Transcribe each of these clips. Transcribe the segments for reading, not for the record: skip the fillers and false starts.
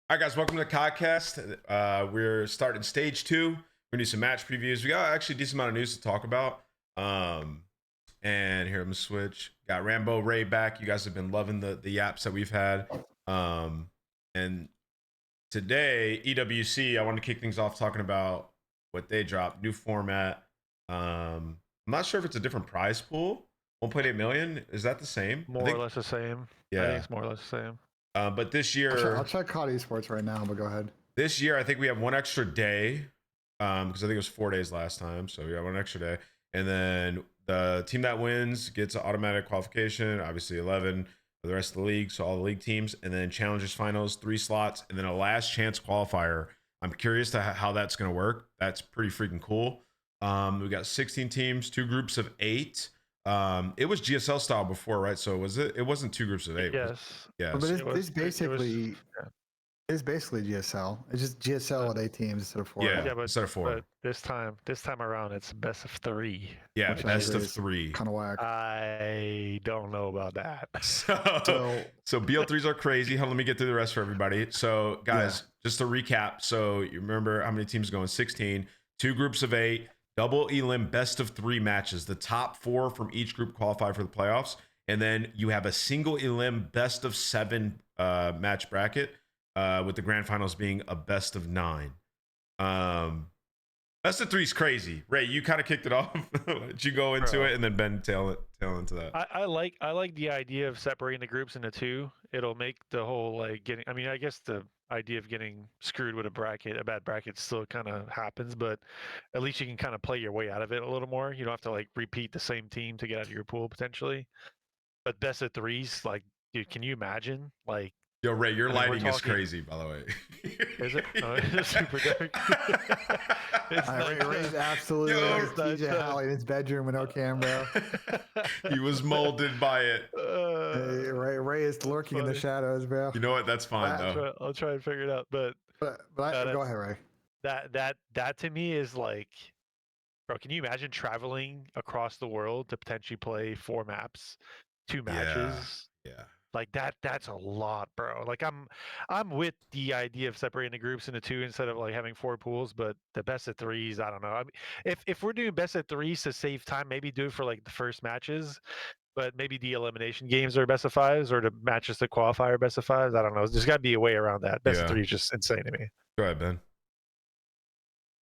All right, guys, welcome to the Codcast. We're starting stage 2. We're gonna do some match previews. We got actually a decent amount of news to talk about. And here, I'm gonna switch. Got Rambo Ray back. You guys have been loving the yaps that we've had. And today, EWC, I want to kick things off talking about what they dropped, new format. I'm not sure if it's a different prize pool. 1.8 million, is that the same? More or less the same. Yeah. I think it's more or less the same. But this year, I'll check COD Esports right now, but go ahead. This year, I think we have one extra day, because I think it was 4 days last time, so we got one extra day. And then the team that wins gets an automatic qualification, obviously 11 for the rest of the league, so all the league teams, and then challengers finals, 3 slots, and then a last chance qualifier. I'm curious to how that's going to work. That's pretty freaking cool. We got 16 teams, 2 groups of 8. It was GSL style before, right? So was it? It wasn't 2 groups of 8. Yes. Yeah. But it's basically GSL. It's just GSL with 8 teams instead of 4. Yeah, but instead of 4. But this time around, it's best of 3. Yeah, best of 3. Kind of whack. I don't know about that. So BL3s are crazy. Let me get through the rest for everybody. So guys, just to recap. So you remember how many teams going? 16, 2 groups of 8. Double elim best of 3 matches. The top 4 from each group qualify for the playoffs. And then you have a single elim best of 7 match bracket, with the grand finals being a best of 9. Best of 3 is crazy. Ray, you kind of kicked it off. Did you go into it and then Ben tail into that? I like the idea of separating the groups into 2. It'll make the whole I guess the idea of getting screwed with a bad bracket still kind of happens, but at least you can kind of play your way out of it a little more. You don't have to repeat the same team to get out of your pool potentially. But best of 3s, dude, can you imagine? Yo, Ray, your lighting is crazy, by the way. Is it? Oh, it's super dark. Ray's absolutely TJ Holly in his bedroom with no camera. He was molded by it. Ray is lurking in the shadows, bro. You know what? That's fine, though. I'll try and figure it out. But go ahead, Ray. That to me is bro, can you imagine traveling across the world to potentially play 4 maps, 2 matches? Yeah. That's a lot, bro. I'm with the idea of separating the groups into 2 instead of having 4 pools, but the best of 3s, I don't know. I mean, if we're doing best of 3s to save time, maybe do it for the first matches, but maybe the elimination games are best of 5s, or the matches that qualify are best of 5s. I don't know. There's got to be a way around that. Best of 3 is just insane to me. Go ahead, Ben.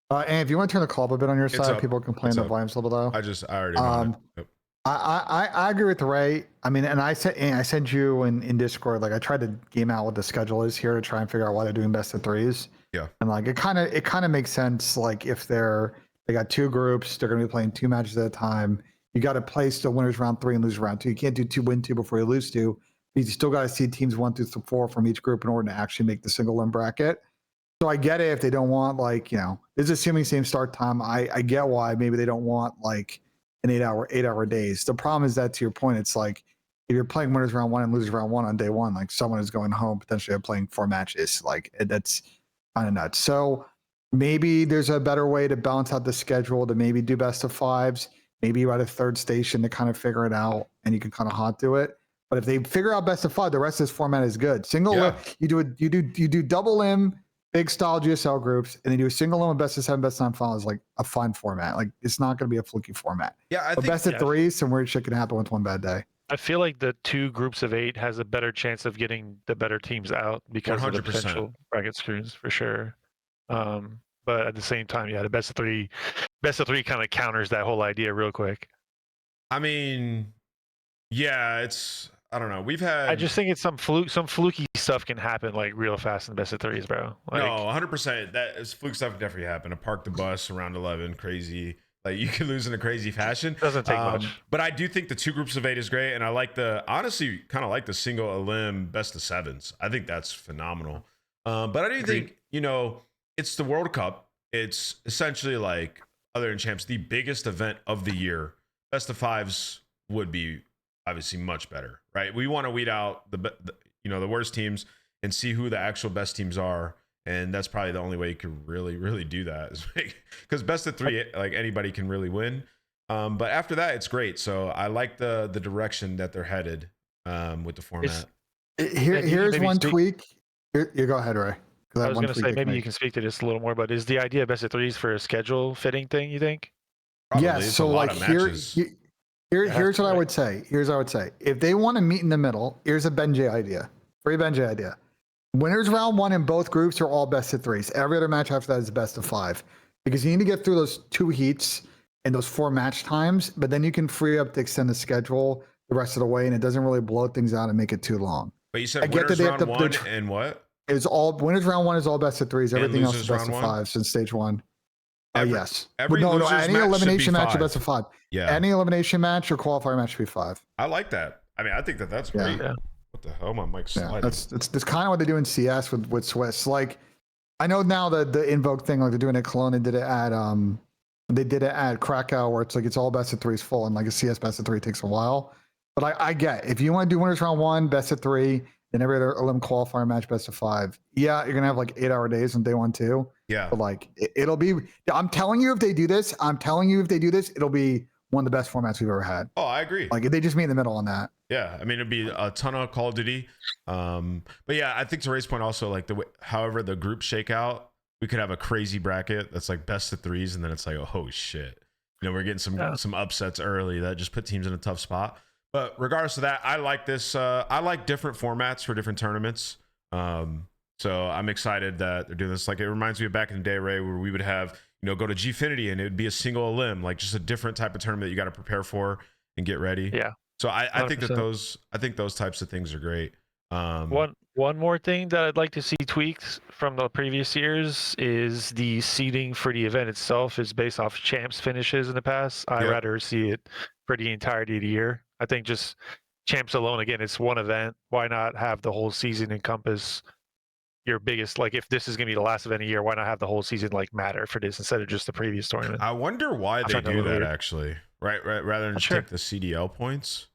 And if you want to turn the call up a bit on your side, people complain the volume's a little low. I already know it. I agree with Ray. I mean, and I sent you in Discord, I tried to game out what the schedule is here to try and figure out why they're doing best of 3s. Yeah. And it kind of makes sense. If they got 2 groups, they're going to be playing 2 matches at a time. You got to play still winners round 3 and lose round 2. You can't do 2 win 2 before you lose 2. You still got to see teams 1 through 4 from each group in order to actually make the single limb bracket. So I get it if they don't want this is assuming same start time. I get why maybe they don't want an 8-hour days. The problem is that, to your point, it's if you're playing winners round 1 and losers round 1 on day 1, someone is going home potentially playing 4 matches. That's kind of nuts. So maybe there's a better way to balance out the schedule to maybe do best of 5s. Maybe you're at a 3rd station to kind of figure it out and you can kind of hot do it. But if they figure out best of 5, the rest of this format is good. Single limb, you do double limb, big style GSL groups, and then you do a single limb, best of 7, best of 9 finals, a fun format. It's not going to be a fluky format. Yeah, I think best of 3, some weird shit can happen with one bad day. I feel like the 2 groups of 8 has a better chance of getting the better teams out because 100%. Of the potential bracket screws for sure. But at the same time, the best of 3 kind of counters that whole idea real quick. I mean, yeah, I don't know. I just think it's some fluky stuff can happen real fast in the best of 3s, bro. No, 100%. That is fluke stuff can definitely happen. A park the bus around 11, crazy. You can lose in a crazy fashion. Doesn't take much. But I do think the 2 groups of 8 is great, and I honestly kind of like the single elim best of 7s. I think that's phenomenal. But I do think it's the World Cup. It's essentially other than champs, the biggest event of the year. Best of 5s would be obviously much better, right? We want to weed out the worst teams and see who the actual best teams are, and that's probably the only way you could really do that, because best of 3, anybody can really win. But after that, it's great. So I like the direction that they're headed with the format. Here's one tweak. You go ahead, Ray. I was going to say, maybe you can speak to this a little more, but is the idea of best of threes for a schedule fitting thing, you think? Probably. Yes. It's So a lot like of here, matches. here's what I would say. Here's what I would say. If they want to meet in the middle, here's a Benji idea. Free Benji idea. Winners round 1 in both groups are all best of 3s. Every other match after that is best of 5. Because you need to get through those 2 heats and those 4 match times, but then you can free up to extend the schedule the rest of the way, and it doesn't really blow things out and make it too long. But you said winners round 1 and what? It's all winners round 1 is all best of 3s. Everything else is best of 5 since stage 1. Yes. No, any elimination match is best of 5. Yeah. Any elimination match or qualifier match should be 5. I like that. I mean, I think that's great. Yeah. What the hell? My mic's sliding. That's kind of what they do in CS with Swiss. Like, I know now that the Invoke thing, like they're doing it at Cologne, they did it at Krakow, where it's like it's all best of 3s full, and like a CS best of 3 takes a while. But I get if you want to do winners round 1 best of 3, then every other elim qualifier match best of 5. Yeah, you're gonna have like 8-hour days on day 1 too. Yeah. But like it'll be. I'm telling you, if they do this, it'll be one of the best formats we've ever had. Oh, I agree. Like if they just meet in the middle on that. Yeah, I mean it'd be a ton of Call of Duty, but yeah, I think to Ray's point also, like however the groups shake out, we could have a crazy bracket that's like best of 3s, and then it's like, oh shit, we're getting some upsets early that just put teams in a tough spot. But regardless of that, I like this. I like different formats for different tournaments. So I'm excited that they're doing this. Like it reminds me of back in the day, Ray, where we would have go to Gfinity and it would be a single elim, like just a different type of tournament that you got to prepare for and get ready. Yeah. So I think that those types of things are great. One more thing that I'd like to see tweaked from the previous years is the seeding for the event itself is based off champs finishes in the past. I'd rather see it for the entirety of the year. I think just champs alone, again, it's one event. Why not have the whole season encompass your biggest, like if this is going to be the last event of the year, why not have the whole season like matter for this instead of just the previous tournament? I wonder why they do that actually, right? Rather than just take the CDL points.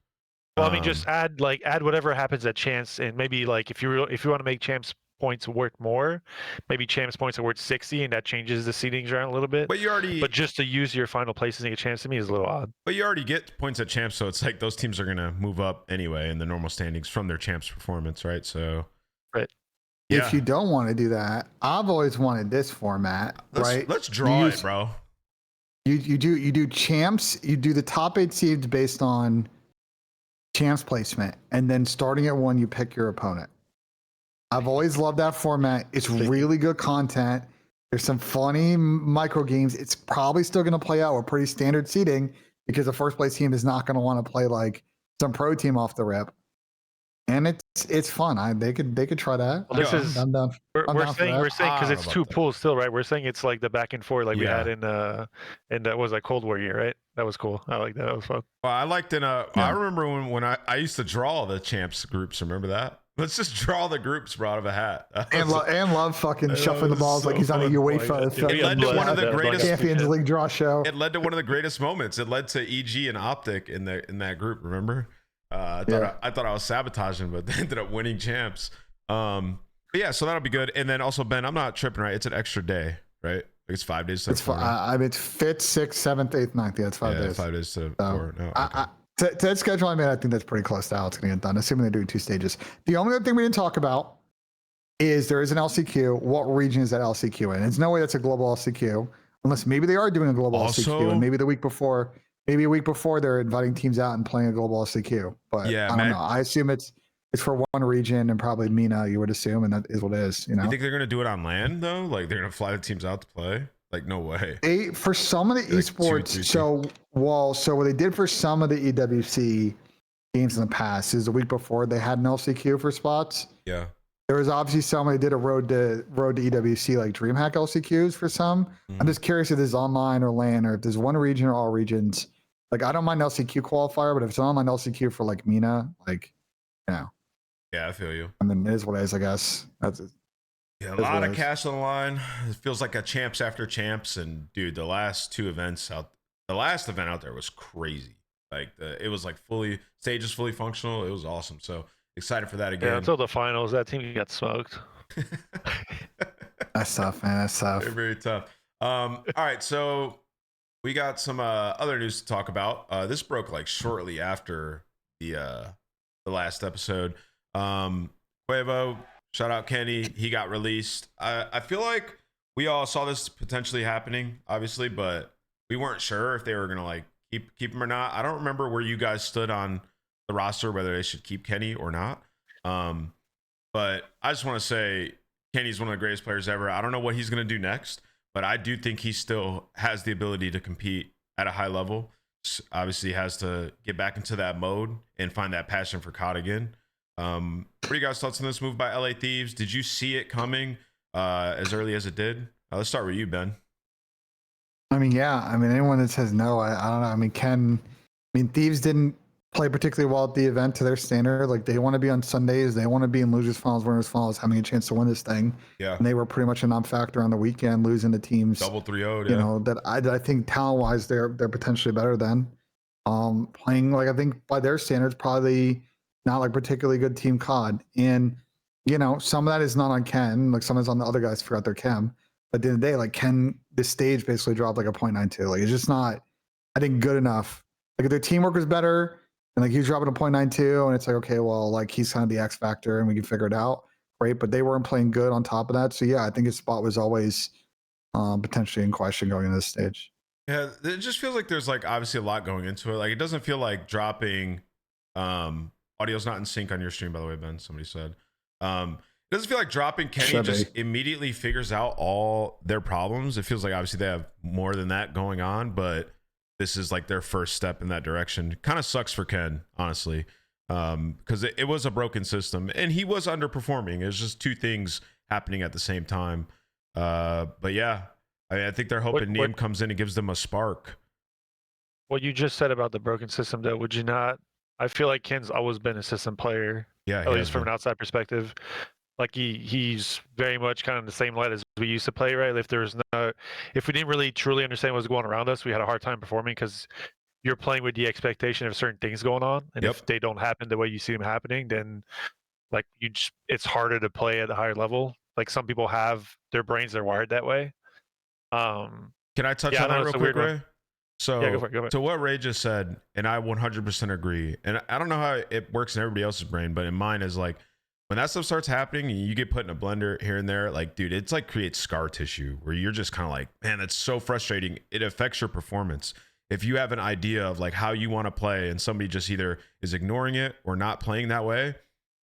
Well, I mean, just add whatever happens at chance, and maybe like if you want to make champs points worth more, maybe champs points are worth 60, and that changes the seedings around a little bit. But just to use your final places and get a chance to me is a little odd. But you already get points at champs, so it's like those teams are gonna move up anyway in the normal standings from their champs performance, right? So, right. Yeah. If you don't want to do that, I've always wanted this format, right? Let's draw it, bro. You do champs. You do the top 8 seeds based on champs placement, and then starting at 1 you pick your opponent. I've always loved that format. It's really good content. There's some funny micro games. It's probably still going to play out with pretty standard seeding because the first place team is not going to want to play like some pro team off the rip, and it's fun. They could try that. Well, this is I'm down. We're saying because it's 2 pools still, right? We're saying it's like the back and forth like we had in that was like Cold War year, right? That was cool. I like that. That was fun. Well, I liked it. I remember when I used to draw the champs groups. Remember that? Let's just draw the groups, bro, out of a hat. And love fucking shuffling the balls like he's on a UEFA. It led to one of the greatest Champions League draw show. It led to one of the greatest moments. It led to EG and Optic in that group. Remember? I thought I was sabotaging, but they ended up winning champs. But yeah, so that'll be good. And then also, Ben, I'm not tripping, right? It's an extra day, right? It's 5 days to 4. It's 5th, 6th, 7th, 8th, 9th. Yeah, it's 5 days. 5 days to 4. No, okay. To that schedule, I mean, I think that's pretty close to how it's going to get done, assuming they're doing 2 stages. The only other thing we didn't talk about is there is an LCQ. What region is that LCQ in? There's no way that's a global LCQ, unless maybe they are doing a global LCQ, and maybe a week before they're inviting teams out and playing a global LCQ. But I don't know. I assume it's for one region and probably MENA, you would assume, and that is what it is. You think they're going to do it on land though? Like they're going to fly the teams out to play? Like no way. For some of the esports, so what they did for some of the EWC games in the past is the week before they had an LCQ for spots. Yeah. There was obviously some they did a road to EWC like DreamHack LCQs for some. I'm just curious if this is online or LAN or if there's one region or all regions. Like I don't mind LCQ qualifier, but if it's an online LCQ for like MENA, like Yeah, I feel you. I mean, it is what it is, I guess. That's it. Yeah, a lot of cash on the line. It feels like a champs after champs, and dude, the last event out there was crazy. Like it was like stages fully functional. It was awesome. So excited for that again. Yeah, until the finals, that team got smoked. That's tough, man. That's tough. Very, very tough. All right, so we got some other news to talk about. This broke like shortly after the last episode. Quavo Shout out Kenny. He got released. I feel like we all saw this potentially happening, obviously, but we weren't sure if they were gonna like keep him or not. I don't remember where you guys stood on the roster, whether they should keep Kenny or not. But I just want to say Kenny's one of the greatest players ever. I don't know what he's gonna do next, but I do think he still has the ability to compete at a high level. Obviously, has to get back into that mode and find that passion for COD again. What are you guys' thoughts on this move by LA Thieves? Did you see it coming as early as it did? Let's start with you, Ben. I mean, yeah. I mean, anyone that says no, I don't know. I mean, Thieves didn't play particularly well at the event to their standard. Like, they want to be on Sundays. They want to be in losers finals, winners finals, having a chance to win this thing. Yeah. And they were pretty much a non-factor on the weekend, losing to teams. Double 3-0'd, you know, that I think talent-wise they're potentially better than. Playing like I think by their standards probably not like particularly good team COD. And you know, some of that is not on Ken, like some is on the other guys forgot their chem. But at the end of the day, like Ken, this stage basically dropped like a 0.92. Like it's just not, I think, good enough. Like if their teamwork was better and like he's dropping a 0.92 and it's like, okay, well, like he's kind of the X factor and we can figure it out. Great. But they weren't playing good on top of that. So yeah, I think his spot was always potentially in question going into this stage. Yeah, it just feels like there's like obviously a lot going into it. Like it doesn't feel like dropping audio's not in sync on your stream, by the way, Ben. Somebody said. It doesn't feel like dropping Kenny just immediately figures out all their problems. It feels like obviously they have more than that going on, but this is like their first step in that direction. Kind of sucks for Ken, honestly. Because it was a broken system and he was underperforming. It was just two things happening at the same time. But yeah. I think they're hoping NIUM comes in and gives them a spark. What you just said about the broken system, though, would you not? I feel like Ken's always been a system player. Yeah, at least from an outside perspective. Like he's very much kind of the same light as we used to play, right? If we didn't really truly understand what was going around us, we had a hard time performing because you're playing with the expectation of certain things going on, and if they don't happen the way you see them happening, then like it's harder to play at a higher level. Like some people have their brains are wired that way. Can I touch on that real quick, Ray? So, yeah, go for it, go ahead. To what Ray just said, and I 100% agree. And I don't know how it works in everybody else's brain, but in mine is like when that stuff starts happening and you get put in a blender here and there, like, dude, it's like creates scar tissue where you're just kind of like, man, that's so frustrating. It affects your performance. If you have an idea of like how you want to play and somebody just either is ignoring it or not playing that way,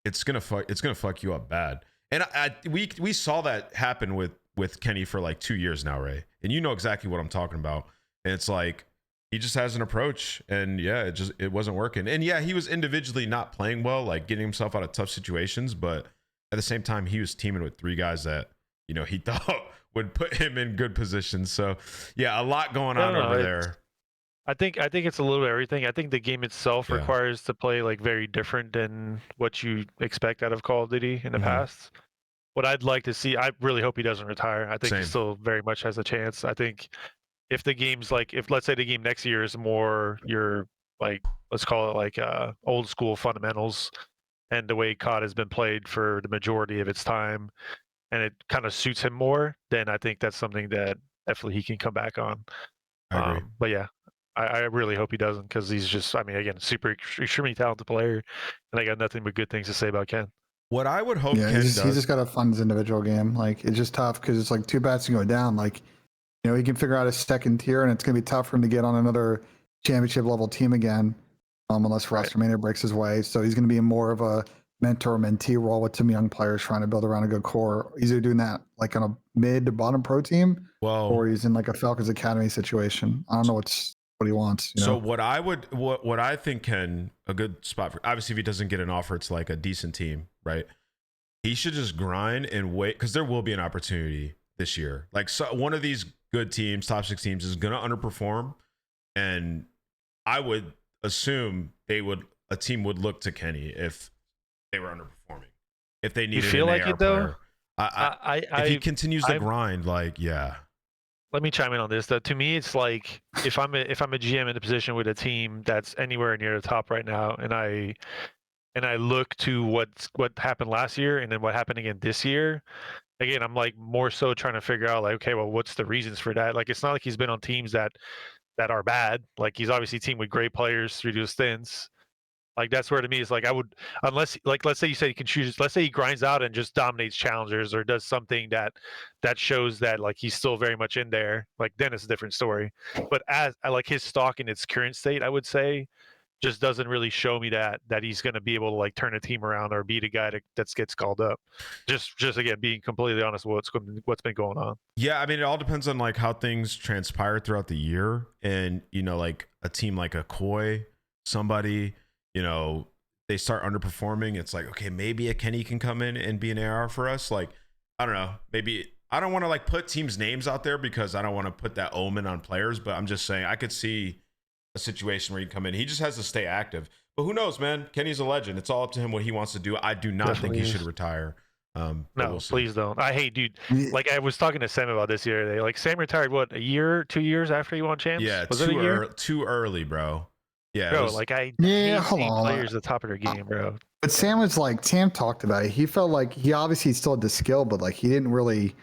it's gonna fuck you up bad. And we saw that happen with Kenny for like 2 years now, Ray. And you know exactly what I'm talking about. And it's like, he just has an approach and yeah, it wasn't working. And yeah, he was individually not playing well, like getting himself out of tough situations. But at the same time, he was teaming with three guys that, you know, he thought would put him in good positions. So yeah, a lot going on over there. I think it's a little bit of everything. I think the game itself requires to play like very different than what you expect out of Call of Duty in the past. What I'd like to see, I really hope he doesn't retire. I think he still very much has a chance. I think if the game's like, if let's say the game next year is more your like, let's call it like old school fundamentals and the way COD has been played for the majority of its time, and it kind of suits him more, then I think that's something that definitely he can come back on. I agree. But yeah, I really hope he doesn't, because he's just, I mean, again, super extremely talented player, and I got nothing but good things to say about Ken. What I would hope Ken does, he just got to fund his individual game. Like it's just tough because it's like two bats can go down. Like, you know, he can figure out a second tier, and it's going to be tough for him to get on another championship level team again, unless Roster Maynard breaks his way. So he's going to be in more of a mentor-mentee role with some young players trying to build around a good core. He's either doing that like on a mid to bottom pro team, or he's in like a Falcons Academy situation. I don't know what he wants. You know? So what I think Ken, a good spot for, obviously if he doesn't get an offer, it's like a decent team, right? He should just grind and wait, because there will be an opportunity this year. Like one of these good teams, top 6 teams, is going to underperform, and I would assume a team would look to Kenny if they were underperforming. If they needed, you feel an like AR it though? player. If he continues to grind, like Let me chime in on this though. To me, it's like if I'm a GM in a position with a team that's anywhere near the top right now, and I look to what happened last year and then what happened again this year. Again, I'm like more so trying to figure out like, okay, well, what's the reasons for that? Like, it's not like he's been on teams that are bad. Like, he's obviously teamed with great players through those stints. Like that's where to me is like I would, unless like let's say you say he can choose, let's say he grinds out and just dominates challengers or does something that shows that like he's still very much in there. Like then it's a different story. But as I like his stock in its current state, I would say just doesn't really show me that he's going to be able to like turn a team around or beat a guy that gets called up. Just again being completely honest with what's been going on. Yeah, I mean, it all depends on like how things transpire throughout the year, and like a team like a Koi, somebody, they start underperforming. It's like, okay, maybe a Kenny can come in and be an AR for us. Like, I don't know, maybe I don't want to like put teams' names out there because I don't want to put that omen on players, but I'm just saying I could see a situation where he come in. He just has to stay active. But who knows, man? Kenny's a legend. It's all up to him what he wants to do. I do not think he should retire. No, we'll please don't. I hate, dude. Like I was talking to Sam about this the other day. Like Sam retired what, a year, 2 years after he won champs? Yeah, was it a year? Too early, bro. Yeah, bro. Was, Like I Yeah, hate hold seeing on. players at the top of their game, bro. But Sam was like, Sam talked about it. He felt like he obviously still had the skill, but like he didn't really,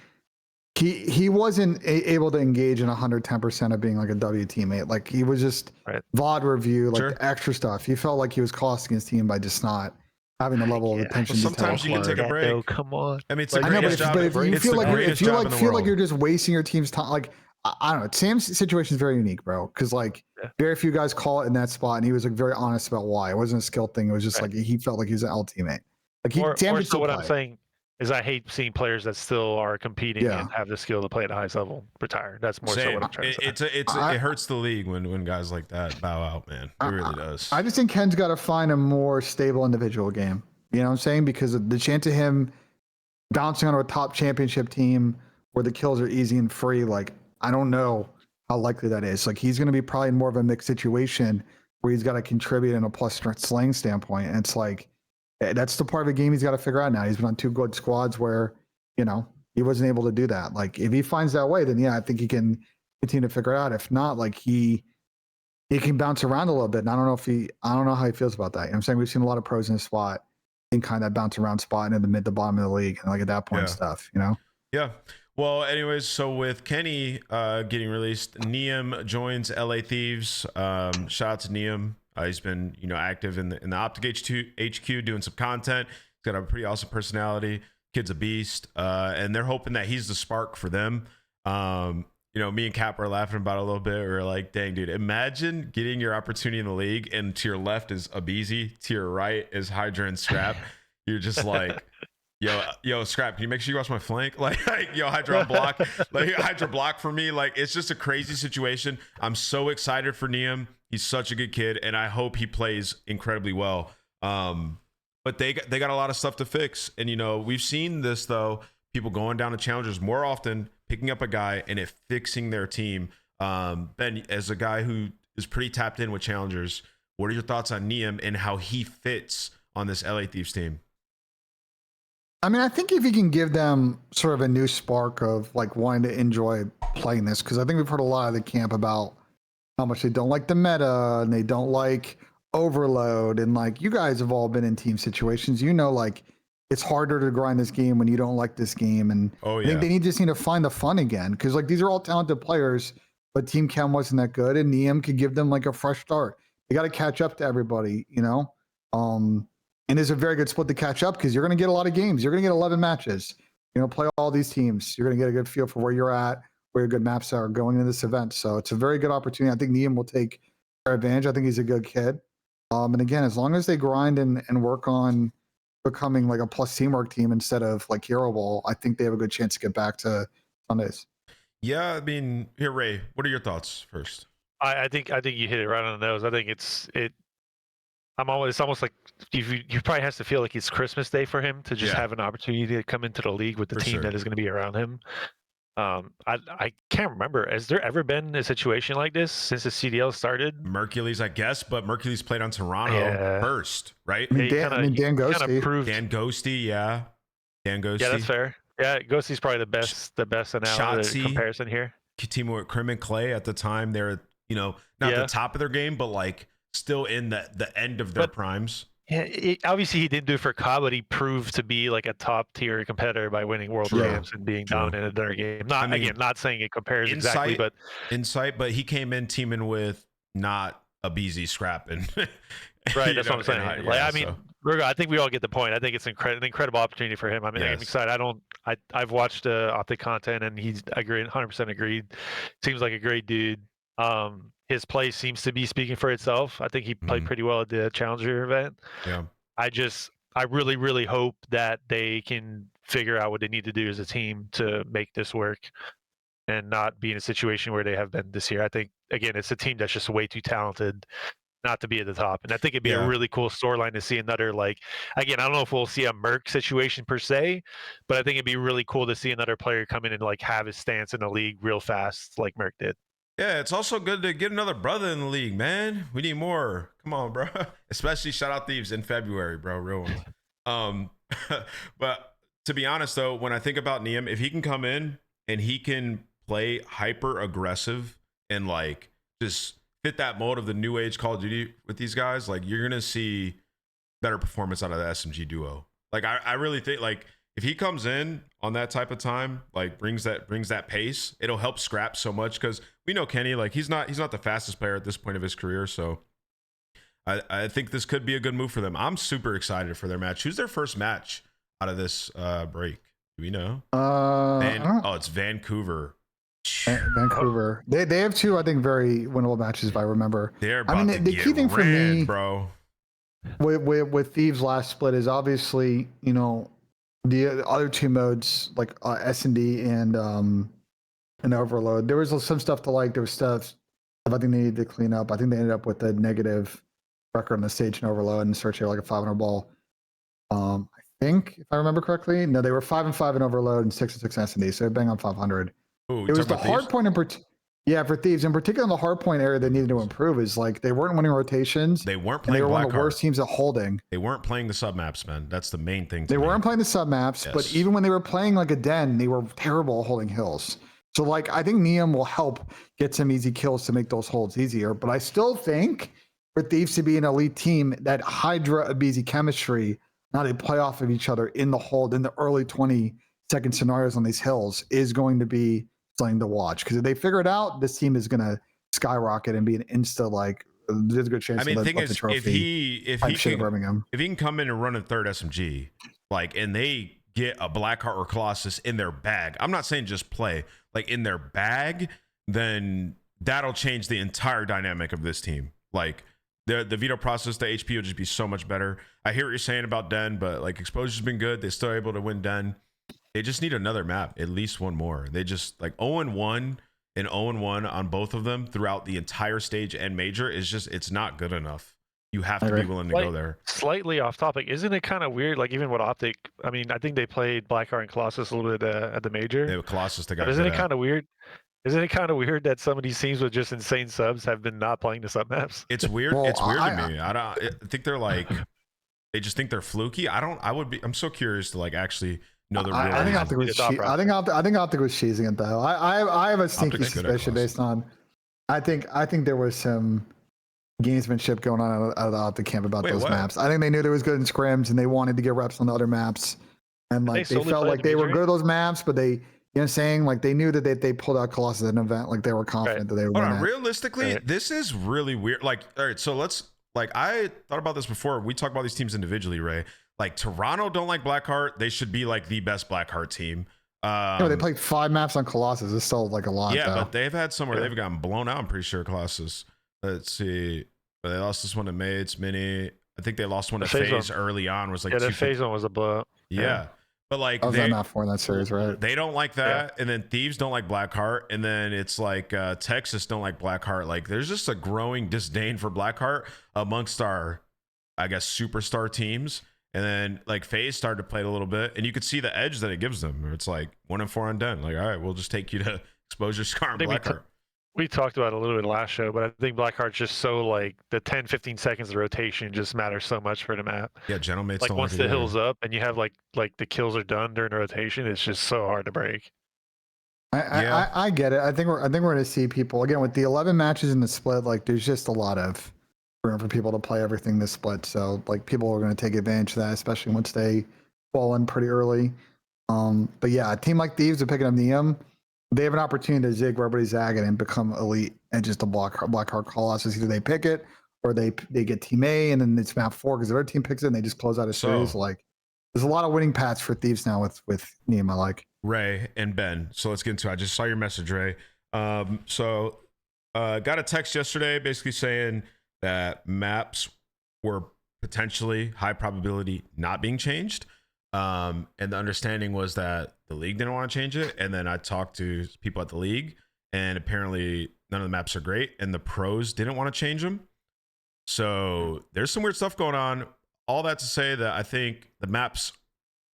he wasn't able to engage in 110% of being like a W teammate. Like he was just VOD review, like Sure. the extra stuff. He felt like he was costing his team by just not having the level of attention. Well, sometimes you can take a break. No, come on. I mean, it's the I know, greatest job. but if you It's feel the like greatest job in the feel world. like you're just wasting your team's time, like I don't know. Sam's situation is very unique, bro, because like very few guys call it in that spot, and he was like very honest about why. It wasn't a skill thing. It was just like he felt like he was an L teammate. Like Sam could so still what play. I'm saying is I hate seeing players that still are competing and have the skill to play at the highest level retire. That's more so what I'm trying to say. It hurts the league when guys like that bow out, man. It really does. I just think Ken's got to find a more stable individual game. You know what I'm saying? Because the chance of him bouncing onto a top championship team where the kills are easy and free, like I don't know how likely that is. Like he's going to be probably more of a mixed situation where he's got to contribute in a plus slaying standpoint. And it's like, that's the part of the game he's got to figure out now. He's been on 2 good squads where, he wasn't able to do that. Like if he finds that way, then yeah, I think he can continue to figure it out. If not, like he can bounce around a little bit. And I don't know how he feels about that. You know what I'm saying? We've seen a lot of pros in this spot in kind of that bounce around spot and in the mid to bottom of the league. And like at that point stuff, Yeah. Well, anyways, so with Kenny getting released, NIUM joins LA Thieves. Shout out to NIUM. He's been, active in the Optic HQ doing some content. He's got a pretty awesome personality. Kid's a beast. And they're hoping that he's the spark for them. Me and Cap were laughing about it a little bit. We were like, dang, dude, imagine getting your opportunity in the league and to your left is Abizi, to your right is Hydra and Scrap. You're just like, yo, Scrap, can you make sure you watch my flank? Like yo, Hydra block. Like Hydra block for me. Like it's just a crazy situation. I'm so excited for NIUM. He's such a good kid, and I hope he plays incredibly well. But they got a lot of stuff to fix. And we've seen this though, people going down to challengers more often, picking up a guy and it fixing their team. Ben, as a guy who is pretty tapped in with challengers, what are your thoughts on NIUM and how he fits on this LA Thieves team? I mean, I think if you can give them sort of a new spark of like wanting to enjoy playing this, because I think we've heard a lot of the camp about how much they don't like the meta and they don't like overload. And like you guys have all been in team situations, like it's harder to grind this game when you don't like this game. And I think they just need to find the fun again, because like these are all talented players, but Team Chem wasn't that good, and NIUM could give them like a fresh start. They got to catch up to everybody, and it's a very good split to catch up because you're going to get a lot of games. You're going to get 11 matches. Play all these teams. You're going to get a good feel for where you're at, where your good maps are going into this event. So it's a very good opportunity. I think NIUM will take advantage. I think he's a good kid. And again, as long as they grind and work on becoming like a plus teamwork team instead of like hero ball, I think they have a good chance to get back to Sundays. Yeah, I mean, here, Ray, what are your thoughts first? I think you hit it right on the nose. I think it's almost like you probably has to feel like it's Christmas Day for him to just have an opportunity to come into the league with the team that is going to be around him. I can't remember. Has there ever been a situation like this since the CDL started? Mercules, I guess, but Mercules played on Toronto first, right? Dan Ghosty. Dan Ghosty, yeah. Dan Ghosty. Yeah, that's fair. Yeah, Ghosty's probably the best analogy comparison here. Team with Crim and Clay at the time, they're not the top of their game, but like still in the end of their primes. Yeah, obviously he didn't do it for COD, but he proved to be like a top tier competitor by winning world champs and being dominant in their game. Not saying it compares exactly, but Insight. But he came in teaming with not a BZ Scrap and Right, that's what I'm and saying. Like, I mean, I think we all get the point. I think it's an incredible opportunity for him. I mean, I'm Yes. excited. I've watched Optic content, and he's agreed, 100% agreed. Seems like a great dude. His play seems to be speaking for itself. I think he played pretty well at the Challenger event. Yeah. I really, really hope that they can figure out what they need to do as a team to make this work and not be in a situation where they have been this year. I think, again, it's a team that's just way too talented not to be at the top. And I think it'd be a really cool storyline to see another, like, again, I don't know if we'll see a Merc situation per se, but I think it'd be really cool to see another player come in and like have his stance in the league real fast like Merc did. Yeah, it's also good to get another brother in the league, man. We need more. Come on, bro. Especially shout out Thieves in February, bro. Real one. But to be honest though, when I think about NIUM, if he can come in and he can play hyper aggressive and like just fit that mold of the new age Call of Duty with these guys, like you're gonna see better performance out of the SMG duo. Like I really think like if he comes in on that type of time, like brings that pace, it'll help Scrap so much because we know Kenny, like he's not the fastest player at this point of his career. So I think this could be a good move for them. I'm super excited for their match. Who's their first match out of this break? Do we know? It's Vancouver. Vancouver. They have two, I think, very winnable matches if I remember. They're about to the key thing for me, bro, with Thieves' last split is obviously, you know, the other two modes like S&D and Overload. There was some stuff to like. There was stuff I think they needed to clean up. I think they ended up with a negative record on the stage in Overload and Search like a 500 ball. I think if I remember correctly, no, they were 5-5 in Overload and 6-6 in S&D. So they're bang on 500. Ooh, it was the hard point for Thieves in particular. The hard point area they needed to improve is like they weren't winning rotations. They weren't playing. They were one of the worst teams at holding. They weren't playing the sub maps, man. That's the main thing. They weren't playing the sub maps, but even when they were playing like a den, they were terrible at holding hills. So like I think NIUM will help get some easy kills to make those holds easier. But I still think for Thieves to be an elite team, that Hydra Abizi chemistry, now they play off of each other in the hold in the early 20-second scenarios on these hills is going to be something to watch because if they figure it out, this team is going to skyrocket and be an insta like. There's a good chance. I mean, the thing is, if he can come in and run a third SMG, like, and they get a Blackheart or Colossus in their bag, I'm not saying just play, like in their bag, then that'll change the entire dynamic of this team. Like the veto process, the HP will just be so much better. I hear what you're saying about Den, but like Exposure's been good. They're still able to win Den. They just need another map, at least one more. They just like 0-1 and 0-1 on both of them throughout the entire stage and major is just, it's not good enough. You have to be willing to go there. Slightly off topic, isn't it kind of weird? Like even with Optic, I mean, I think they played Blackheart and Colossus a little bit at the major. They have Colossus. They got. Isn't it kind of weird? Isn't it kind of weird that some of these teams with just insane subs have been not playing the sub maps? It's weird. Well, it's weird to me. I think they're like, they just think they're fluky. I'm so curious to like actually know the real. I think Optic was cheesing it though. I have a sneaky suspicion based on. I think there was some gamesmanship going on out of the Optic camp about those maps. I think they knew they was good in scrims and they wanted to get reps on the other maps, and like they felt like they were good at those maps, but they. You know what I'm saying? Like they knew that they pulled out Colossus at an event, like they were confident that they would win. Realistically, this is really weird. Like, all right, so let's I thought about this before. We talk about these teams individually, Ray. Like Toronto don't like Blackheart. They should be like the best Blackheart team. They played 5 maps on Colossus. It's still like a lot. Yeah, though. But they've had somewhere they've gotten blown out. I'm pretty sure Colossus. Let's see. But they lost this one to Mates Mini. I think they lost one to FaZe early on. Was like the FaZe one was a blowout. Yeah. But like they're not for that series, right? They don't like that, and then Thieves don't like Blackheart, and then it's like Texas don't like Blackheart. Like there's just a growing disdain for Blackheart amongst our, I guess, superstar teams. And then like FaZe started to play it a little bit, and you could see the edge that it gives them. It's like 1-4 on Den. Like, all right, we'll just take you to Exposure, Scar, and Blackheart. We talked about it a little bit last show, but I think Blackheart's just so like the 10-15 seconds of rotation just matters so much for the map. Yeah, Gentlemates like once the hill's up and you have like the kills are done during rotation, it's just so hard to break. I get it. I think we're going to see people again with the 11 matches in the split. Like there's just a lot of room for people to play everything this split. So like people are going to take advantage of that, especially once they fall in pretty early. But yeah, a team like Thieves are picking up NIUM. They have an opportunity to zig where everybody's zagging and become elite and just a Blackheart Colossus. Either they pick it or they get team A and then it's map 4 because their team picks it and they just close out a series. Like there's a lot of winning paths for Thieves now with NIUM. I like Ray and Ben. So let's get into it. I just saw your message, Ray. So got a text yesterday basically saying that maps were potentially high probability not being changed. And the understanding was that the league didn't want to change it. And then I talked to people at the league, and apparently none of the maps are great, and the pros didn't want to change them. So there's some weird stuff going on. All that to say that I think the maps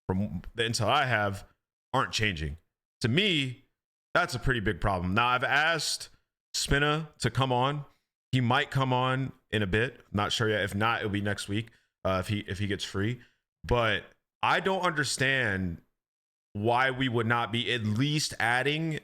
from the intel I have aren't changing. To me, that's a pretty big problem. Now, I've asked Spinna to come on. He might come on in a bit. I'm not sure yet. If not, it'll be next week if he gets free. But I don't understand why we would not be at least adding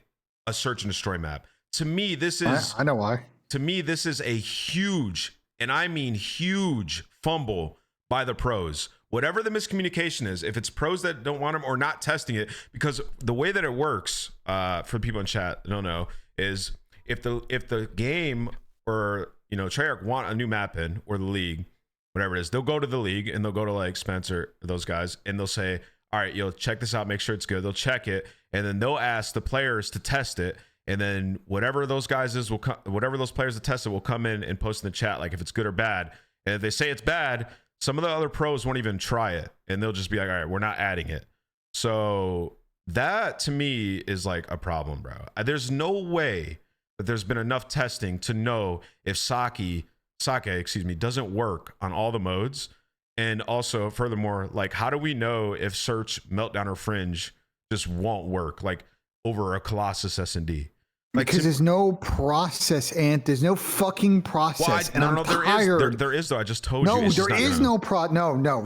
a search and destroy map. To me, this is... I know why. To me, this is a huge, and I mean huge, fumble by the pros. Whatever the miscommunication is, if it's pros that don't want them or not testing it, because the way that it works, for people in chat that don't know, is if the game or Treyarch want a new map in, or the league, whatever it is, they'll go to the league and they'll go to like Spencer, those guys, and they'll say, all right, check this out, make sure it's good. They'll check it, and then they'll ask the players to test it. And then whatever those guys is whatever those players that test it will come in and post in the chat, like if it's good or bad. And if they say it's bad, some of the other pros won't even try it, and they'll just be like, all right, we're not adding it. So that to me is like a problem, bro. There's no way that there's been enough testing to know if Sake, doesn't work on all the modes. And also, furthermore, like, how do we know if Search, Meltdown, or Fringe just won't work, like over a Colossus S&D? Like, because there's no process, and there's no fucking process. Well, I'm tired. There is though. I just told you. No, there is no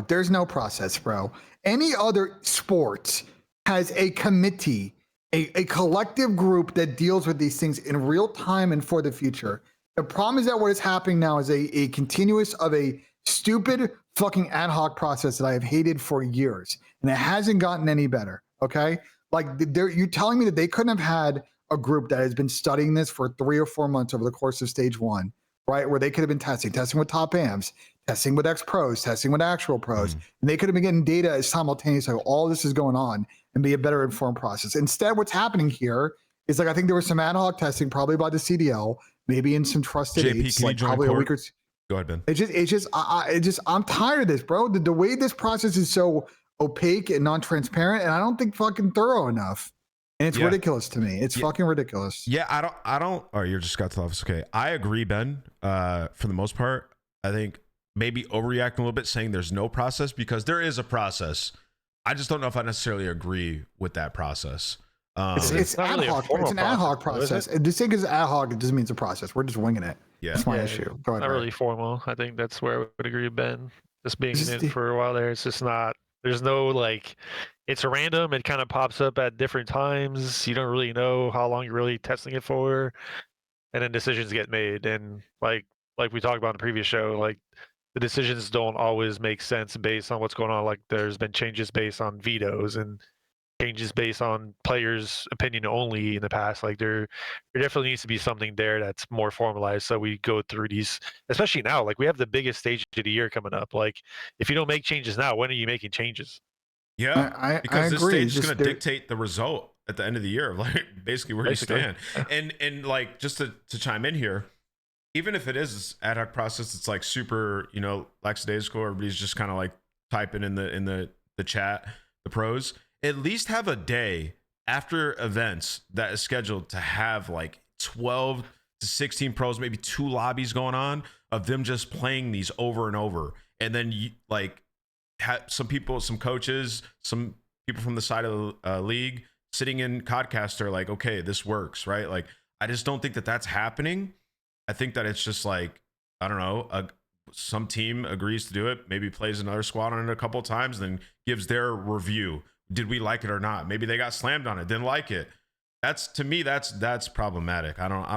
there's no process, bro. Any other sport has a committee, a collective group that deals with these things in real time and for the future. The problem is that what is happening now is a continuous of a stupid fucking ad hoc process that I have hated for years, and it hasn't gotten any better. Okay, like you're telling me that they couldn't have had a group that has been studying this for 3 or 4 months over the course of stage 1, right? Where they could have been testing with top AMs, testing with ex-pros, testing with actual pros, and they could have been getting data simultaneously. All this is going on and be a better informed process. Instead, what's happening here is like, I think there was some ad hoc testing, probably by the CDL, maybe in some trusted aids, like probably a week or two. Go ahead, Ben. I'm tired of this, bro. The way this process is so opaque and non-transparent, and I don't think fucking thorough enough. And it's ridiculous to me. It's fucking ridiculous. Yeah, I don't. Oh, you just got to the office. Okay, I agree, Ben. For the most part, I think maybe overreacting a little bit, saying there's no process, because there is a process. I just don't know if I necessarily agree with that process. It's ad hoc. It's an ad hoc process. This thing is ad hoc. It doesn't mean it's a process. We're just winging it. Yeah, that's my issue. Go ahead, not really formal. I think that's where I would agree with Ben. Just being in it for a while there, it's just not. There's no like. It's random. It kind of pops up at different times. You don't really know how long you're really testing it for, and then decisions get made. And like we talked about in the previous show, like the decisions don't always make sense based on what's going on. Like there's been changes based on vetoes and changes based on players' opinion only in the past. Like there definitely needs to be something there that's more formalized. So we go through these, especially now. Like we have the biggest stage of the year coming up. Like if you don't make changes now, when are you making changes? Yeah, because this stage is going to dictate the result at the end of the year, like basically where you stand. And like just to chime in here, even if it is ad hoc process, it's like super, lackadaisical. Everybody's just kind of like typing in the chat, the pros. At least have a day after events that is scheduled to have like 12 to 16 pros, maybe 2 lobbies going on of them just playing these over and over, and then you like. Some people, some coaches, some people from the side of the league sitting in Codcast are like, okay, this works, right? Like, I just don't think that that's happening. I think that it's just like, I don't know, some team agrees to do it, maybe plays another squad on it a couple of times, then gives their review. Did we like it or not? Maybe they got slammed on it, didn't like it. That's, to me, that's problematic. I don't know.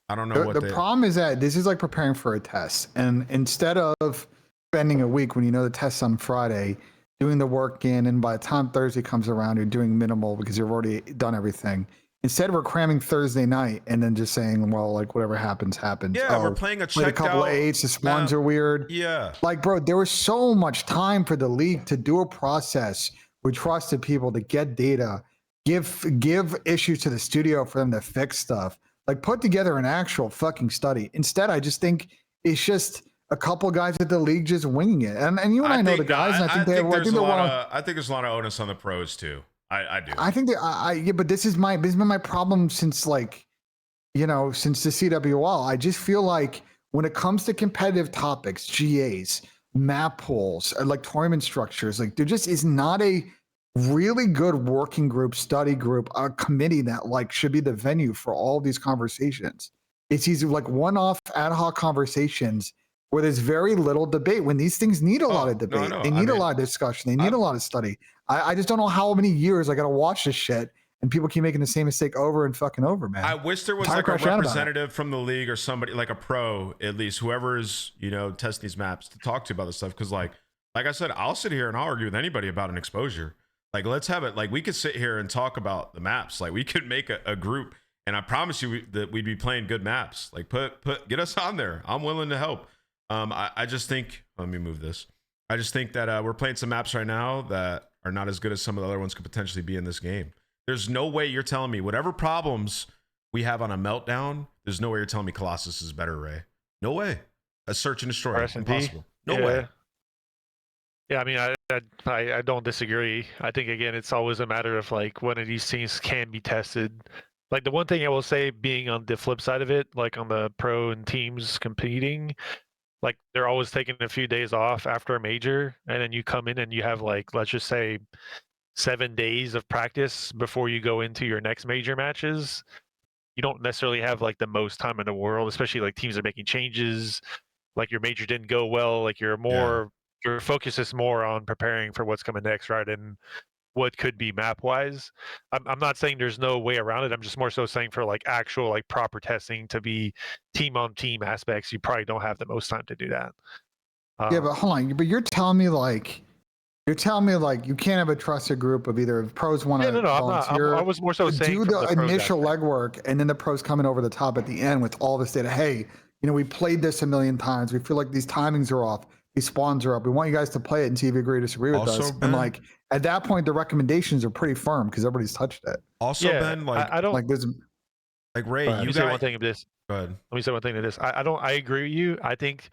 I don't know what the problem is that this is like preparing for a test, and instead of spending a week when you know the test's on Friday, doing the work in, and by the time Thursday comes around, you're doing minimal because you've already done everything. Instead, we're cramming Thursday night and then just saying, well, like whatever happens, happens. Yeah, we're playing a played a couple of 8s. The spawns are weird. Yeah. Like, bro, there was so much time for the league to do a process with trusted people to get data, give issues to the studio for them to fix stuff. Like, put together an actual fucking study. Instead, I just think it's just a couple guys at the league just winging it. And you and I know the guys. And I think there's a lot of onus on the pros too. I do. I think that yeah, but this has been my problem since since the CWL. I just feel like when it comes to competitive topics, GAs, map pools, like tournament structures, like there just is not a really good working group, study group, a committee that like should be the venue for all these conversations. It's easy like one-off ad hoc conversations where there's very little debate when these things need a lot of debate. They need a lot of discussion. They need a lot of study. I just don't know how many years I got to watch this shit and people keep making the same mistake over and fucking over, man. I wish there was like a representative from the league or somebody like a pro, at least whoever is, testing these maps to talk to about this stuff. Cause like I said, I'll sit here and I'll argue with anybody about an exposure. Like, let's have it. Like we could sit here and talk about the maps. Like we could make a group and I promise you that we'd be playing good maps. Like get us on there. I'm willing to help. I just think, let me move this. I just think that we're playing some maps right now that are not as good as some of the other ones could potentially be in this game. There's no way you're telling me whatever problems we have on a meltdown, there's no way you're telling me Colossus is better, Ray. No way. A search and destroy. Impossible. No way. Yeah, I mean, I don't disagree. I think, again, it's always a matter of like one of these teams can be tested. Like the one thing I will say, being on the flip side of it, like on the pro and teams competing, like they're always taking a few days off after a major, and then you come in and you have like, let's just say 7 days of practice before you go into your next major matches. You don't necessarily have like the most time in the world, especially like teams are making changes. Like your major didn't go well. Like your focus is more on preparing for what's coming next, right? And what could be map wise. I'm not saying there's no way around it. I'm just more so saying for like actual like proper testing to be team on team aspects, you probably don't have the most time to do that. Yeah, but hold on. But you're telling me like you can't have a trusted group of either pros want to volunteer. I was more so saying do the initial legwork, and then the pros coming over the top at the end with all this data. Hey, we played this a million times. We feel like these timings are off. These spawns are up. We want you guys to play it and see if you agree or disagree with us. Ben, and like at that point, the recommendations are pretty firm because everybody's touched it. Also, Ben, like I don't like there's like Ray. You say one thing of this. Go ahead. Let me say one thing to this. I agree with you. I think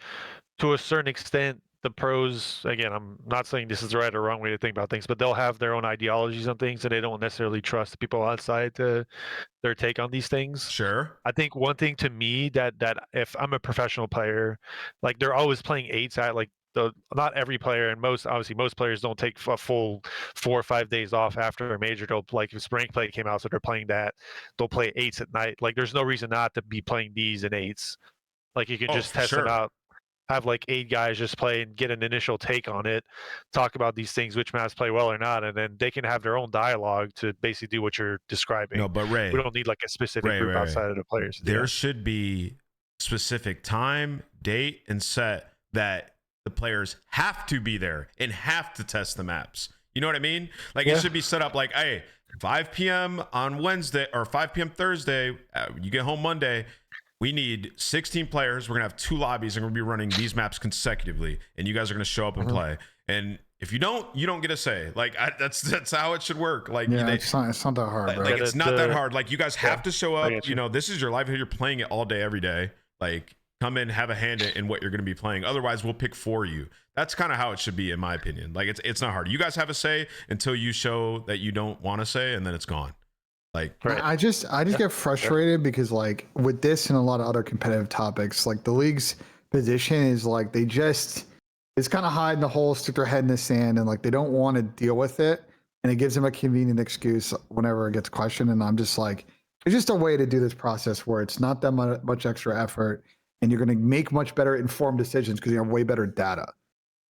to a certain extent, the pros, again, I'm not saying this is the right or wrong way to think about things, but they'll have their own ideologies on things and they don't necessarily trust the people outside to their take on these things. Sure. I think one thing to me that if I'm a professional player, like they're always playing 8s at like not every player, and most players don't take a full 4 or 5 days off after a major. They'll like if spring play came out, so they're playing that, they'll play 8s at night. Like there's no reason not to be playing these and 8s. Like you can just test them out. Have like 8 guys just play and get an initial take on it, talk about these things, which maps play well or not, and then they can have their own dialogue to basically do what you're describing. No, but Ray, we don't need like a specific group outside of the players. There should be specific time, date, and set that the players have to be there and have to test the maps. You know what I mean? Like it should be set up like, hey, 5 p.m. on Wednesday or 5 p.m. Thursday, you get home Monday. We need 16 players. We're going to have 2 lobbies and we're going to be running these maps consecutively. And you guys are going to show up and play. And if you don't, you don't get a say. Like that's how it should work. Like it's not that hard, bro. Like it's not that hard. Like you guys have to show up. This is your livelihood. You're playing it all day, every day. Like come in, have a hand in what you're going to be playing. Otherwise, we'll pick for you. That's kind of how it should be, in my opinion. Like it's not hard. You guys have a say until you show that you don't want to say, and then it's gone. Like I just get frustrated because like with this and a lot of other competitive topics, like the league's position is like it's kind of hide in the hole, stick their head in the sand, and like they don't want to deal with it, and it gives them a convenient excuse whenever it gets questioned. And I'm just like, it's just a way to do this process where it's not that much extra effort, and you're going to make much better informed decisions because you have way better data,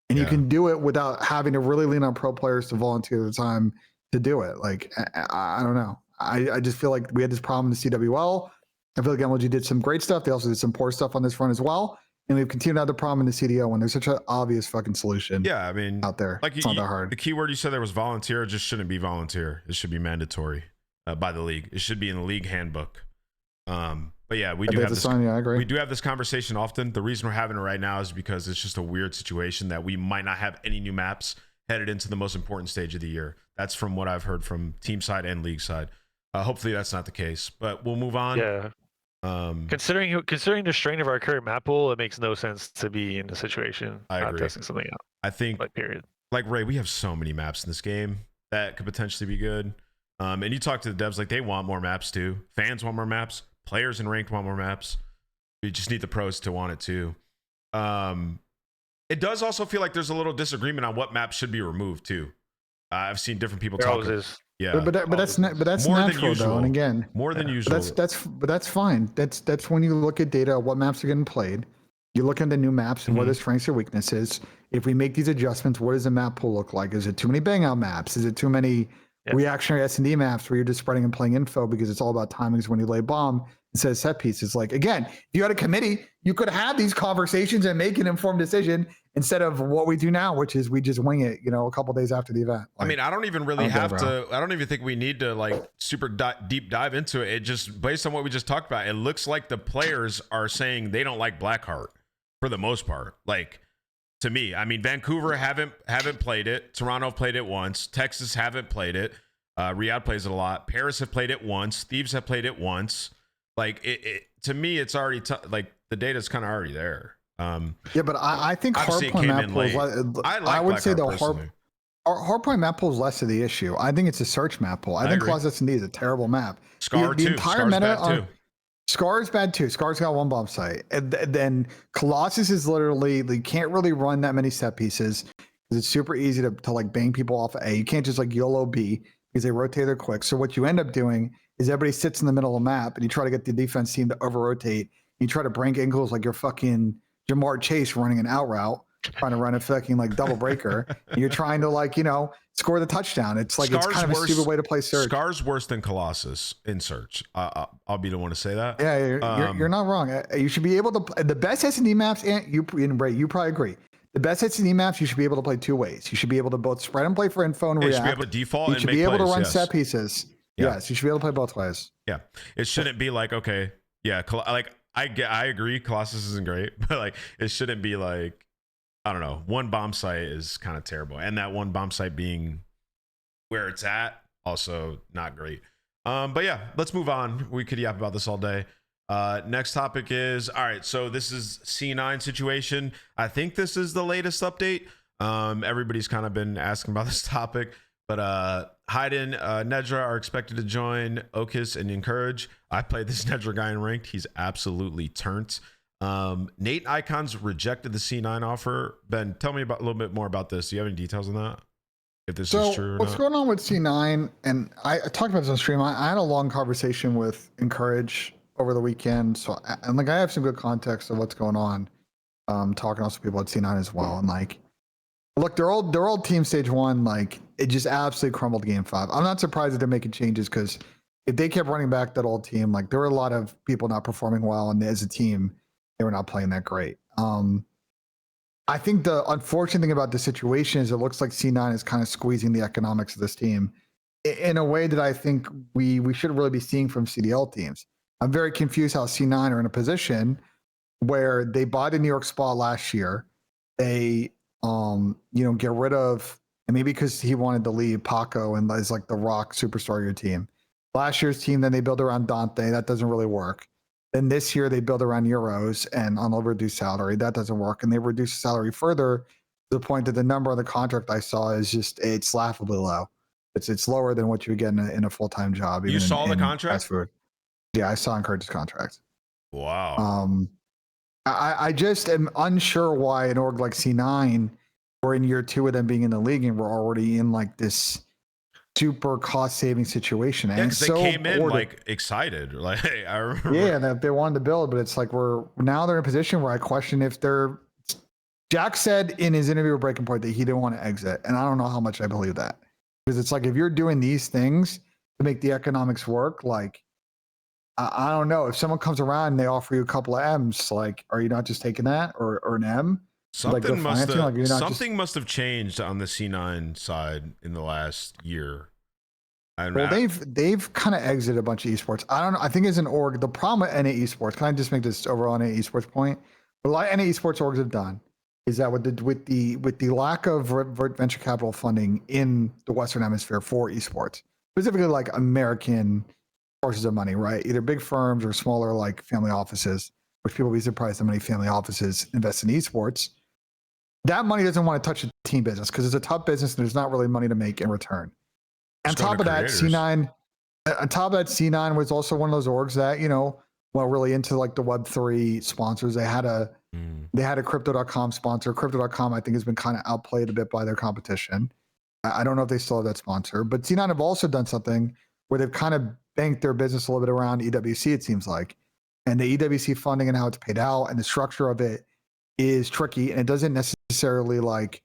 and you can do it without having to really lean on pro players to volunteer the time to do it. Like I don't know. I just feel like we had this problem in the CWL. I feel like MLG did some great stuff. They also did some poor stuff on this front as well. And we've continued to have the problem in the CDO when there's such an obvious fucking solution. Yeah, I mean, out there. Like it's not that hard. The key word you said there was volunteer. It just shouldn't be volunteer. It should be mandatory. by the league. It should be in the league handbook. But yeah, we I do think have it's this. a sign, yeah, I agree. We do have this conversation often. The reason we're having it right now is because it's just a weird situation that we might not have any new maps headed into the most important stage of the year. That's from what I've heard from team side and league side. Hopefully that's not the case, but we'll move on. Yeah. Considering the strain of our current map pool, it makes no sense to be in the situation I not agree. testing something out. I think, Like, period. like Ray, we have so many maps in this game that could potentially be good. And you talk to the devs, like they want more maps too. Fans want more maps. Players in ranked want more maps. You just need the pros to want it too. It does also feel like there's a little disagreement on what maps should be removed too. I've seen different people There talk. always is. Yeah, but that's more than natural usual. though. And again, more than usual. but that's fine. That's when you look at data, what maps are getting played. You look at the new maps and what their strengths or weaknesses. If we make these adjustments, what does the map pool look like? Is it too many bang out maps? Is it too many reactionary S&D maps where you're just spreading and playing info because it's all about timings when you lay bomb instead of set pieces? Like, again, if you had a committee, you could have these conversations and make an informed decision instead of what we do now, which is we just wing it, a couple days after the event. I mean, I don't even really have to. I don't even think we need to like super deep dive into it. It just, based on what we just talked about, it looks like the players are saying they don't like Blackheart for the most part. Like, to me, I mean, Vancouver haven't played it. Toronto played it once. Texas haven't played it. Riyadh plays it a lot. Paris have played it once. Thieves have played it once. Like, it to me, it's already like the data's kind of already there. Yeah, but I think hardpoint map pool. I would say the hardpoint map pool is less of the issue. I think it's a search map pool. I think Colossus S&D is a terrible map. Scar the too. entire Scar's meta bad too. Scar is bad too. Scar's got one bomb site, and then Colossus is literally, they can't really run that many set pieces because it's super easy to like bang people off A. You can't just like YOLO B because they rotate their quick. So what you end up doing is everybody sits in the middle of the map and you try to get the defense team to over rotate. You try to break angles like you're fucking Jamar Chase running an out route, trying to run a fucking like double breaker. And you're trying to score the touchdown. It's like, Scar's it's kind of a stupid way to play search. Scar's worse than Colossus in search. I'll be the one to say that. Yeah, you're not wrong. You should be able to the best S&D maps, and you probably agree. The best S&D maps, you should be able to play two ways. You should be able to both spread and play for info and react. You should be able to default you and should make be able plays, to run set pieces. Yeah. Yes, you should be able to play both ways. Yeah, it shouldn't be like, okay, yeah, like I agree, Colossus isn't great, but like it shouldn't be like, I don't know, one bomb site is kind of terrible, and that one bomb site being where it's at also not great. But yeah, let's move on. We could yap about this all day. Next topic is, all right, so this is C9 situation. I think this is the latest update. Everybody's kind of been asking about this topic, but Hayden, Nedra are expected to join Okis and Encourage. I played this Nedra guy in ranked. He's absolutely turnt. Nate Icons rejected the C9 offer. Ben, tell me a little bit more about this. Do you have any details on that? If this is true or what's not? going on with C9, and I talked about this on stream. I had a long conversation with Encourage over the weekend, so I have some good context of what's going on. Talking also to people at C9 as well, and like, look, they're old team stage one. Like, it just absolutely crumbled game 5. I'm not surprised that they're making changes, because if they kept running back that old team, like, there were a lot of people not performing well, and as a team, they were not playing that great. I think the unfortunate thing about the situation is it looks like C9 is kind of squeezing the economics of this team in a way that I think we should really be seeing from CDL teams. I'm very confused how C9 are in a position where they bought a New York spot last year. They, get rid of, and maybe because he wanted to leave, Paco and is like the rock superstar of your team. Last year's team, then they build around Dante. That doesn't really work. Then this year they build around Euros and on a reduced salary. That doesn't work. And they reduce the salary further to the point that the number on the contract I saw is just, it's laughably low. It's lower than what you would get in a full-time job. You saw the contract? Fast food. Yeah, I saw Encourage's contract. Wow. I just am unsure why an org like C9, we're in year 2 of them being in the league and we're already in like this super cost-saving situation. Yeah, because they came in like excited. Like, I remember. Yeah, that they wanted to build, but it's like they're in a position where I question if they're. Jack said in his interview with Breaking Point that he didn't want to exit, and I don't know how much I believe that, because it's like if you're doing these things to make the economics work, like I don't know, if someone comes around and they offer you a couple of M's, like, are you not just taking that or an M? Something must have changed on the C9 side in the last year. Well, they've kind of exited a bunch of esports. I don't know. I think as an org, the problem with NA esports, can I just make this overall NA esports point? A lot of NA esports orgs have done is that with the lack of venture capital funding in the Western Hemisphere for esports, specifically like American sources of money, right? Either big firms or smaller like family offices, which people will be surprised how many family offices invest in esports. That money doesn't want to touch the team business because it's a tough business and there's not really money to make in return. On top of that, C9 was also one of those orgs that, well, really into like the Web3 sponsors. They had a Crypto.com sponsor. Crypto.com, I think, has been kind of outplayed a bit by their competition. I don't know if they still have that sponsor, but C9 have also done something where they've kind of banked their business a little bit around EWC, it seems like. And the EWC funding and how it's paid out and the structure of it is tricky, and it doesn't necessarily like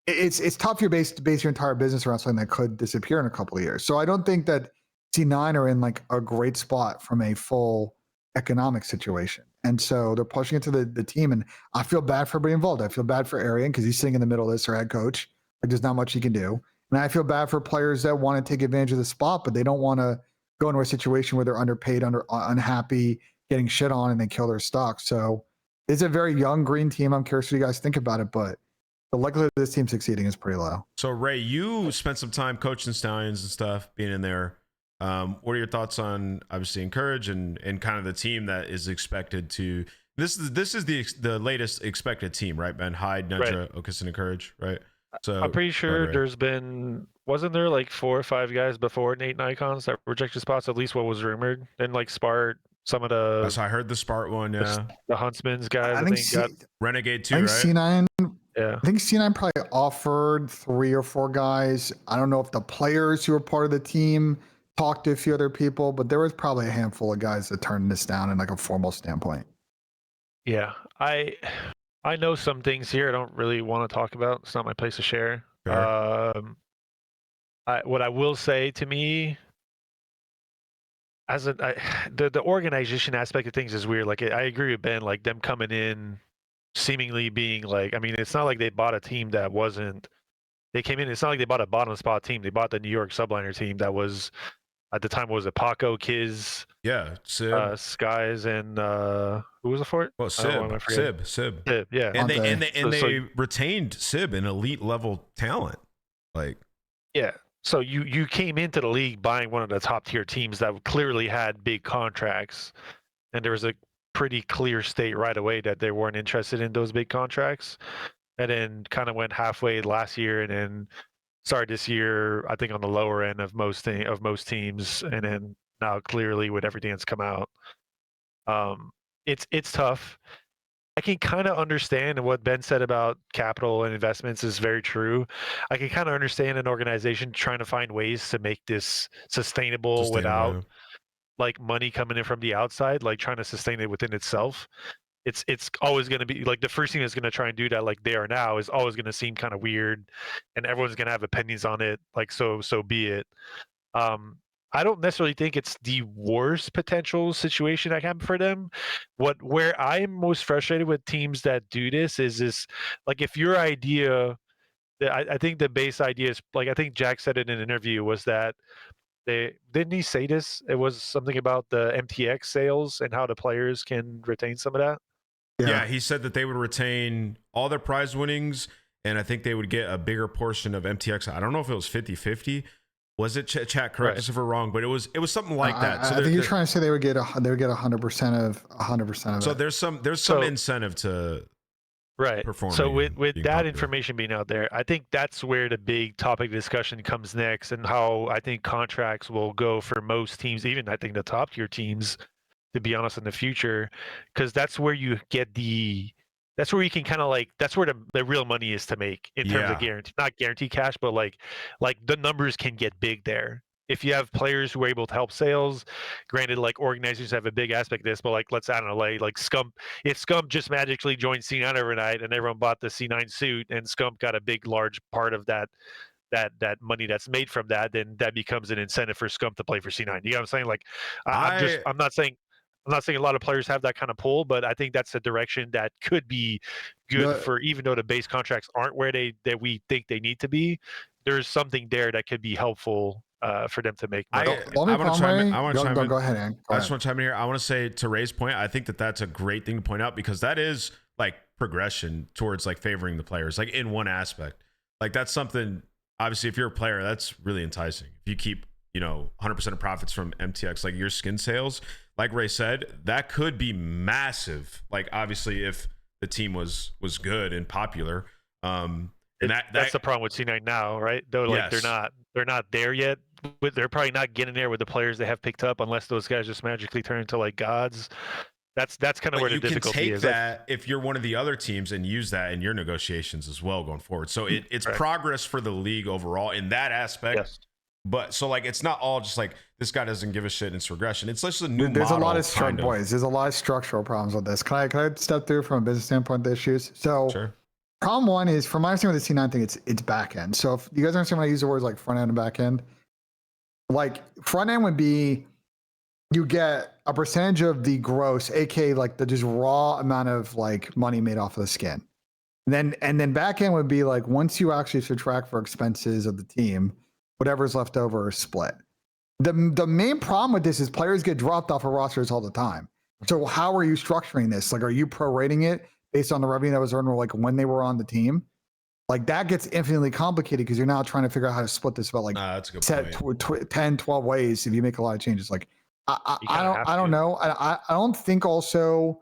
it's tough to base your entire business around something that could disappear in a couple of years. So I don't think that C9 are in like a great spot from a full economic situation. And so they're pushing it to the team, and I feel bad for being involved. I feel bad for Arian because he's sitting in the middle of this, or head coach. Like there's not much he can do. And I feel bad for players that want to take advantage of the spot, but they don't want to go into a situation where they're underpaid, unhappy, getting shit on, and they kill their stock. So it's a very young green team. I'm curious what you guys think about it, but the likelihood of this team succeeding is pretty low. So Ray, you spent some time coaching Stallions and stuff, being in there. What are your thoughts on obviously Encourage and kind of the team that is expected to? This is the latest expected team, right? Ben Hyde, Nedra, right. Okus, and Encourage, right? So I'm pretty sure wasn't there like 4 or 5 guys before Nate and Icons that rejected spots? At least what was rumored. Then like Spart, some of the. Yes, I heard the Spart one. Yeah, the Huntsman's guys. I think got Renegade too, right? C9. Yeah, I think C9 probably offered 3 or 4 guys. I don't know if the players who were part of the team talked to a few other people, but there was probably a handful of guys that turned this down in like a formal standpoint. Yeah, I know some things here I don't really want to talk about. It's not my place to share. Sure. What I will say to me, the organization aspect of things is weird. Like I agree with Ben, like them coming in seemingly being like, I mean, it's not like they bought a team that wasn't, they came in, it's not like they bought a bottom spot team. They bought the New York Subliner team that was, at the time, what was it, Paco, Kiz, Sib, Skies, and who was it for it? Well, Sib, yeah. And they retained Sib, an elite level talent. Like, yeah. So you came into the league buying one of the top tier teams that clearly had big contracts, and there was a pretty clear state right away that they weren't interested in those big contracts, and then kind of went halfway last year, and then started this year I think on the lower end of most teams, and then now clearly with everything that's come out, it's tough. I can kind of understand, and what Ben said about capital and investments is very true. I can kind of understand an organization trying to find ways to make this sustainable without like money coming in from the outside, like trying to sustain it within itself. It's always going to be like the first thing that's going to try and do that, like they are now, is always going to seem kind of weird, and everyone's going to have opinions on it. Like so be it. I don't necessarily think it's the worst potential situation that can happen for them. Where I'm most frustrated with teams that do this is like, if your idea, I think the base idea is, like I think Jack said it in an interview, was that didn't he say this? It was something about the MTX sales and how the players can retain some of that. Yeah, he said that they would retain all their prize winnings, and I think they would get a bigger portion of MTX. I don't know if it was 50-50. Was it chat? Correct us if we're wrong, but it was something like that. So I think you're trying to say they would get 100% of 100% of so it. There's some incentive to perform. So with that popular information being out there, I think that's where the big topic of discussion comes next, and how I think contracts will go for most teams, even I think the top tier teams, to be honest, in the future, because that's where you get that's where you can kind of like, that's where the real money is to make in terms of guarantee, not guarantee cash, but like the numbers can get big there. If you have players who are able to help sales, granted, like organizers have a big aspect of this, but like, I don't know, like Scump, if Scump just magically joined C9 overnight and everyone bought the C9 suit and Scump got a big, large part of that money that's made from that, then that becomes an incentive for Scump to play for C9. You know what I'm saying? Like, I'm not saying a lot of players have that kind of pull, but I think that's a direction that could be good for, even though the base contracts aren't where that we think they need to be, there's something there that could be helpful for them to make money. Let me I want to chime in. I want to chime in. Go ahead, Ann. I just want to chime in here. I want to say, to Ray's point, I think that that's a great thing to point out, because that is like progression towards like favoring the players, like in one aspect. Like that's something, obviously, if you're a player, that's really enticing. If you keep, 100% of profits from MTX, like your skin sales, like Ray said, that could be massive. Like obviously, if the team was good and popular, and that's the problem with C9 now, right? Though, like yes. they're not there yet. But they're probably not getting there with the players they have picked up, unless those guys just magically turn into like gods. That's kind of where the difficulty is. You can take that if you're one of the other teams and use that in your negotiations as well going forward. So it's progress for the league overall in that aspect. Yes. But so like it's not all just like this guy doesn't give a shit, and it's regression. It's just a new There's model. A lot of boys. There's a lot of structural problems with this. Can I step through from a business standpoint the issues? So sure. Problem one is, from my understanding with the C9 thing, it's back end. So if you guys understand when I use the words like front end and back end, like front end would be you get a percentage of the gross, aka like the just raw amount of like money made off of the skin. And then back end would be like once you actually subtract for expenses of the team, whatever's left over is split. The main problem with this is players get dropped off of rosters all the time. So how are you structuring this? Like, are you prorating it based on the revenue that was earned, or like when they were on the team? Like that gets infinitely complicated because you're now trying to figure out how to split this about like that's a good set 10, 12 ways if you make a lot of changes. Like I don't know. I don't think also.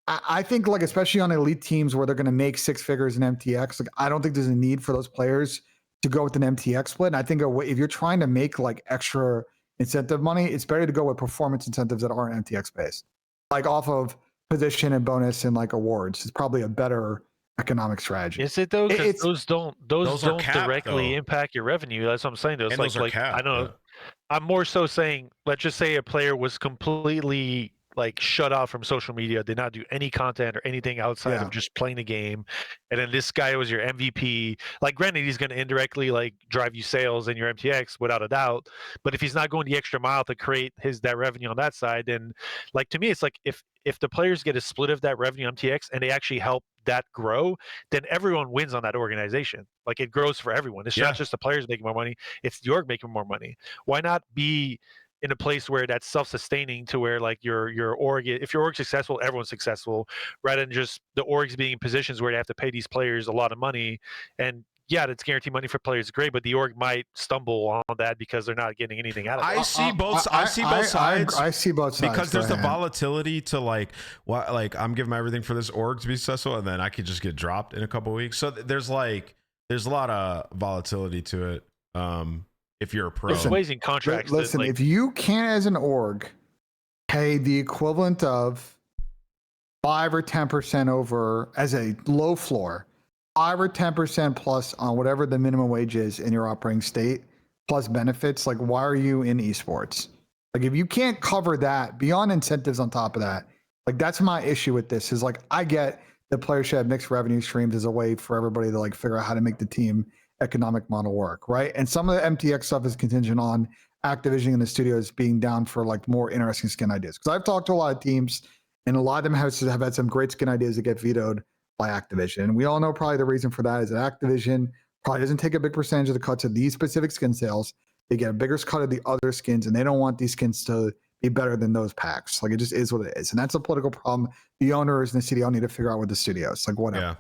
I think like especially on elite teams where they're going to make 6 figures in MTX, like I don't think there's a need for those players to go with an MTX split. And I think if you're trying to make like extra incentive money, it's better to go with performance incentives that aren't MTX based, like off of position and bonus and like awards. It's probably a better economic strategy. Is it though? Because those don't capped, directly impact your revenue. That's what I'm saying. Those like capped, I don't know. I'm more so saying, let's just say a player was completely like shut off from social media, did not do any content or anything outside of just playing the game, and then this guy was your MVP. Like, granted, he's going to indirectly like drive you sales in your MTX without a doubt, but if he's not going the extra mile to create that revenue on that side, then like to me, it's like if the players get a split of that revenue MTX and they actually help that grow, then everyone wins on that organization. Like it grows for everyone. It's not just the players making more money; it's the org making more money. Why not be in a place where that's self-sustaining, to where like your org, if your org's successful, everyone's successful, rather than just the orgs being in positions where they have to pay these players a lot of money. And yeah, that's guaranteed money for players, great, but the org might stumble on that because they're not getting anything out of it. I see both sides. I see both sides because there's the volatility to like I'm giving my everything for this org to be successful, and then I could just get dropped in a couple of weeks. So there's a lot of volatility to it. If you're a pro, listen, contracts. Listen, if you can, as an org, pay the equivalent of 5 or 10% over as a low floor, 5 or 10% plus on whatever the minimum wage is in your operating state, plus benefits, like why are you in esports? Like if you can't cover that beyond incentives on top of that, like that's my issue with this. Is like I get that players should have mixed revenue streams as a way for everybody to like figure out how to make the team economic model work, right? And some of the MTX stuff is contingent on Activision and the studios being down for like more interesting skin ideas. Because I've talked to a lot of teams, and a lot of them have had some great skin ideas that get vetoed by Activision. And we all know probably the reason for that is that Activision probably doesn't take a big percentage of the cuts of these specific skin sales. They get a bigger cut of the other skins, and they don't want these skins to be better than those packs. Like it just is what it is, and that's a political problem. The owners and the CDL need to figure out with the studios, like whatever.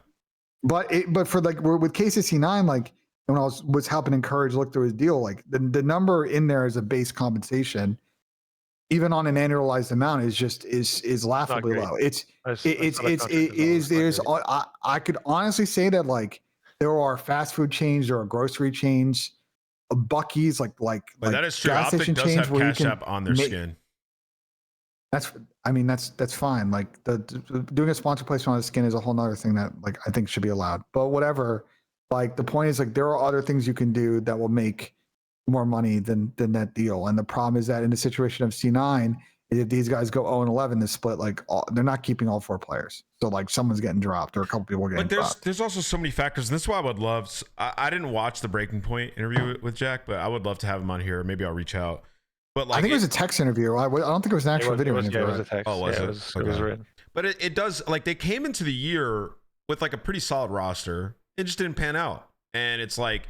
Yeah. But for like with KCC9, like. And when I was helping encourage look through his deal, like the number in there as a base compensation, even on an annualized amount, is laughably low. I could honestly say that like there are fast food chains, there are grocery chains, Buc-ee's, like that is true. Gas Optic station does chains have where Cash App on their skin. That's fine. Like doing a sponsor placement on the skin is a whole nother thing that like I think should be allowed. But whatever. Like the point is like there are other things you can do that will make more money than that deal. And the problem is that in the situation of C9, if these guys go 0-11 this split, like they're not keeping all 4 players. So like someone's getting dropped or a couple people getting dropped. There's also so many factors. And this is why I would love. I didn't watch the Breaking Point interview with Jack, but I would love to have him on here. Maybe I'll reach out. But like I think it was a text interview. I don't think it was an actual video interview. It was a text. Oh, was it? It was written. But it does, like, they came into the year with like a pretty solid roster. It just didn't pan out. And it's like,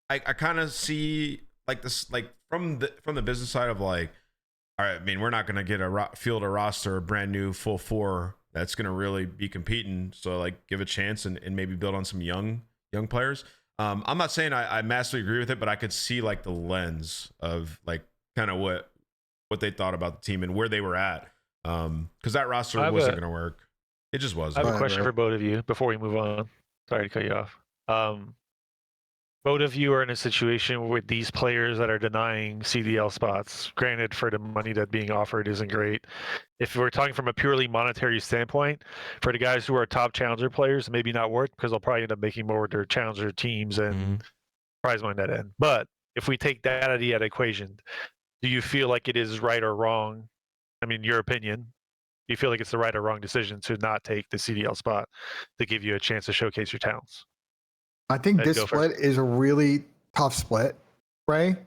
I kind of see like this, like from the business side of like, all right, I mean, we're not going to get field a roster, a brand new full 4 that's going to really be competing. So like give a chance and maybe build on some young players. I'm not saying I massively agree with it, but I could see like the lens of like kind of what they thought about the team and where they were at. Because that roster wasn't going to work. It just wasn't. I have a question for both of you before we move on. Sorry to cut you off. Both of you are in a situation with these players that are denying CDL spots. Granted, for the money that being offered isn't great. If we're talking from a purely monetary standpoint, for the guys who are top challenger players, maybe not worth because they'll probably end up making more with their challenger teams and prize money that end. But if we take that out of the equation, do you feel like it is right or wrong? I mean, your opinion. Do you feel like it's the right or wrong decision to not take the CDL spot to give you a chance to showcase your talents? I think this split is a really tough split, Ray,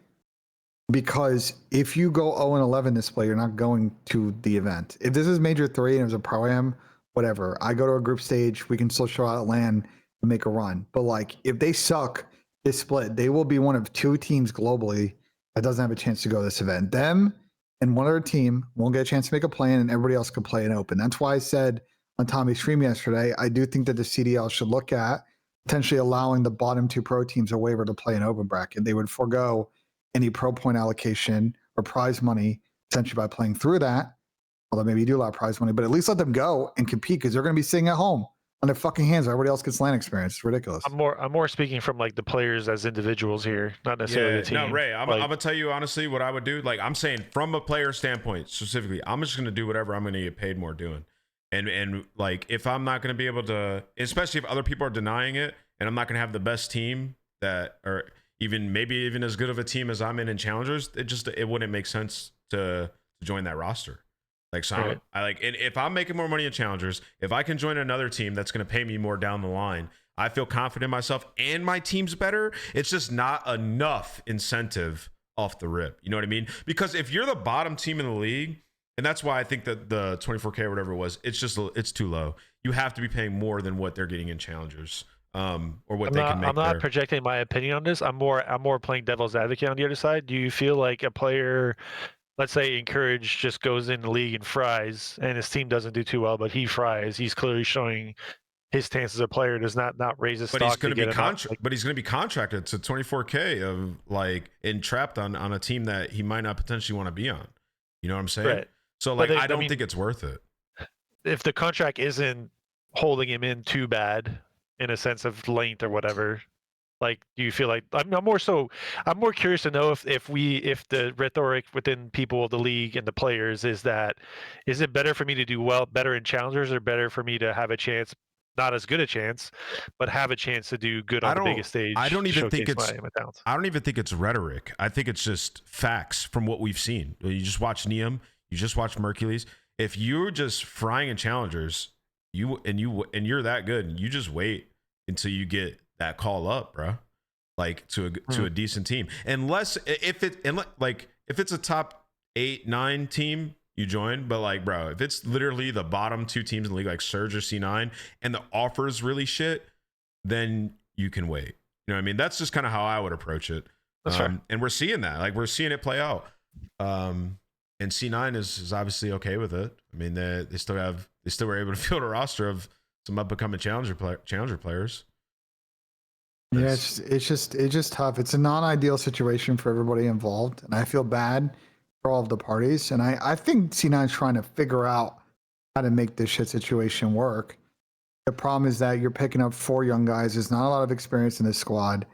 because if you go 0-11 this split, you're not going to the event. If this is Major 3 and it was a Pro-Am, whatever, I go to a group stage, we can still show out land and make a run. But like, if they suck this split, they will be one of 2 teams globally that doesn't have a chance to go to this event. Them and one other team won't get a chance to make a plan, and everybody else can play it open. That's why I said on Tommy's stream yesterday, I do think that the CDL should look at potentially allowing the bottom 2 pro teams a waiver to play an open bracket. They would forego any pro point allocation or prize money essentially by playing through that. Although maybe you do allow prize money, but at least let them go and compete because they're going to be sitting at home on their fucking hands. Everybody else gets LAN experience. It's ridiculous. I'm more speaking from like the players as individuals here, not necessarily the team. No, Ray, I'm gonna tell you honestly what I would do. Like I'm saying from a player standpoint specifically, I'm just gonna do whatever I'm gonna get paid more doing. And like if I'm not gonna be able to, especially if other people are denying it, and I'm not going to have the best team that, or maybe even as good of a team as I'm in challengers, it wouldn't make sense to join that roster. Like, so right. And if I'm making more money in challengers, if I can join another team that's going to pay me more down the line, I feel confident in myself and my team's better. It's just not enough incentive off the rip. You know what I mean? Because if you're the bottom team in the league, and that's why I think that the 24K or whatever it was, it's too low. You have to be paying more than what they're getting in challengers. Or what they can make. I'm not projecting my opinion on this. I'm more playing devil's advocate on the other side. Do you feel like a player, let's say Encourage, just goes in the league and fries, and his team doesn't do too well, but he fries? He's clearly showing his stance as a player does not raise his stock. But he's going to be but he's going to be contracted to 24K of like entrapped on a team that he might not potentially want to be on. You know what I'm saying? Right. So like I don't think it's worth it. If the contract isn't holding him in too bad, in a sense of length or whatever, like, do you feel like I'm more curious to know if the rhetoric within people of the league and the players is it better for me to do better in challengers or better for me to have a chance, not as good a chance, but have a chance to do good on the biggest stage? I don't even think it's I don't even think it's rhetoric. I think it's just facts from what we've seen. You just watch NIUM, you just watch Mercules. If you're just frying in challengers, you're that good, you just wait until you get that call up, bro. Like to a decent team. Unless if it's a top 8-9 team, you join. But like, bro, if it's literally the bottom 2 teams in the league, like Surge or C9, and the offer's really shit, then you can wait. You know what I mean? That's just kind of how I would approach it. That's right. And we're seeing that. Like we're seeing it play out. And C9 is obviously okay with it. I mean, they still were able to field a roster of some up and coming challenger players. Yeah, it's just tough. It's a non-ideal situation for everybody involved, and I feel bad for all of the parties. And I think C9 is trying to figure out how to make this shit situation work. The problem is that you're picking up 4 young guys. There's not a lot of experience in this squad.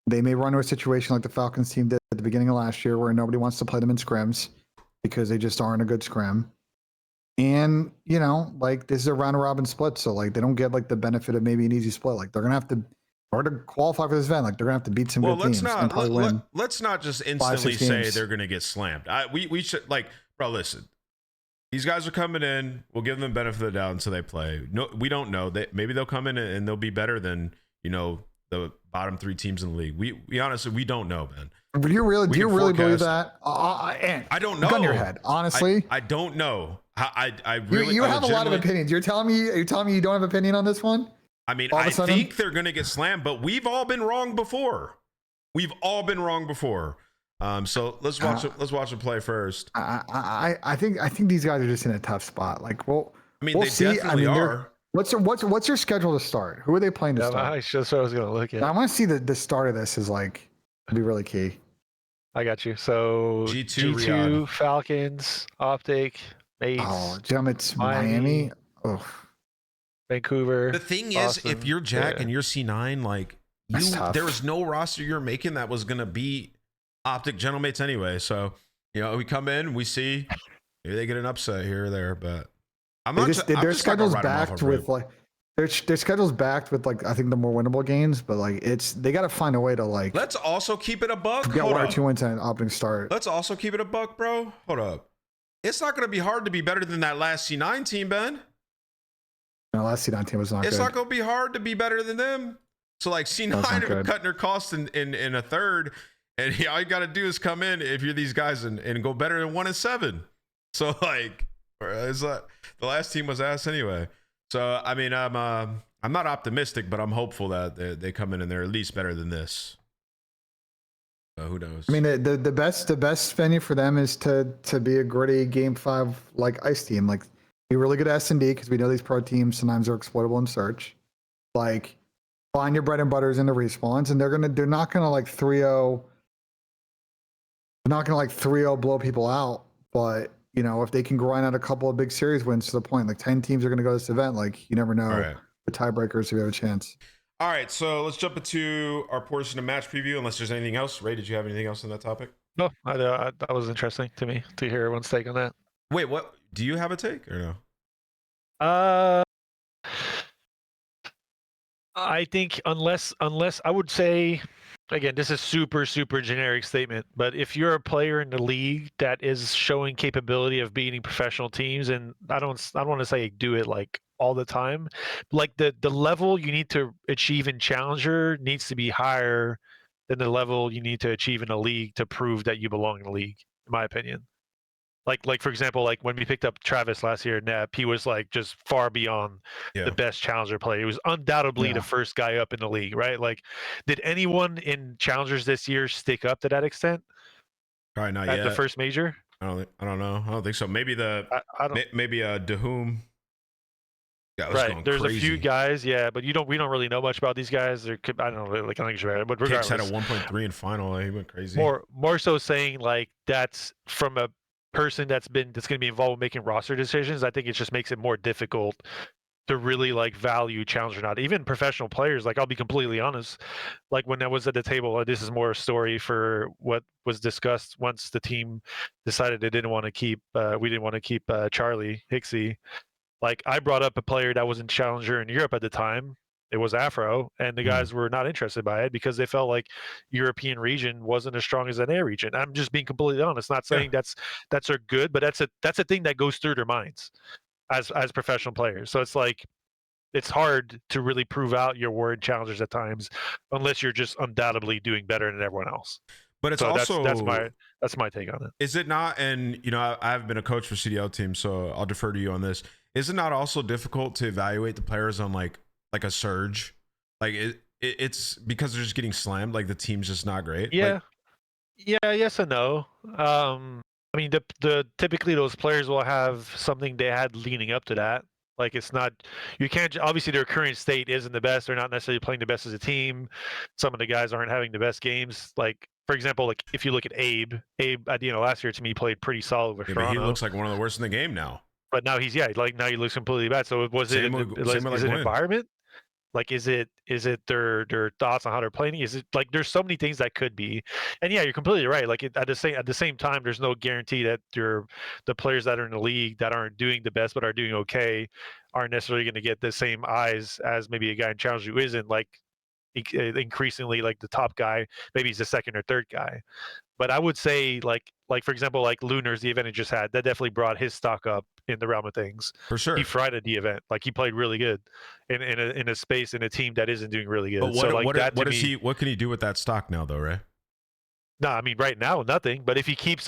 They may run into a situation like the Falcons team did at the beginning of last year, where nobody wants to play them in scrims because they just aren't a good scrim. And, you know, like this is a round robin split. So like they don't get like the benefit of maybe an easy split. Like they're going to have to, or to qualify for this event, like they're going to have to beat some good teams. Let's not just instantly say they're going to get slammed. We should, like, bro, listen, these guys are coming in. We'll give them the benefit of the doubt until they play. No, we don't know. Maybe they'll come in and they'll be better than, you know, the bottom 3 teams in the league. We honestly, we don't know, man. Do you really believe that? I don't know. Gun your head, honestly. I don't know. I really. You have a lot of opinions. You're telling me you don't have an opinion on this one? I mean, I think they're going to get slammed, but we've all been wrong before. We've all been wrong before. So let's watch it. Let's watch it play first. I think these guys are just in a tough spot. Like, well, I mean, we'll they see. definitely are. What's their schedule to start? Who are they playing to start? That's what I was gonna look at. I want to see the start of this is like be really key. I got you. So G2 G2 Riyadh. Falcons, Optic, Mates, Oh, Jim, it's Miami. Oh, Vancouver. The thing Boston. is, if you're Jack and you're C9, like there was no roster you're making that was gonna beat Optic Gentlemates anyway. So we come in, we see maybe they get an upset here or there, but I'm not. Their schedule's backed with like their schedule's backed with like I think the more winnable games, but like they got to find a way to like. Let's also keep it a buck. Get 1 or 2 wins and an opening start. Let's also keep it a buck, bro. Hold up. It's not going to be hard to be better than that last C9 team, Ben. No, last C9 team was not. It's good. not going to be hard to be better than them. So like C9 are cutting their costs in a third, and all you got to do is come in if you're these guys and go better than 1-7. So like, the last team was ass anyway. So I mean, I'm not optimistic, but I'm hopeful that they come in and they're at least better than this. Who knows? I mean, the best venue for them is to be a gritty Game 5 like ice team, like be really good at S&D because we know these pro teams sometimes are exploitable in search. Like find your bread and butters in the respawns, and they're not gonna like 3-0. They're not gonna like 3-0 blow people out, but if they can grind out a couple of big series wins to the point, like 10 teams are going to go to this event, like you never know the tiebreakers if you have a chance. All right, so let's jump into our portion of match preview, unless there's anything else. Ray, did you have anything else on that topic? No, that was interesting to me to hear everyone's take on that. Wait, what? Do you have a take or no? I think unless I would say, again, this is super generic statement, but if you're a player in the league that is showing capability of beating professional teams, and I don't want to say do it like all the time, like the level you need to achieve in Challenger needs to be higher than the level you need to achieve in a league to prove that you belong in the league, in my opinion. Like for example, like when we picked up Travis last year, NEP, he was like just far beyond the best Challenger player. He was undoubtedly the first guy up in the league, right? Like, did anyone in Challengers this year stick up to that extent? Probably not yet. At the first major? I don't know. I don't think so. Maybe maybe Dahum. Right. There's crazy. A few guys, but we don't really know much about these guys. I don't know, like I think it's right. But regardless, Kicks had a 1.3 in final. He went crazy. More so saying like that's from a person that's going to be involved with making roster decisions. I think it just makes it more difficult to really like value challenge or not. Even professional players, like I'll be completely honest, like when I was at the table, this is more a story for what was discussed once the team decided they didn't want to keep we didn't want to keep Charlie Hixie. Like I brought up a player that was in Challenger in Europe at the time. It was Afro, and the guys were not interested by it because they felt like European region wasn't as strong as an A region. I'm just being completely honest, not saying that's a good, but that's a thing that goes through their minds as professional players. So it's like it's hard to really prove out your word challengers at times unless you're just undoubtedly doing better than everyone else. But it's also that's my take on it. Is it not? And I've been a coach for CDL teams, so I'll defer to you on this. Is it not also difficult to evaluate the players on like a surge? Like it's because they're just getting slammed, like the team's just not great. Yes and no. I mean the typically those players will have something they had leading up to that. Like it's not, you can't, obviously their current state isn't the best. They're not necessarily playing the best as a team. Some of the guys aren't having the best games. Like for example, like if you look at Abe at the end of last year to me played pretty solid with Toronto. But he looks like one of the worst in the game now. But now he's now he looks completely bad. So is it environment? Like is it their thoughts on how they're playing? Is it like there's so many things that could be, and you're completely right. Like at the same time, there's no guarantee that the players that are in the league that aren't doing the best but are doing okay aren't necessarily going to get the same eyes as maybe a guy in challenge who isn't like increasingly like the top guy. Maybe he's the second or third guy. But I would say like for example, like Lunar's, the event he just had, that definitely brought his stock up in the realm of things. For sure. He fried at the event. Like he played really good in a space in a team that isn't doing really good. But what can he do with that stock now though, Ray? No, I mean right now nothing. But if he keeps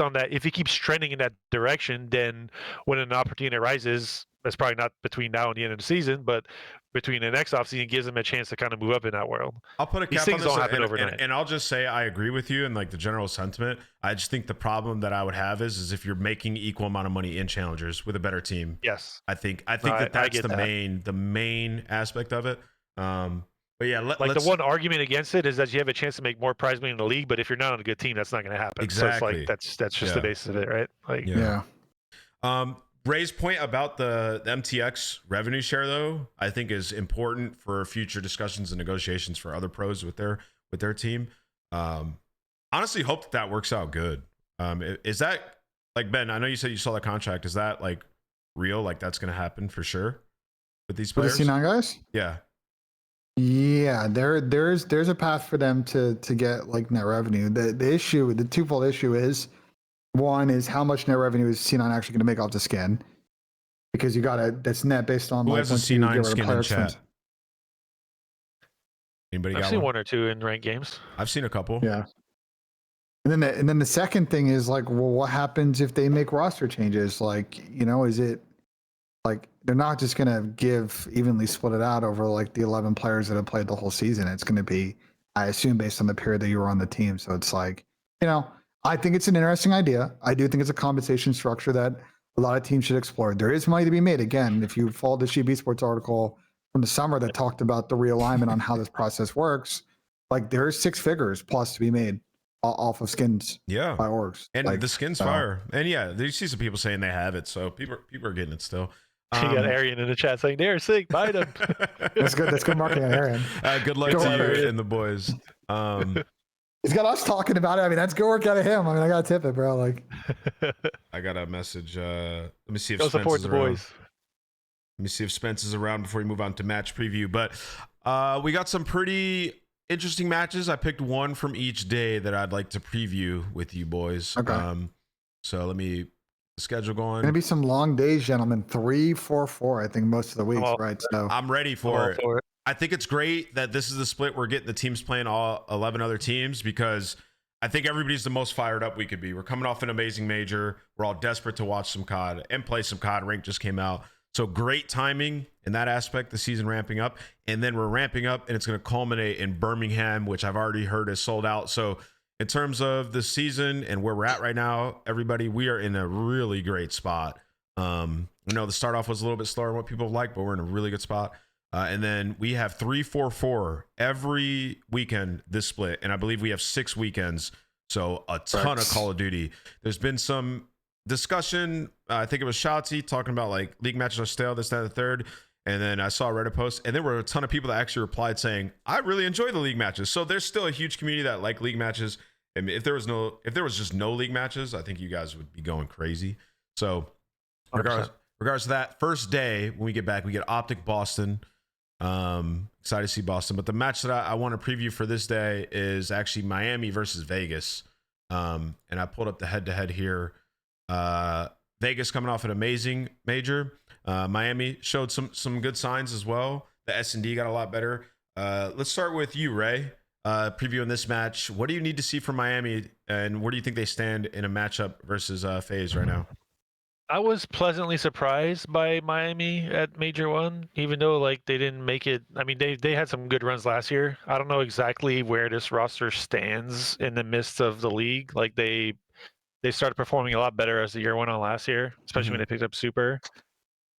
trending in that direction, then when an opportunity arises, that's probably not between now and the end of the season, but between the next offseason, gives him a chance to kind of move up in that world. I'll put a These cap on things this, don't happen overnight. and I'll just say I agree with you and like the general sentiment. I just think the problem that I would have is if you're making equal amount of money in challengers with a better team. Yes, I think that's the main aspect of it. But yeah, the one argument against it is that you have a chance to make more prize money in the league, but if you're not on a good team, that's not going to happen. Exactly. So it's like that's just the basis of it, right? Like Yeah. Ray's point about the MTX revenue share, though, I think is important for future discussions and negotiations for other pros with their team. Honestly, hope that works out good. Is that like Ben? I know you said you saw the contract. Is that like real? Like that's going to happen for sure with these players? For the C9 guys? Yeah. Yeah, there's a path for them to get like net revenue. The twofold issue is, one is how much net revenue is C9 actually going to make off the skin, because that's net based on who like has a C9 skin in chat. Anybody got I've seen one or two in ranked games. I've seen a couple. Yeah. And then the second thing is like, well, what happens if they make roster changes? Like, is it like they're not just going to give evenly split it out over like the 11 players that have played the whole season. It's going to be, I assume, based on the period that you were on the team. So it's like, I think it's an interesting idea. I do think it's a compensation structure that a lot of teams should explore. There is money to be made. Again, if you followed the Sheep Esports article from the summer that talked about the realignment on how this process works, like there's 6 figures plus to be made off of skins by orgs. And like, the skins fire. And yeah, you see some people saying they have it. So people are getting it still. You got Arian in the chat saying they're sick, buy them. That's good. That's good marketing on Arian. Good luck to you and the boys. He's got us talking about it. I mean, that's good work out of him. I mean, I gotta tip it, bro. Like, I got a message. Let me see if go Spence support is the around. boys. Let me see if Spence is around before we move on to match preview. But we got some pretty interesting matches. I picked one from each day that I'd like to preview with you boys. Okay. So let me schedule going. Gonna be some long days, gentlemen. 3, 4, 4. I think most of the weeks, right? So I'm ready for it. I think it's great that this is the split. We're getting the teams playing all 11 other teams, because I think everybody's the most fired up we could be. We're coming off an amazing major. We're all desperate to watch some COD and play some COD. Rank just came out. So great timing in that aspect, the season ramping up. And then we're ramping up, and it's going to culminate in Birmingham, which I've already heard is sold out. So in terms of the season and where we're at right now, everybody, we are in a really great spot. The start off was a little bit slower than what people like, but we're in a really good spot. And then we have 3, 4, 4 every weekend this split. And I believe we have 6 weekends. So a ton of Call of Duty. There's been some discussion. I think it was Shotzi talking about like league matches are stale, this, that, and the third. And then I saw a Reddit post, and there were a ton of people that actually replied saying, I really enjoy the league matches. So there's still a huge community that like league matches. And if there was just no league matches, I think you guys would be going crazy. So regardless of that, first day when we get back, we get Optic Boston. Excited to see Boston, but the match that I want to preview for this day is actually Miami versus Vegas. And I pulled up the head-to-head here. Vegas coming off an amazing major. Miami showed some good signs as well. The S&D got a lot better. Let's start with you, Ray. Previewing this match, what do you need to see from Miami, and where do you think they stand in a matchup versus FaZe right now? I was pleasantly surprised by Miami at Major 1, even though like they didn't make it. I mean, they had some good runs last year. I don't know exactly where this roster stands in the midst of the league. Like they started performing a lot better as the year went on last year, especially when they picked up Super.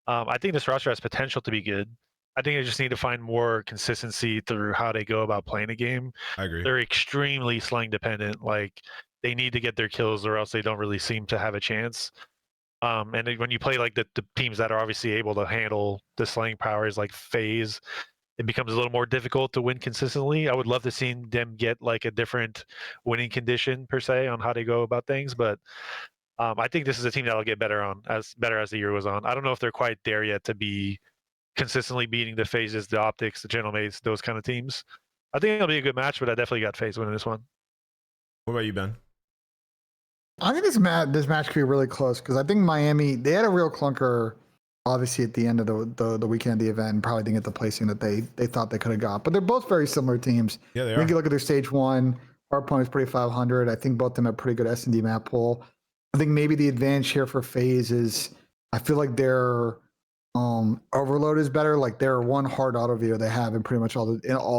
I think this roster has potential to be good. I think they just need to find more consistency through how they go about playing a game. I agree. They're extremely slang dependent. Like they need to get their kills, or else they don't really seem to have a chance. And when you play like the teams that are obviously able to handle the slaying powers like FaZe, it becomes a little more difficult to win consistently. I would love to see them get like a different winning condition per se on how they go about things, but I think this is a team that'll get better as the year goes on. I don't know if they're quite there yet to be consistently beating the FaZes, the Optics, the Gentleman's, those kind of teams. I think it'll be a good match, but I definitely got FaZe winning this one. What about you, Ben? I think this match could be really close, because I think Miami, they had a real clunker, obviously, at the end of the weekend of the event, and probably didn't get the placing that they thought they could have got. But they're both very similar teams. Yeah, they I are. think you look at their stage 1, Hardpoint is pretty 500. I think both of them have pretty good S&D map pool. I think maybe the advantage here for FaZe is I feel like their overload is better. Like their one hard auto view they have in pretty much all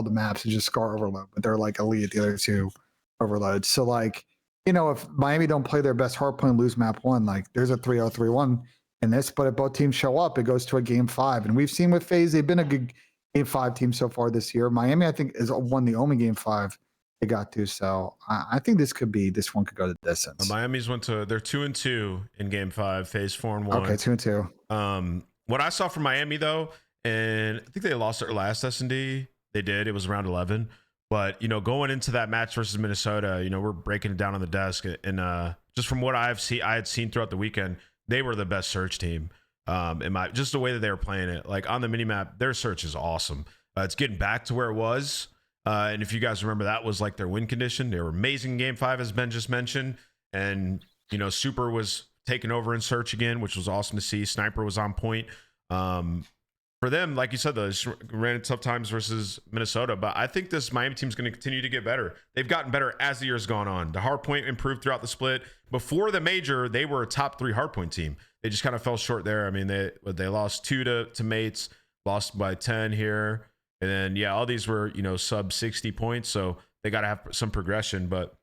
the maps is just Scar overload, but they're like elite at the other two overloads. So like, if Miami don't play their best hardpoint, lose map 1, like there's a 3-0-3-1 in this, but if both teams show up, it goes to a game 5. And we've seen with FaZe, they've been a good game 5 team so far this year. Miami, I think, is won the only game 5 they got to. So I think this one could go the distance. Miami's they're 2-2 in game 5, FaZe 4-1. Okay, 2-2. What I saw from Miami though, and I think they lost their last S&D. They did. It was round 11. But going into that match versus Minnesota, we're breaking it down on the desk, and just from what I had seen throughout the weekend, they were the best search team. Just the way that they were playing it, like on the mini map, their search is awesome. It's getting back to where it was. And if you guys remember, that was like their win condition. They were amazing in game 5, as Ben just mentioned. And, Super was taking over in search again, which was awesome to see. Sniper was on point. For them, like you said, they ran into tough times versus Minnesota. But I think this Miami team is going to continue to get better. They've gotten better as the year's gone on. The hardpoint improved throughout the split. Before the major, they were a top 3 hardpoint team. They just kind of fell short there. I mean, they lost 2 to mates, lost by 10 here. And then, yeah, all these were, sub 60 points. So they got to have some progression. But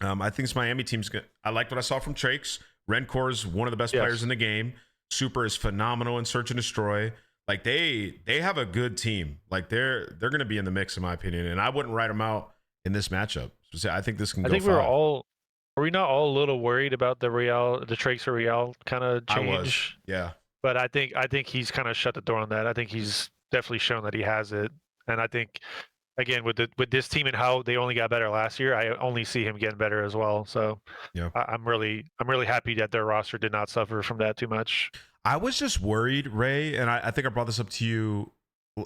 I think this Miami team's good. I liked what I saw from Trakes. Rencor is one of the best players in the game. Super is phenomenal in search and destroy. Like they have a good team. Like they're going to be in the mix, in my opinion. And I wouldn't write them out in this matchup. So I think this can go. I think are we not all a little worried about the Trakes for Real kind of change? Yeah. But I think he's kind of shut the door on that. I think he's definitely shown that he has it. And I think, again, with this team and how they only got better last year, I only see him getting better as well. So yeah, I'm really happy that their roster did not suffer from that too much. I was just worried, Ray, and I think I brought this up to you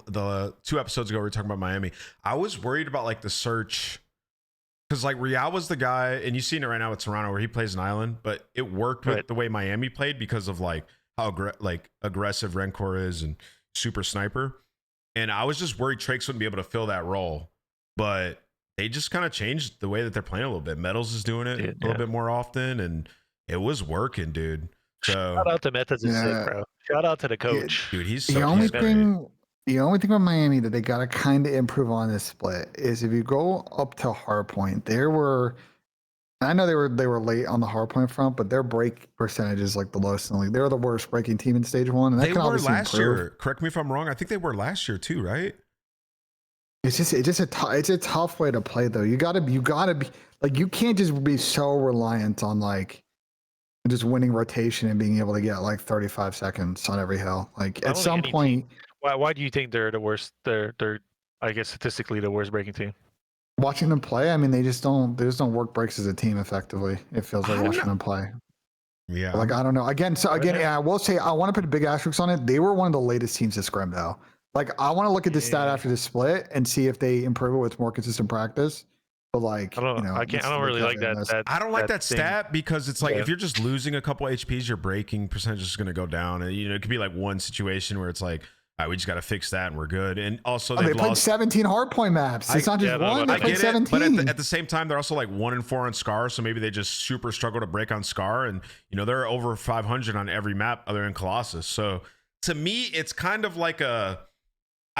the 2 episodes ago. We were talking about Miami. I was worried about like the search, because like Real was the guy, and you've seen it right now with Toronto where he plays an island, but it worked with the way Miami played because of like how aggressive Rencor is and super sniper. And I was just worried Trakes wouldn't be able to fill that role, but they just kind of changed the way that they're playing a little bit. Metals is doing it a little bit more often, and it was working, dude. So shout out to Metals is sick, bro. Shout out to the coach. Dude, he's the only thing with Miami that they got to kind of improve on this split is if you go up to hardpoint, I know they were late on the hardpoint front, but their break percentage is like the lowest in the league. They're the worst breaking team in stage 1, and that can obviously improve. They were last year. Correct me if I'm wrong. I think they were last year too, right? It's a tough way to play though. You gotta be like, you can't just be so reliant on like just winning rotation and being able to get like 35 seconds on every hill. Like at some point, why do you think they're the worst? They're I guess statistically the worst breaking team. Watching them play, I mean, they just don't work breaks as a team effectively. It feels like watching them play. Yeah. Like, I don't know. Again, I will say I want to put a big asterisk on it. They were one of the latest teams to scrim though. Like, I want to look at the stat after the split and see if they improve it with more consistent practice. But like, I don't really like that. I don't like that stat because it's like if you're just losing a couple HPs, your breaking percentage is going to go down. And it could be like one situation where it's like, all right, we just got to fix that and we're good. And also they played 17 hardpoint maps. It's not just one. They played 17. But at the same time, they're also like 1-4 on Scar. So maybe they just super struggle to break on Scar. And, they're over 500 on every map other than Colossus. So to me, it's kind of like I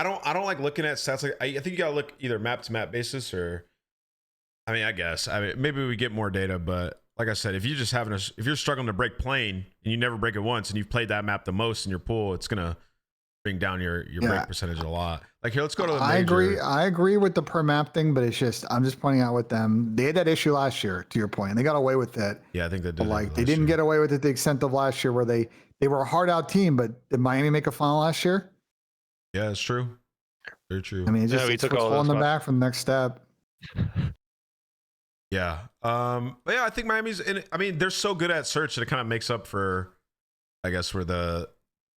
don't like looking at stats. Like, I think you got to look either map to map basis or, I guess. Maybe we get more data. But like I said, if you're struggling to break plane and you never break it once and you've played that map the most in your pool, it's going to bring down your break percentage a lot. Like here, let's go to the major. I agree with the per map thing, but it's just I'm just pointing out with them. They had that issue last year, to your point, and they got away with it. Yeah, I think they did. But like they didn't get away with it to the extent of last year, where they were a hard out team. But did Miami make a final last year? Yeah, it's true. Very true. I mean, it's holding them back from the next step. Yeah. But yeah, I think Miami's they're so good at search that it kind of makes up for, I guess, where the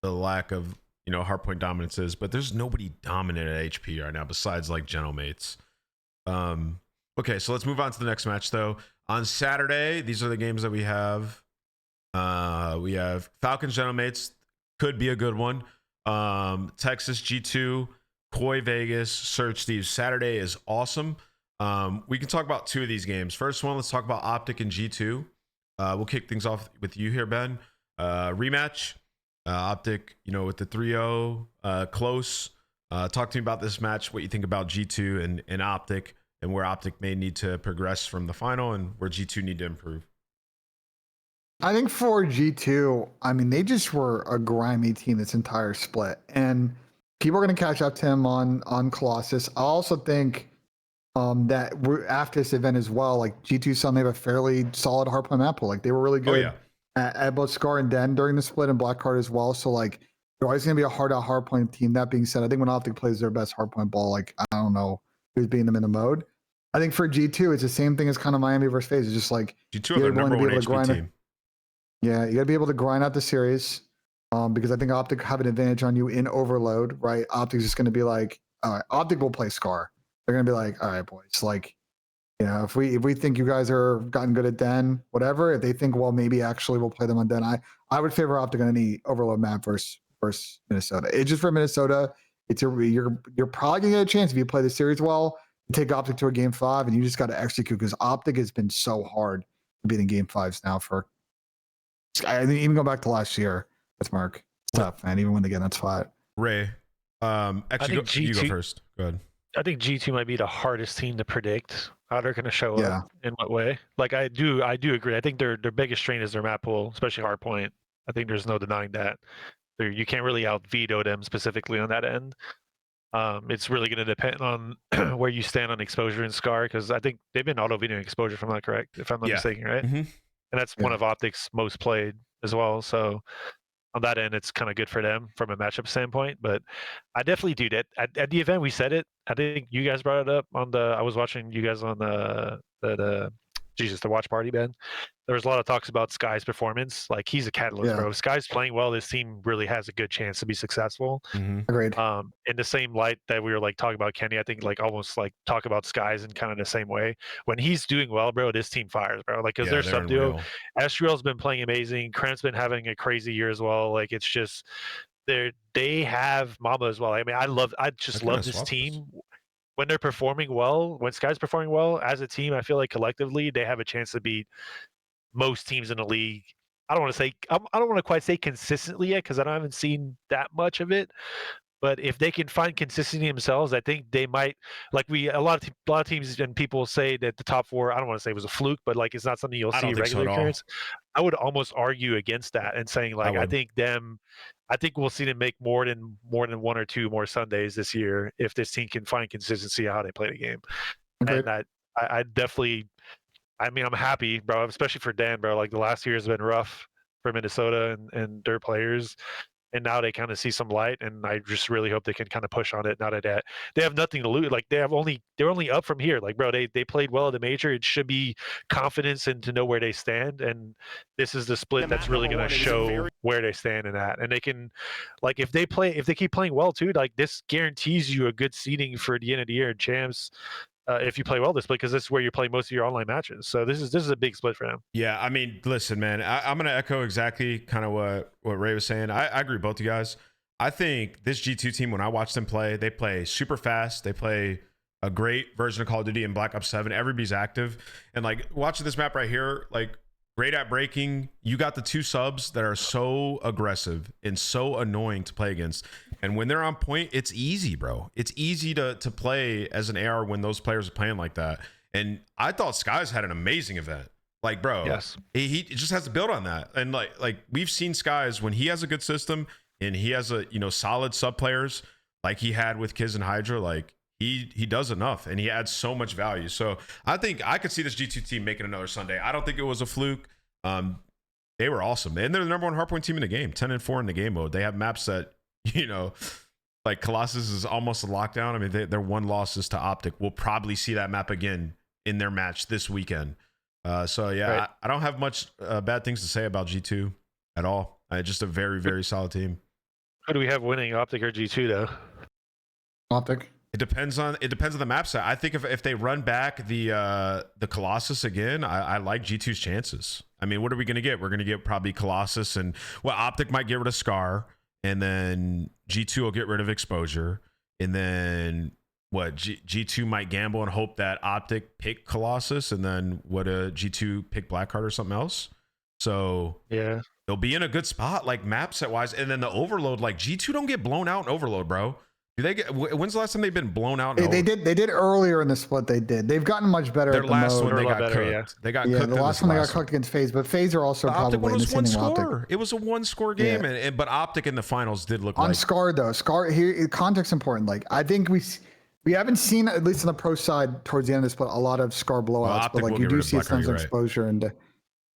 lack of hardpoint dominance is, but there's nobody dominant at HP right now besides like Genomates. Okay, so let's move on to the next match though. On Saturday, these are the games that we have. We have Falcons Genomates, could be a good one. Texas G2, Koi Vegas, Search Thieves. Saturday is awesome. We can talk about two of these games. First one, let's talk about Optic and G2. We'll kick things off with you here, Ben. Rematch. Optic, with the 3-0, close. Talk to me about this match, what you think about G2 and Optic, and where Optic may need to progress from the final and where G2 need to improve. I think for G2, I mean, they just were a grimy team this entire split, and people are going to catch up to him on Colossus. I also think that after this event as well, like G2 suddenly have a fairly solid hardpoint map pool. Like they were really good at both Scar and Den during the split and Blackheart as well. So like they're always going to be a hardpoint team. That being said, I think when Optic plays their best hardpoint ball, like I don't know who's beating them in the mode. I think for G2, it's the same thing as kind of Miami versus FaZe. It's just like G2 are the number one HP team. Yeah, you got to be able to grind out the series because I think Optic have an advantage on you in overload, right? Optic's just going to be like, all right, Optic will play Scar. They're going to be like, all right, boys, like, if we think you guys are gotten good at Den, whatever, if they think, well, maybe actually we'll play them on Den, I would favor Optic on any overload map versus Minnesota. It's just for Minnesota. You're probably going to get a chance if you play the series well, take Optic to a game 5, and you just got to execute because Optic has been so hard beating game 5s now for. I mean, even go back to last year. That's Mark. It's tough, man. Even when they get that spot. Ray, actually, you go first. Go ahead. I think G2 might be the hardest team to predict how they're going to show up in what way. Like I do agree. I think their biggest strain is their map pool, especially hardpoint. I think there's no denying that. You can't really out veto them specifically on that end. It's really going to depend on where you stand on exposure and Scar because I think they've been auto vetoing exposure, if I'm not correct, if I'm not mistaken, right? Mm-hmm. And that's one of Optic's most played as well. So on that end, it's kind of good for them from a matchup standpoint. But I definitely do that. At the event, we said it. I think you guys brought it up I was watching you guys on the watch party, Ben. There was a lot of talks about Sky's performance. Like he's a catalyst, bro. If Sky's playing well, this team really has a good chance to be successful. Mm-hmm. Agreed. In the same light that we were like talking about Kenny, I think like almost like talk about Skies in kind of the same way. When he's doing well, bro, this team fires, bro. Like because they're sub-duo. Estriel's been playing amazing. Krant's been having a crazy year as well. Like it's just they have Mama as well. I mean, I just love this team. When they're performing well, when Sky's performing well as a team, I feel like collectively they have a chance to beat most teams in the league. I don't want to quite say consistently yet because I haven't seen that much of it. But if they can find consistency themselves, I think they might. Like a lot of teams and people say that the top 4. I don't want to say it was a fluke, but like it's not something you'll see regular occurrence. I would almost argue against that and saying like I think we'll see them make more than 1 or 2 more Sundays this year if this team can find consistency on how they play the game. Okay. And I definitely. I mean, I'm happy, bro, especially for Dan, bro. Like the last year has been rough for Minnesota and their players. And now they kind of see some light, and I just really hope they can kind of push on it. Now that they have nothing to lose, like they're only up from here. Like, bro, they played well at the major. It should be confidence and to know where they stand. And this is the split that's really going to show where they stand in that. And they can, like, if they keep playing well too, like this guarantees you a good seeding for the end of the year and champs. If you play well this split, because this is where you play most of your online matches. So this is a big split for them. Yeah, I mean, listen, man, I'm going to echo exactly kind of what Ray was saying. I agree with both you guys. I think this G2 team, when I watch them play, they play super fast. They play a great version of Call of Duty in Black Ops 7. Everybody's active. And, like, watching this map right here, like, great at breaking. You got the 2 subs that are so aggressive and so annoying to play against. And when they're on point, it's easy, bro. It's easy to play as an AR when those players are playing like that. And I thought Skies had an amazing event. Like, bro, yes. He just has to build on that. And like we've seen Skies when he has a good system and he has solid sub players like he had with Kiz and Hydra, like he does enough and he adds so much value. So I think I could see this G2 team making another Sunday. I don't think it was a fluke. They were awesome. And they're the number 1 hardpoint team in the game, 10-4 in the game mode. They have Mapset, like Colossus is almost a lockdown. I mean, their 1 loss is to Optic. We'll probably see that map again in their match this weekend. So yeah, right. I don't have much bad things to say about G2 at all. Just a very, very solid team. Who do we have winning, Optic or G2 though? Optic. It depends on the map set. I think if they run back the Colossus again, I like G2's chances. I mean, what are we going to get? We're going to get probably Colossus and Optic might get rid of Scar, and then G2 will get rid of exposure, and then what G2 might gamble and hope that Optic pick Colossus, and then what a G2 pick Blackheart or something else. So Yeah. they'll be in a good spot, like map set wise, and then the Overload, like G2 don't get blown out in Overload, bro. Do they get? When's the last time they've been blown out? They did earlier in the split. They did. They've gotten much better. Their at the last mode. one they got better, cooked. yeah. They got Yeah, cooked. the last one they got cooked against FaZe, but FaZe are also the Optic one probably in the was one same score. Optic. It was a one score game, Yeah. and but Optic in the finals did look On like Scar though. Scar here, context important. Like I think we haven't seen, at least on the pro side towards the end of the split, a lot of Scar blowouts, Optic but like will you get do rid of see a Blackheart, sense of you're right. exposure, and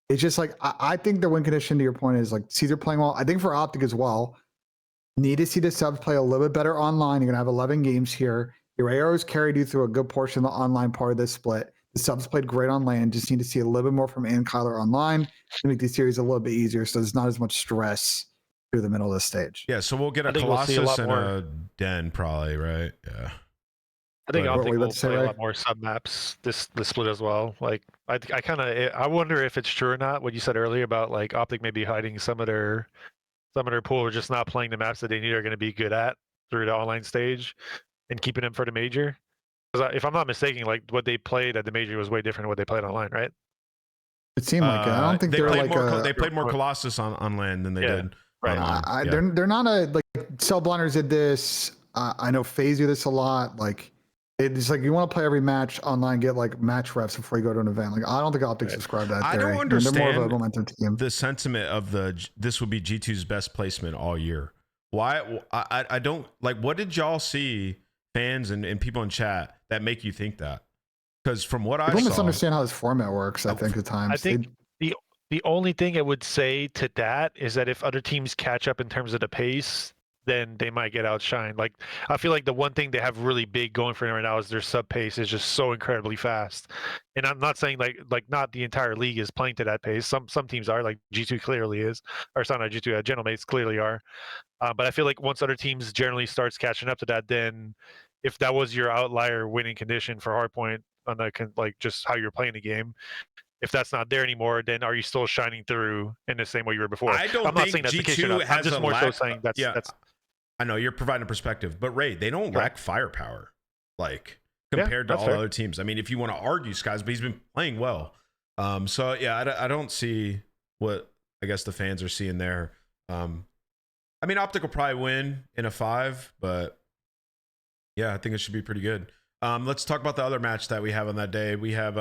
it's just like I think the win condition, to your point, is like Caesar playing well. I think for Optic as well, need to see the subs play a little bit better online. You're gonna have 11 games here. Your ARs carried you through a good portion of the online part of this split. The subs played great on LAN. Just need to see a little bit more from Ann Kyler online to make the series a little bit easier, so there's not as much stress through the middle of the stage. yeah. So we'll get a I think we'll see a Colossus lot and more. a Den probably, right? Yeah. I think But- What were Optic you about will to say, play a Ray? lot more sub maps this split as well. Like I wonder if it's true or not. What you said earlier about like Optic maybe hiding some of their pool, or just not playing the maps that they need are going to be good at through the online stage, and keeping them for the major. Because if I'm not mistaken, like what they played at the major was way different than what they played online, right? It seemed like it. I don't think they they're played like more. a. They played more Colossus on LAN than they Yeah, did right. online. Yeah. They're not a like Cell Blinders did this. I know FaZe do this a lot. Like it's like you want to play every match online, get like match refs before you go to an event. Like I don't think Optic subscribe to that. I theory. don't They're more of a understand momentum team. the sentiment of this would be G2's best placement all year. Why? I don't like. What did y'all see, fans and people in chat, that make you think that? Because from what I People saw, misunderstand how this format works. I think at times. I think the only thing I would say to that is that if other teams catch up in terms of the pace, then they might get outshined. Like I feel like the one thing they have really big going for them right now is their sub pace is just so incredibly fast. And I'm not saying like not the entire league is playing to that pace. Some teams are, like G2 clearly is, or it's not G2, Gentlemates clearly are. But I feel like once other teams generally starts catching up to that, then if that was your outlier winning condition for Hardpoint on the like just how you're playing the game, if that's not there anymore, then are you still shining through in the same way you were before? I don't I'm not think saying that's the case. G2 I'm has just a more so lack. saying that's I know you're providing a perspective, but Ray, they don't lack firepower, like compared to that's all fair. other teams. I mean, if you want to argue Skies, but he's been playing well. So yeah, I don't see what I guess the fans are seeing there. I mean, Optic will probably win in a 5, but yeah, I think it should be pretty good. Let's talk about the other match that we have on that day. We have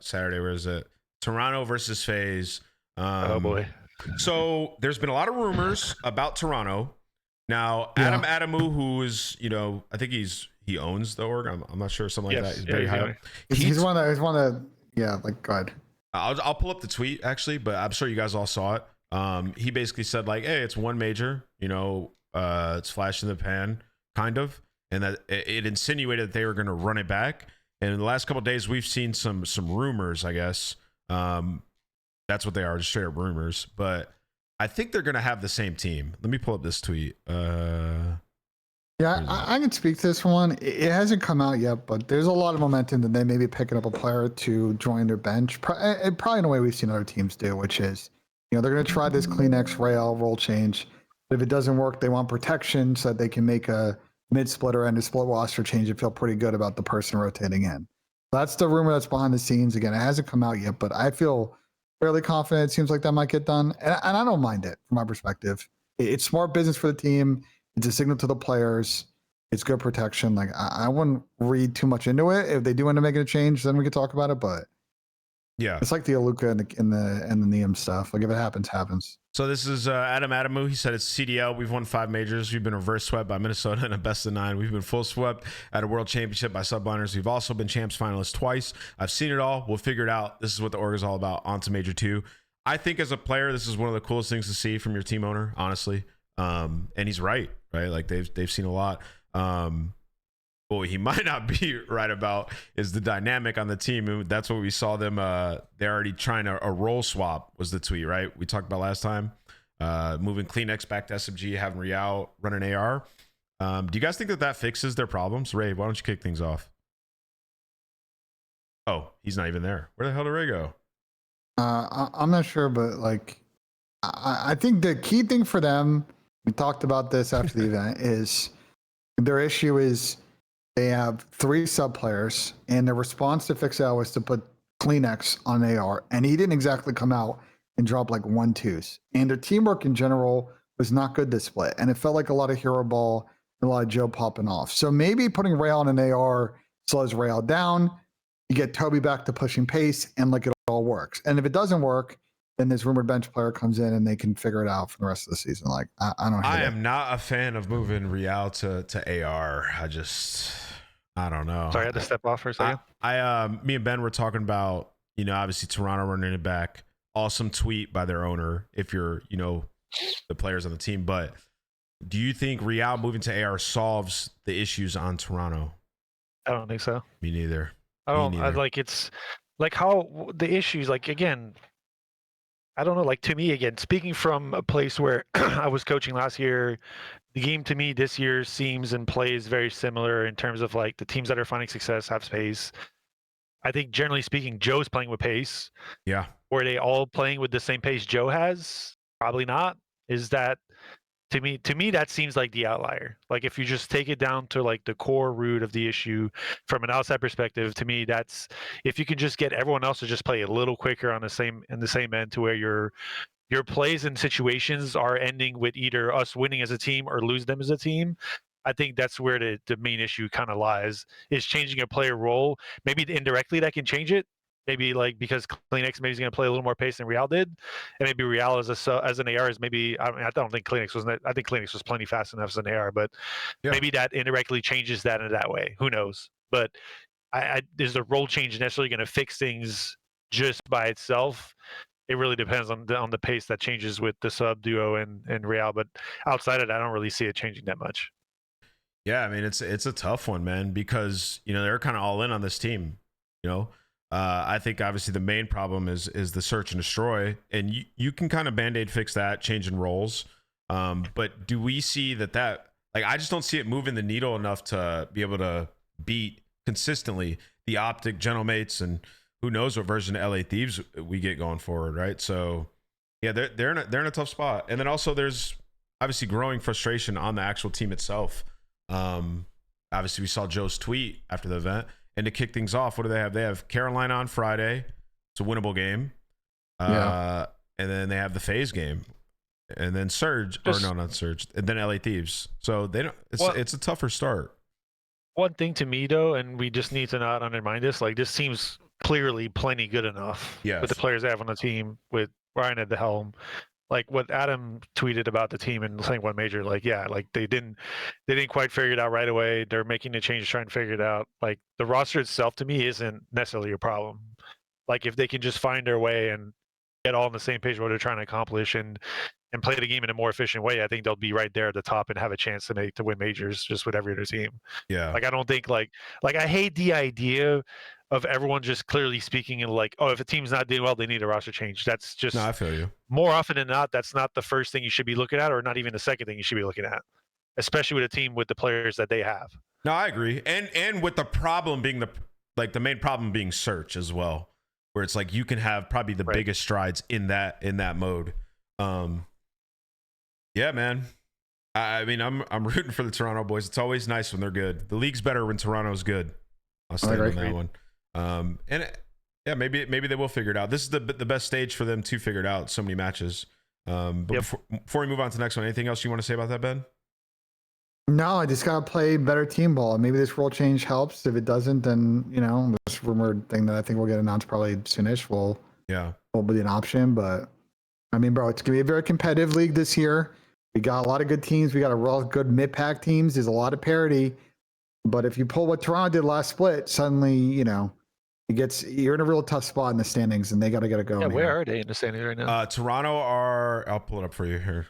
Saturday. Where is it? Toronto versus FaZe. Oh boy. So there's been a lot of rumors about Toronto. Now, Adam Adamu, who is, I think he owns the org. I'm not sure, something like that. He's very high up. He's one of the like go ahead. I'll pull up the tweet actually, but I'm sure you guys all saw it. He basically said like, hey, it's one major, it's flash in the pan, kind of, and that it insinuated that they were going to run it back. And in the last couple of days, we've seen some rumors, I guess. That's what they are, just straight up rumors. But I think they're going to have the same team. Let me pull up this tweet. Yeah, I can speak to this one. It hasn't come out yet, but there's a lot of momentum that they may be picking up a player to join their bench. Probably in a way we've seen other teams do, which is, they're going to try this CleanX rail role change. But if it doesn't work, they want protection so that they can make a mid-splitter and a split roster change and feel pretty good about the person rotating in. That's the rumor that's behind the scenes. Again, it hasn't come out yet, but I feel fairly confident. It seems like that might get done. And I don't mind it from my perspective. It's smart business for the team. It's a signal to the players. It's good protection. Like I wouldn't read too much into it. If they do end up making a change, then we could talk about it. But yeah, it's like the Aluka and the NIUM stuff. Like if it happens, happens. So this is Adam Adamu. He said it's CDL. We've won 5 majors. We've been reverse swept by Minnesota in a best of 9. We've been full swept at a world championship by subliners. We've also been champs finalists twice. I've seen it all. We'll figure it out. This is what the org is all about. On to major 2. I think as a player, this is one of the coolest things to see from your team owner, honestly. And he's right? Like they've seen a lot. What he might not be right about is the dynamic on the team. And that's what we saw them. They're already trying a role swap was the tweet, right? We talked about last time. Moving CleanX back to SMG, having Real run an AR. Do you guys think that fixes their problems? Ray, why don't you kick things off? Oh, he's not even there. Where the hell did Ray go? I'm not sure, but like, I think the key thing for them, we talked about this after the event, is their issue is They have 3 sub players, and their response to fix that was to put Kleenex on AR, and he didn't exactly come out and drop like 1-2s. And their teamwork in general was not good this split, and it felt like a lot of hero ball and a lot of Joe popping off. So maybe putting Rail on an AR slows Rail down. You get Toby back to pushing pace, and like it all works. And if it doesn't work, then this rumored bench player comes in and they can figure it out for the rest of the season. Like I don't. I am not a fan of moving Real to AR. I don't know. Sorry, I had to step off for a second. Me and Ben were talking about, obviously Toronto running it back. Awesome tweet by their owner if you're, the players on the team. But do you think Real moving to AR solves the issues on Toronto? I don't think so. Me neither. I don't. It's like how the issues. Like again, I don't know. Like to me, again, speaking from a place where I was coaching last year, the game to me this year seems and plays very similar in terms of like the teams that are finding success have pace. I think generally speaking, Joe's playing with pace. Yeah. Were they all playing with the same pace Joe has? Probably not. Is that to me that seems like the outlier. Like if you just take it down to like the core root of the issue from an outside perspective, to me that's if you can just get everyone else to just play a little quicker on the same end to where your plays and situations are ending with either us winning as a team or lose them as a team. I think that's where the main issue kind of lies, is changing a player role. Maybe indirectly that can change it. Maybe like because Kleenex maybe is going to play a little more pace than Real did, and maybe Real as an AR is maybe. I mean, I don't think Kleenex was. I think Kleenex was plenty fast enough as an AR, but maybe that indirectly changes that in that way. Who knows? But is the role change necessarily going to fix things just by itself? It really depends on the pace that changes with the sub duo and Real. But outside of that, I don't really see it changing that much. Yeah, I mean it's a tough one, man, because they're kind of all in on this team. I think obviously the main problem is the search and destroy, and you can kind of band-aid fix that, changing roles. But do we see that like I just don't see it moving the needle enough to be able to beat consistently the Optic, Gentlemates, and who knows what version of LA Thieves we get going forward, right? So yeah, they're in a tough spot, and then also there's obviously growing frustration on the actual team itself. Obviously we saw Joe's tweet after the event, and to kick things off, what do they have? They have Carolina on Friday. It's a winnable game. And then they have the FaZe game, and then Surge, or no, not Surge, and then LA Thieves. So they don't. It's a tougher start. One thing to me though, and we just need to not undermine this. Like this seems clearly plenty good enough with the players they have on the team, with Ryan at the helm. Like what Adam tweeted about the team in St. One Major, like they didn't quite figure it out right away. They're making the changes, trying to figure it out. Like the roster itself to me isn't necessarily a problem. Like if they can just find their way and get all on the same page what they're trying to accomplish and play the game in a more efficient way, I think they'll be right there at the top and have a chance to win majors just with every other team. Yeah. Like I don't think like I hate the idea of everyone just clearly speaking and like, oh, if a team's not doing well, they need a roster change. That's just, no, I feel you. More often than not, that's not the first thing you should be looking at, or not even the second thing you should be looking at, especially with a team with the players that they have. No, I agree. And with the problem being the main problem being search as well, where it's like you can have probably the biggest strides in that mode. Yeah, man. I mean, I'm rooting for the Toronto boys. It's always nice when they're good. The league's better when Toronto's good. I'll stand on that one. Maybe they will figure it out. This is the best stage for them to figure it out. So many matches. But before we move on to the next one, anything else you want to say about that, Ben? No, I just gotta play better team ball. Maybe this rule change helps. If it doesn't, then this rumored thing that I think will get announced probably soonish will be an option. But I mean, bro, it's gonna be a very competitive league this year. We got a lot of good teams. We got a real good mid-pack teams. There's a lot of parity. But if you pull what Toronto did last split, suddenly, you're in a real tough spot in the standings, and they got to get it going. Yeah, where are they in the standings right now? Toronto I'll pull it up for you here.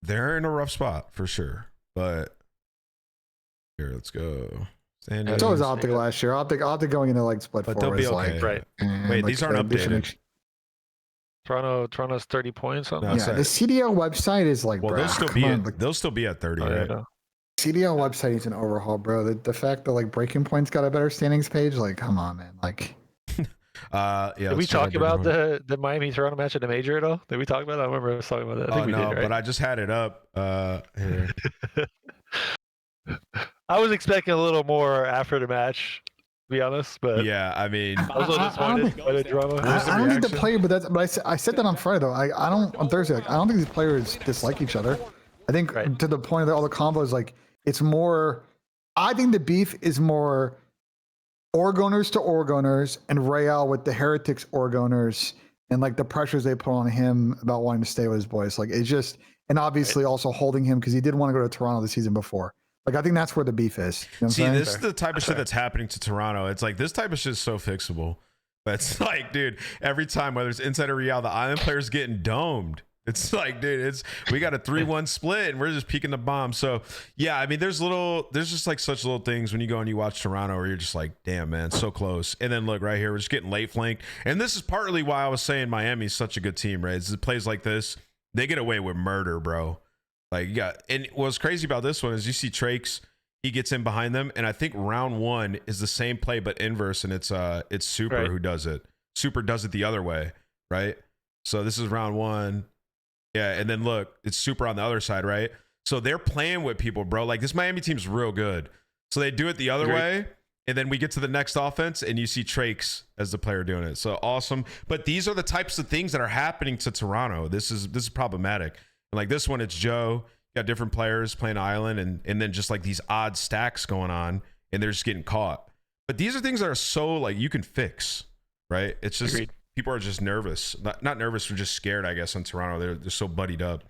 They're in a rough spot for sure. But here, let's go. Standings. So was Optic last year. Optic going into like split 4. But they'll be okay. Right. Wait, these aren't updated. Toronto's 30 points on the CDL website is like, well, they'll still be at 30, right? CDL website needs an overhaul, bro. The fact that like Breaking Point's got a better standings page, like, come on, man. Like, did we talk about the Miami Toronto match at the major at all? Did we talk about that? I remember us talking about that. I think we did, right? But I just had it up here. I was expecting a little more after the match, to be honest, but Yeah, I mean, I was a little disappointed by the drama. What was the I don't think the reaction? player, but I said that on Friday though. I don't on Thursday. Like, I don't think these players dislike each other. I think Right. to the point that all the combos, like it's more. I think the beef is more Oregoners to Oregoners and Real with the Heretics Oregoners and like the pressures they put on him about wanting to stay with his boys. Like it's just, and obviously also holding him because he did want to go to Toronto the season before. Like I think that's where the beef is. You know what I'm See, saying? this is the type of shit that's happening to Toronto. It's like this type of shit is so fixable. But it's like, dude, every time, whether it's inside or Real, the island players getting domed. It's like, dude, we got a 3-1 split and we're just peeking the bomb. So yeah, I mean, there's just like such little things when you go and you watch Toronto where you're just like, damn, man, so close. And then look right here, we're just getting late flanked. And this is partly why I was saying Miami's such a good team, right? It's plays like this, they get away with murder, bro. Like, yeah. And what's crazy about this one is you see Trakes, he gets in behind them, and I think round one is the same play but inverse, and it's Super Right. who does it. Super does it the other way, right? So this is round one. Yeah, and then look, it's Super on the other side, right? So they're playing with people, bro. Like this Miami team's real good. So they do it the other Agreed. way, and then we get to the next offense, and you see Trakes as the player doing it. So awesome. But these are the types of things that are happening to Toronto. This is problematic. Like this one, it's Joe. You got different players playing Island, and then just like these odd stacks going on, and they're just getting caught. But these are things that are so like you can fix, right? It's just Agreed. people are just nervous, not nervous, they're just scared, I guess, in Toronto. They're so buddied up.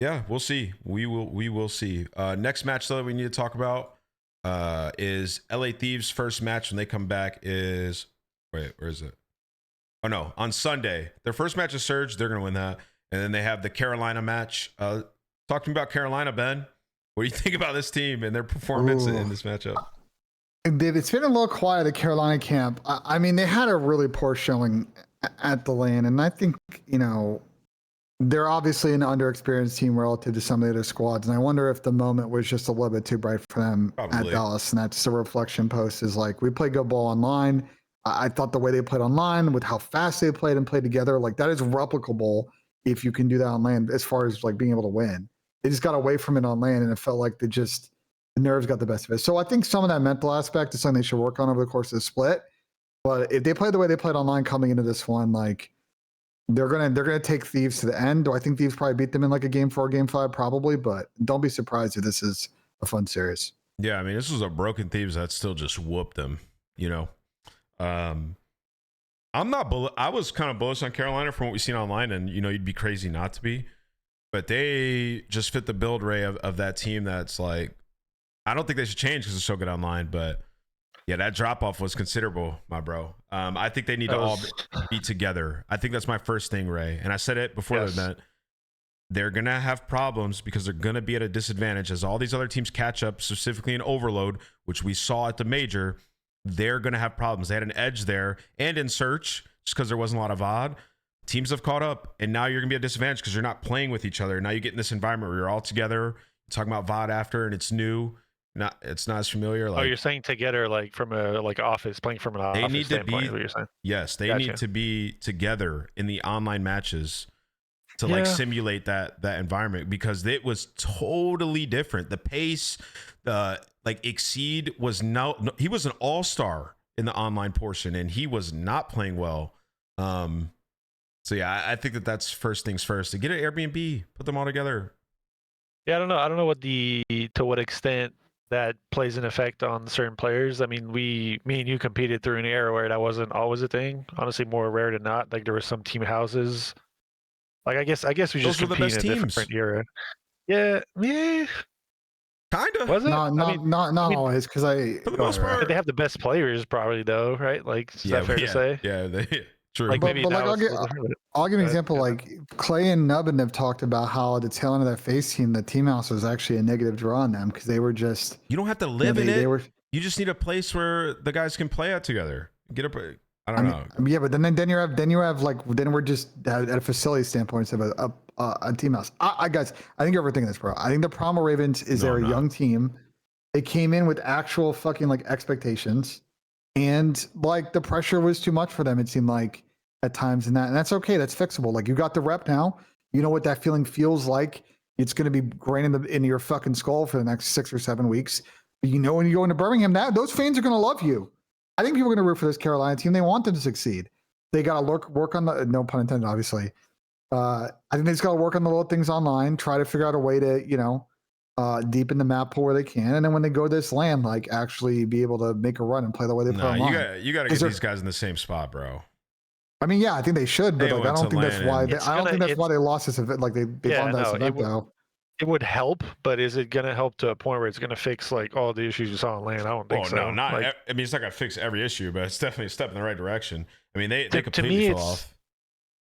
Yeah, we'll see. We will see. Next match though that we need to talk about is LA Thieves' first match when they come back is where is it? Oh no, on Sunday. Their first match is Surge, they're gonna win that. And then they have the Carolina match. Talk to me about Carolina, Ben. What do you think about this team and their performance in this matchup? It's been a little quiet at Carolina camp. I mean, they had a really poor showing at the lane, and I think, you know, they're obviously an underexperienced team relative to some of the other squads. And I wonder if the moment was just a little bit too bright for them at Probably. Dallas. And that's the reflection post is like, we play good ball online. I thought the way they played online with how fast they played and played together, like that is replicable if you can do that on land as far as like being able to win. They just got away from it on land and it felt like the nerves got the best of it. So I think some of that mental aspect is something they should work on over the course of the split. But if they play the way they played online coming into this one, like they're gonna take Thieves to the end. Do I think Thieves probably beat them in like a game 4, game 5? Probably, but don't be surprised if this is a fun series. Yeah, I mean, this was a broken Thieves that still just whooped them, you know. I was kind of bullish on Carolina from what we've seen online, and you know, you'd be crazy not to be. But they just fit the build, Ray, of that team that's like, I don't think they should change because they're so good online, but yeah, that drop off was considerable, my bro. I think they need to all be together. I think that's my first thing, Ray. And I said it before the event. They're going to have problems because they're going to be at a disadvantage as all these other teams catch up, specifically in Overload, which we saw at the major. They're going to have problems. They had an edge there and in Search just because there wasn't a lot of VOD. Teams have caught up, and now you're going to be at a disadvantage because you're not playing with each other. Now you get in this environment where you're all together, talking about VOD after, and it's new. It's not as familiar. Like, You're saying together, like from a office, playing from an they office need to standpoint, be. is what you're saying. Yes, they Gotcha. need to be together in the online matches to like simulate that environment because it was totally different. The pace, the like Exceed was no he was an all-star in the online portion and he was not playing well. So yeah, I think that's first things first. To get an Airbnb, put them all together. Yeah, I don't know. I don't know to what extent that plays an effect on certain players. I mean, me and you competed through an era where that wasn't always a thing. Honestly, more rare than not. Like there were some team houses. Like I guess we just Those were the compete best in a teams. different era. Yeah, Kinda. was it? Not I mean, always because For the most part. they have the best players probably though, right? Like is that fair to say? Yeah, true. Like maybe But like, now I'll it's a little different, give you an but, example. yeah. Like Clay and Nubbin have talked about how the tail end of that face team, the team house was actually a negative draw on them because they were just You don't have to live in it. they were. You just need a place where the guys can play out together. Get up. I don't know. Yeah, but then you have like then we're just at a facility standpoint instead of a team house. Guys, I think you're overthinking this, bro. I think the problem with Ravens is No, they're I'm a not. young team. They came in with actual fucking like expectations, and like the pressure was too much for them. It seemed like at times, and that's okay. That's fixable. Like you got the rep now. You know what that feeling feels like It's going to be grained into your fucking skull for the next 6 or 7 weeks. But when you go into Birmingham, those fans are going to love you. I think people are going to root for this Carolina team. They want them to succeed. They got to work on the, no pun intended, obviously. I think they just got to work on the little things online, try to figure out a way to, deepen the map pool where they can. And then when they go to this land, like actually be able to make a run and play the way they play online. You got to get these guys in the same spot, bro. I mean, yeah, I think they should, but like, I don't think that's why. They lost this event. Like they won this event though. It would help, but is it going to help to a point where it's going to fix like all the issues you saw on land? I don't think so. No, not. Like, I mean, it's not going to fix every issue, but it's definitely a step in the right direction. I mean, they completely fell off.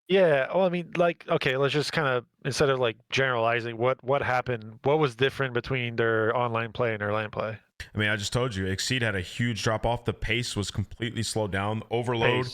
Yeah. Well, I mean, like, okay, let's just kind of, instead of like generalizing, what happened? What was different between their online play and their LAN play? I mean, I just told you, Exceed had a huge drop off. The pace was completely slowed down. Overload.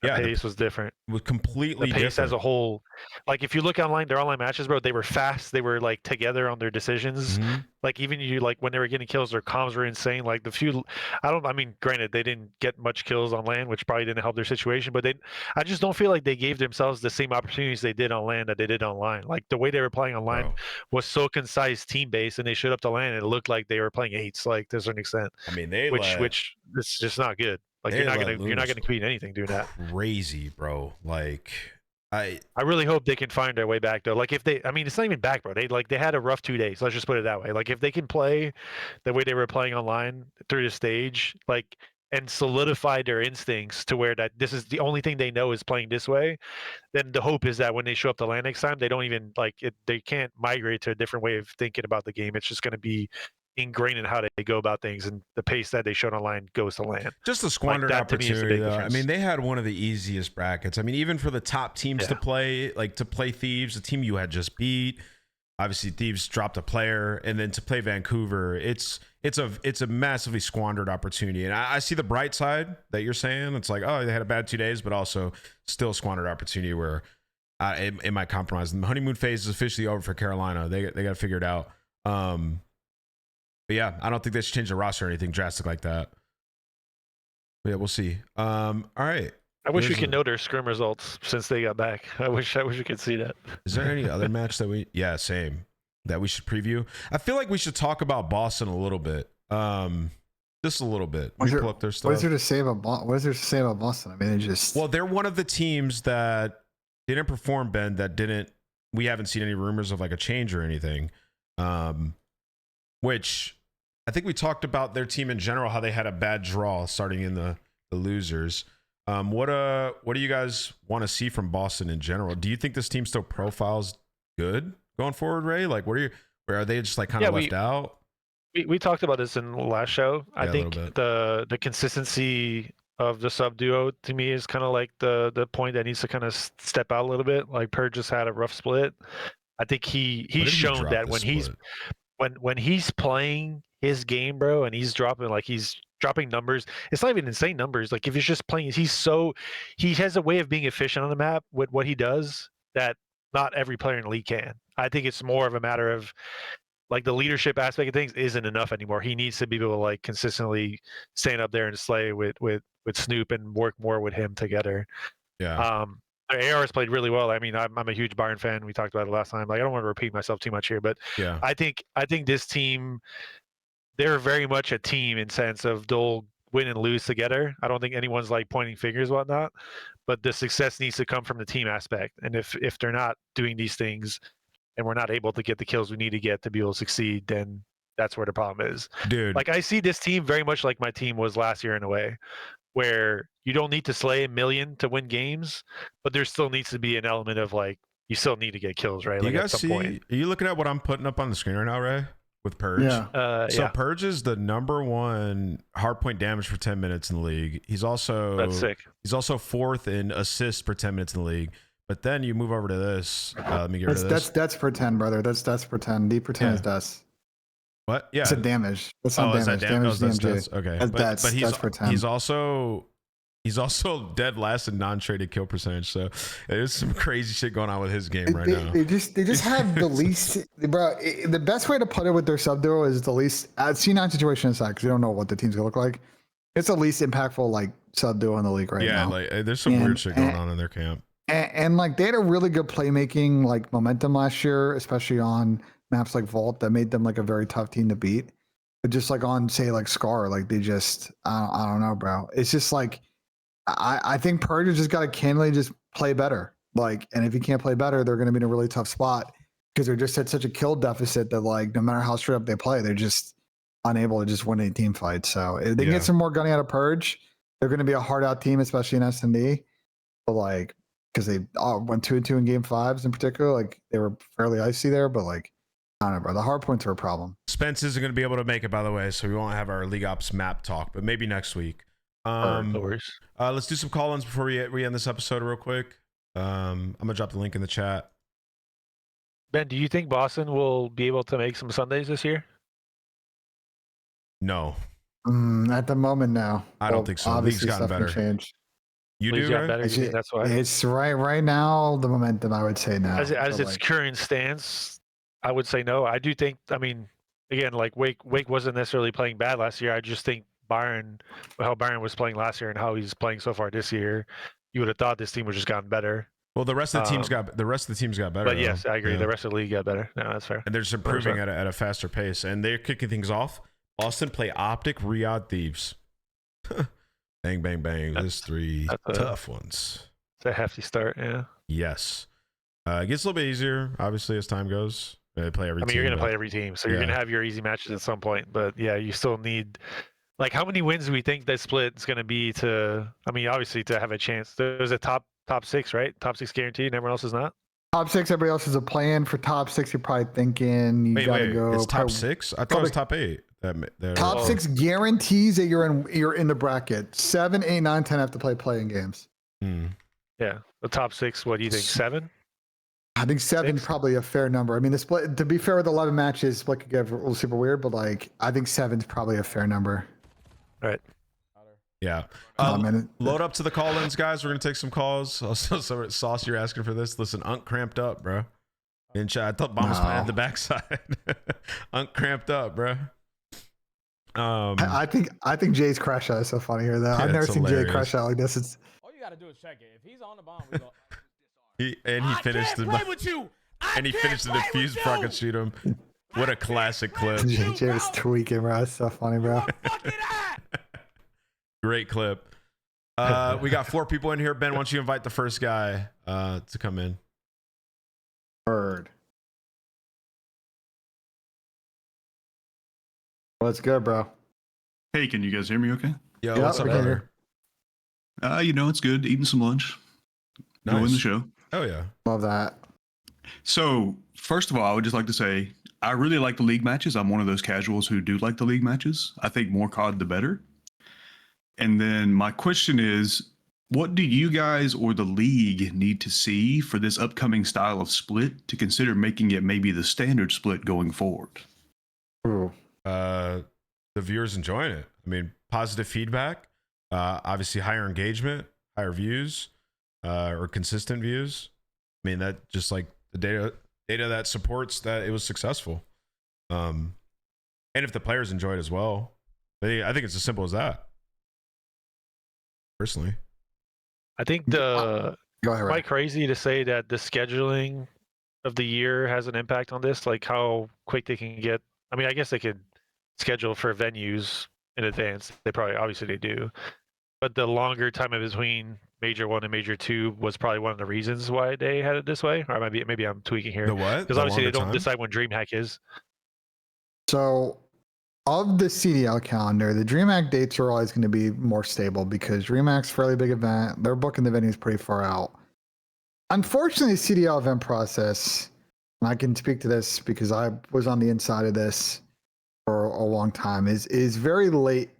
The pace was different. Was completely the pace different. As a whole. Like if you look online, their online matches, bro, they were fast. They were like together on their decisions. Mm-hmm. Like even when they were getting kills, their comms were insane. Like I mean, granted, they didn't get much kills on land, which probably didn't help their situation, but I just don't feel like they gave themselves the same opportunities they did on land that they did online. Like the way they were playing online was so concise team based, and they showed up to land and it looked like they were playing eights, like to a certain extent. I mean, which it's just not good. Like you're not gonna compete in anything doing that. Crazy, bro. Like I really hope they can find their way back though. Like if I mean, it's not even back, bro. They had a rough 2 days. Let's just put it that way. Like if they can play the way they were playing online through the stage, like and solidify their instincts to where that this is the only thing they know is playing this way, then the hope is that when they show up to land next time, they don't even they can't migrate to a different way of thinking about the game. It's just going to be ingrained in how they go about things, and the pace that they showed online goes to land. Just a squandered opportunity, though. I mean, they had one of the easiest brackets. I mean, even for the top teams to play Thieves, the team you had just beat. Obviously, Thieves dropped a player, and then to play Vancouver, it's a massively squandered opportunity. And I see the bright side that you're saying. It's like, oh, they had a bad 2 days, but also still a squandered opportunity where it might compromise. And the honeymoon phase is officially over for Carolina. They got to figure it out. But yeah, I don't think they should change the roster or anything drastic like that. But yeah, we'll see. All right. I wish we could know their scrim results since they got back. I wish we could see that. Is there any other match that we that we should preview? I feel like we should talk about Boston a little bit. Just a little bit. Pull up their stuff. What is there to say about Boston? I mean, they're one of the teams that didn't perform, Ben, we haven't seen any rumors of like a change or anything. Which I think we talked about their team in general, how they had a bad draw starting in the losers. What do you guys want to see from Boston in general? Do you think this team still profiles good going forward, Ray? Like, where are they just like kind of left out? We talked about this in the last show. I think the consistency of the sub duo to me is kind of like the point that needs to kind of step out a little bit. Like Purge just had a rough split. I think he's shown that when he's playing his game, bro, and he's dropping numbers. It's not even insane numbers. Like if he's just playing, he has a way of being efficient on the map with what he does that not every player in the league can. I think it's more of a matter of like the leadership aspect of things isn't enough anymore. He needs to be able to like consistently stand up there and slay with Snoop and work more with him together. Yeah. AR has played really well. I mean, I'm a huge Bayern fan. We talked about it last time. Like I don't want to repeat myself too much here, but yeah, I think this team, they're very much a team in sense of they'll win and lose together. I don't think anyone's like pointing fingers, whatnot, but the success needs to come from the team aspect. And if they're not doing these things and we're not able to get the kills we need to get to be able to succeed, then that's where the problem is. Dude. Like I see this team very much like my team was last year in a way, where you don't need to slay a million to win games, but there still needs to be an element of like, you still need to get kills, right? Do like you guys point. Are you looking at what I'm putting up on the screen right now, Ray? With Purge? Yeah. So Purge is the #1 hardpoint damage for 10 minutes in the league. That's sick. He's also 4th in assists per 10 minutes in the league. But then you move over to this. Let me get rid of this. That's per 10, brother. That's per 10. D per 10 is DUS. What? Yeah. It's a damage. That's not damage. Damage that's okay. That's per 10. He's also dead last in non-traded kill percentage. So there's some crazy shit going on with his game right now. They just have the least, bro. The best way to put it with their sub duo is the least. C9 situation aside, because you don't know what the team's gonna look like. It's the least impactful like sub duo in the league right now. Yeah, like there's some weird shit going on in their camp. And like they had a really good playmaking like momentum last year, especially on maps like Vault that made them like a very tough team to beat. But just like on say like Scar, like they just I don't know, bro. It's just like I think Purge has just got to candidly just play better. Like, and if you can't play better, they're going to be in a really tough spot because they're just at such a kill deficit that like no matter how straight up they play, they're just unable to just win a team fight. So if they can get some more gunning out of Purge, they're going to be a hard out team, especially in S&D. But like, because they went 2-2 in game 5s in particular, like they were fairly icy there. But like, I don't know, bro. The hard points are a problem. Spence isn't going to be able to make it, by the way, so we won't have our League Ops map talk, but maybe next week. No worries. Let's do some call-ins before we end this episode real quick. I'm gonna drop the link in the chat. Ben, do you think Boston will be able to make some Sundays this year? No, At the moment, no. I don't think so. League's gotten better. Change. You League's do, gotten right? better. You think that's why. It's right now. The momentum, I would say no. As So, its like, current stance, I would say no. I do think. I mean, again, like Wake wasn't necessarily playing bad last year. I just think how Byron was playing last year and how he's playing so far this year, you would have thought this team would just gotten better. Well, the rest of the teams got better. But though. yes, I agree. Yeah. The rest of the league got better. No, that's fair. And they're just improving at a faster pace, and they're kicking things off. Boston play Optic, Riyadh Thieves. Bang, bang, bang. There's 3 tough ones. It's a hefty start, yeah. Yes. It gets a little bit easier, obviously, as time goes. They play every team. You're going to play every team, so you're going to have your easy matches at some point. But yeah, you still need. Like, how many wins do we think that split is going to be to? I mean, obviously, to have a chance. There's a top 6, right? Top 6 guaranteed, and everyone else is not. Top 6. Everybody else is a plan for top 6. You're probably thinking you got to go. It's top 6. I thought it was top 8. Top 6 guarantees that you're in the bracket. 7, 8, 9, 10 have to play playing games. Yeah, the top 6. What do you think? 7? I think 7 is probably a fair number. I mean, the split. To be fair, with 11 matches, split could get a little super weird, but like I think 7 is probably a fair number. All right. Yeah. Load up to the call-ins, guys. We're gonna take some calls. Also, Sauce, you're asking for this. Listen, Unk cramped up, bro. In chat, I thought Bomb was playing at the backside. Unk cramped up, bro. I think Jay's crash out is so funny here, though. Yeah, I've never seen hilarious. Jay crash out like this. It's all you gotta do is check it. If he's on the bomb, we go. he finished the defuse before I could shoot him. What a classic clip. Jay was tweaking, bro. It's so funny, bro. Great clip. We got 4 people in here. Ben, why don't you invite the first guy to come in? Bird. What's good, bro? Hey, can you guys hear me okay? Yo, Yeah, what's up, we can brother? It's good. Eating some lunch. Enjoying the show. Oh, yeah. Love that. So, first of all, I would just like to say I really like the league matches. I'm one of those casuals who do like the league matches. I think more COD, the better. And then my question is, what do you guys or the league need to see for this upcoming style of split to consider making it maybe the standard split going forward? Ooh. The viewers enjoying it. I mean, positive feedback, obviously higher engagement, higher views, or consistent views. I mean, that just like the data that supports that it was successful. And if the players enjoy it as well, I think it's as simple as that. Personally, I think Go ahead, quite crazy to say that the scheduling of the year has an impact on this, like how quick they can get. I mean, I guess they could schedule for venues in advance. Obviously they do, but the longer time in between Major 1 and Major 2 was probably one of the reasons why they had it this way. Or maybe I'm tweaking here. the what? Because obviously they don't decide when DreamHack is. So, of the CDL calendar, the DreamHack dates are always going to be more stable because DreamHack's a fairly big event. They're booking the venues pretty far out. Unfortunately, the CDL event process, and I can speak to this because I was on the inside of this for a long time, is very late.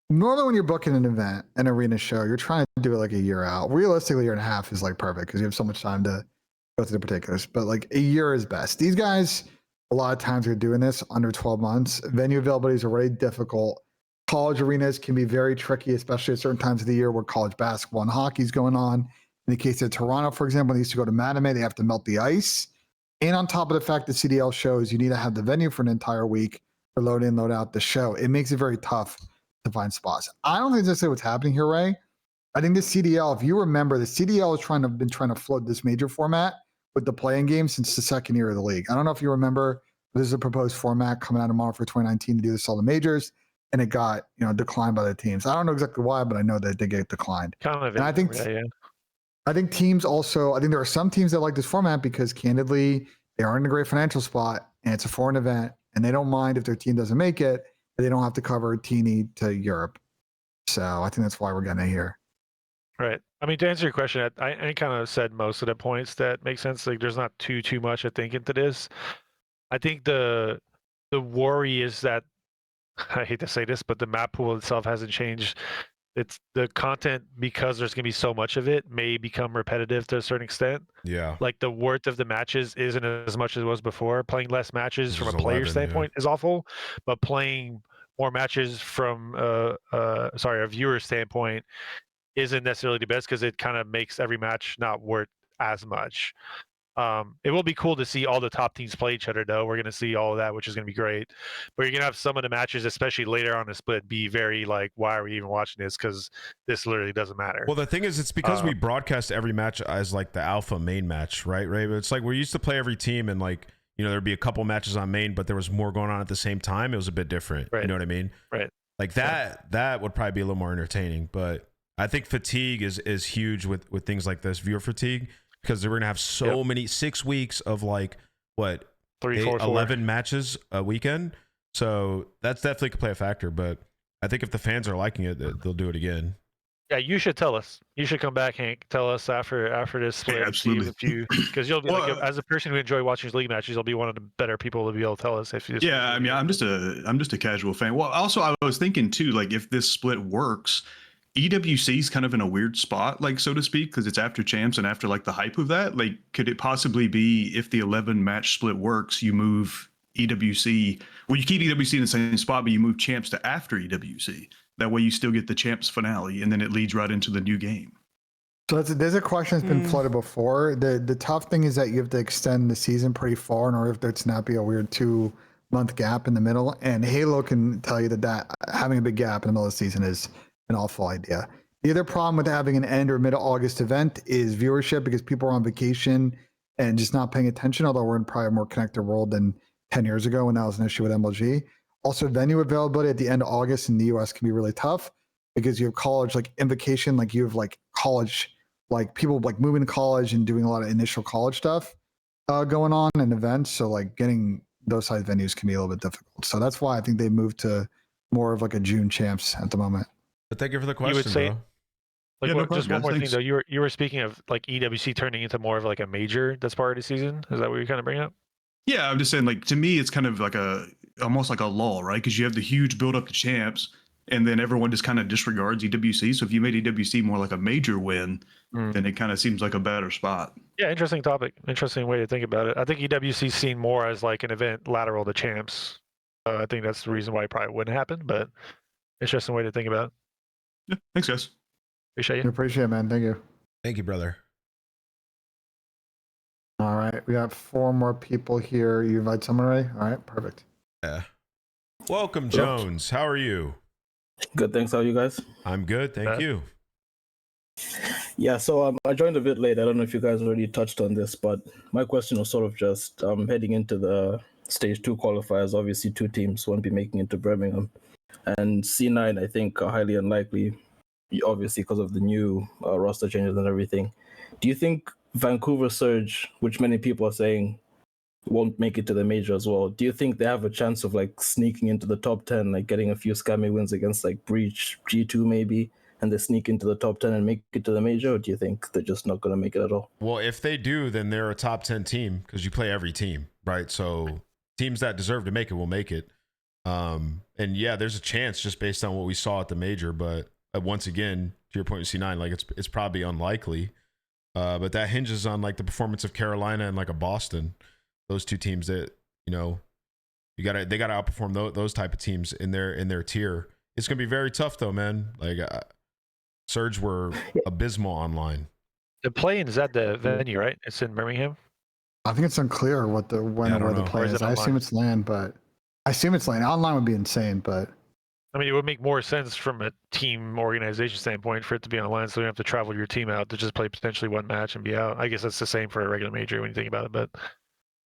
Normally, when you're booking an event, an arena show, you're trying to do it like a year out. Realistically, a year and a half is like perfect because you have so much time to go through the particulars. But like a year is best. These guys, a lot of times, are doing this under 12 months. Venue availability is already difficult. College arenas can be very tricky, especially at certain times of the year where college basketball and hockey is going on. In the case of Toronto, for example, they used to go to Matinee, they have to melt the ice. And on top of the fact that CDL shows, you need to have the venue for an entire week for load in, load out the show. It makes it very tough to find spots. I don't think that's what's happening here, Ray. I think the CDL, if you remember, the CDL has been trying to float this major format with the playing game since the second year of the league. I don't know if you remember This is a proposed format coming out tomorrow for 2019 to do this all the majors, and it got declined by the teams. I don't know exactly why, but I know that they get declined. Kind of. And I think I think teams also. I think there are some teams that like this format because candidly, they aren't in a great financial spot, and it's a foreign event, and they don't mind if their team doesn't make it. But they don't have to cover a teeny to Europe. So I think that's why we're getting it here. Right. I mean, to answer your question, I kind of said most of the points that make sense. Like, there's not too much I think into this. I think the worry is that I hate to say this, but the map pool itself hasn't changed. It's the content, because there's gonna be so much of it, may become repetitive to a certain extent. Yeah. Like the worth of the matches isn't as much as it was before. Playing less matches from a This is player 11, standpoint is awful, but playing more matches from a viewer standpoint isn't necessarily the best because it kind of makes every match not worth as much. It will be cool to see all the top teams play each other, though. We're going to see all of that, which is going to be great. But you're going to have some of the matches, especially later on the split, be very like, why are we even watching this? Because this literally doesn't matter. Well, the thing is, it's because we broadcast every match as like the alpha main match, right? But it's like we used to play every team and like, there'd be a couple matches on main, but there was more going on at the same time. It was a bit different. Right. You know what I mean? Right. Like that would probably be a little more entertaining. But I think fatigue is huge with things like this, viewer fatigue. Because we're going to have so many 6 weeks of like, what, 11 matches a weekend. So that's definitely could play a factor. But I think if the fans are liking it, they'll do it again. Yeah, you should tell us. You should come back, Hank. Tell us after this split. Hey, absolutely. Because you'll be as a person who enjoy watching league matches, you'll be one of the better people to be able to tell us if you. Yeah, I mean, I'm just a casual fan. Well, also I was thinking too, like if this split works, EWC is kind of in a weird spot, like so to speak, because it's after champs and after like the hype of that. Like, could it possibly be if the 11 match split works, you move EWC? Well, you keep EWC in the same spot, but you move champs to after EWC. That way, you still get the champs finale, and then it leads right into the new game. So there's a question that's been floated before. The tough thing is that you have to extend the season pretty far in order for there to not be a weird 2-month gap in the middle. And Halo can tell you that having a big gap in the middle of the season is an awful idea. The other problem with having an end or mid-August event is viewership, because people are on vacation and just not paying attention, although we're in probably a more connected world than 10 years ago when that was an issue with MLG. Also, venue availability at the end of August in the US can be really tough because you have college, like invocation, like you have like college, like people like moving to college and doing a lot of initial college stuff going on and events. So like getting those size venues can be a little bit difficult. So that's why I think they moved to more of like a June champs at the moment. But thank you for the question, bro. Like, just one more thing though. You were speaking of like EWC turning into more of like a major that's part of the season. Is that what you're kind of bringing up? Yeah, I'm just saying, like, to me, it's kind of like almost like a lull, right? Because you have the huge build up to champs, and then everyone just kind of disregards EWC. So if you made EWC more like a major win, then it kind of seems like a better spot. Yeah, interesting topic. Interesting way to think about it. I think EWC is seen more as like an event lateral to champs. I think that's the reason why it probably wouldn't happen, but interesting way to think about it. Yeah, thanks, guys. Appreciate you. Appreciate it, man. Thank you. Thank you, brother. All right, we got 4 more people here. You invite someone already? All right, perfect. Yeah. Welcome, Jones. How are you? Good, thanks. How are you guys? I'm good, thank you. Yeah, so I joined a bit late. I don't know if you guys already touched on this, but my question was sort of just heading into the stage 2 qualifiers. Obviously, 2 teams won't be making it to Birmingham, and C9 I think are highly unlikely, obviously because of the new roster changes and everything. Do you think Vancouver Surge, which many people are saying won't make it to the major as well, do you think they have a chance of like sneaking into the top 10, like getting a few scammy wins against like Breach, G2 maybe, and they sneak into the top 10 and make it to the major? Or do you think they're just not going to make it at all? Well, if they do, then they're a top 10 team because you play every team, right? So teams that deserve to make it will make it. And yeah, there's a chance just based on what we saw at the major, but once again, to your point with C9, like it's probably unlikely. But that hinges on like the performance of Carolina and like a Boston. Those 2 teams that, they gotta outperform those type of teams in their tier. It's gonna be very tough though, man. Like Surge were abysmal online. The play-in is at the venue, right? It's in Birmingham. I think it's unclear where the play is. I assume it's LAN, but Online would be insane, but I mean, it would make more sense from a team organization standpoint for it to be online, so you don't have to travel your team out to just play potentially one match and be out. I guess that's the same for a regular major when you think about it. But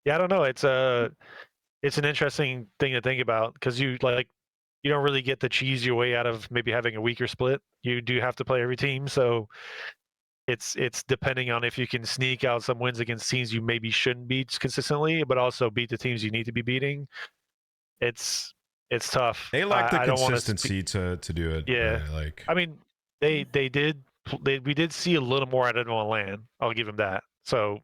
yeah, I don't know. It's it's an interesting thing to think about because you don't really get to cheese your way out of maybe having a weaker split. You do have to play every team, so it's depending on if you can sneak out some wins against teams you maybe shouldn't beat consistently, but also beat the teams you need to be beating. It's tough. They lack the I don't want consistency to do it. Yeah. Like I mean, we did see a little more out of on land. I'll give them that. So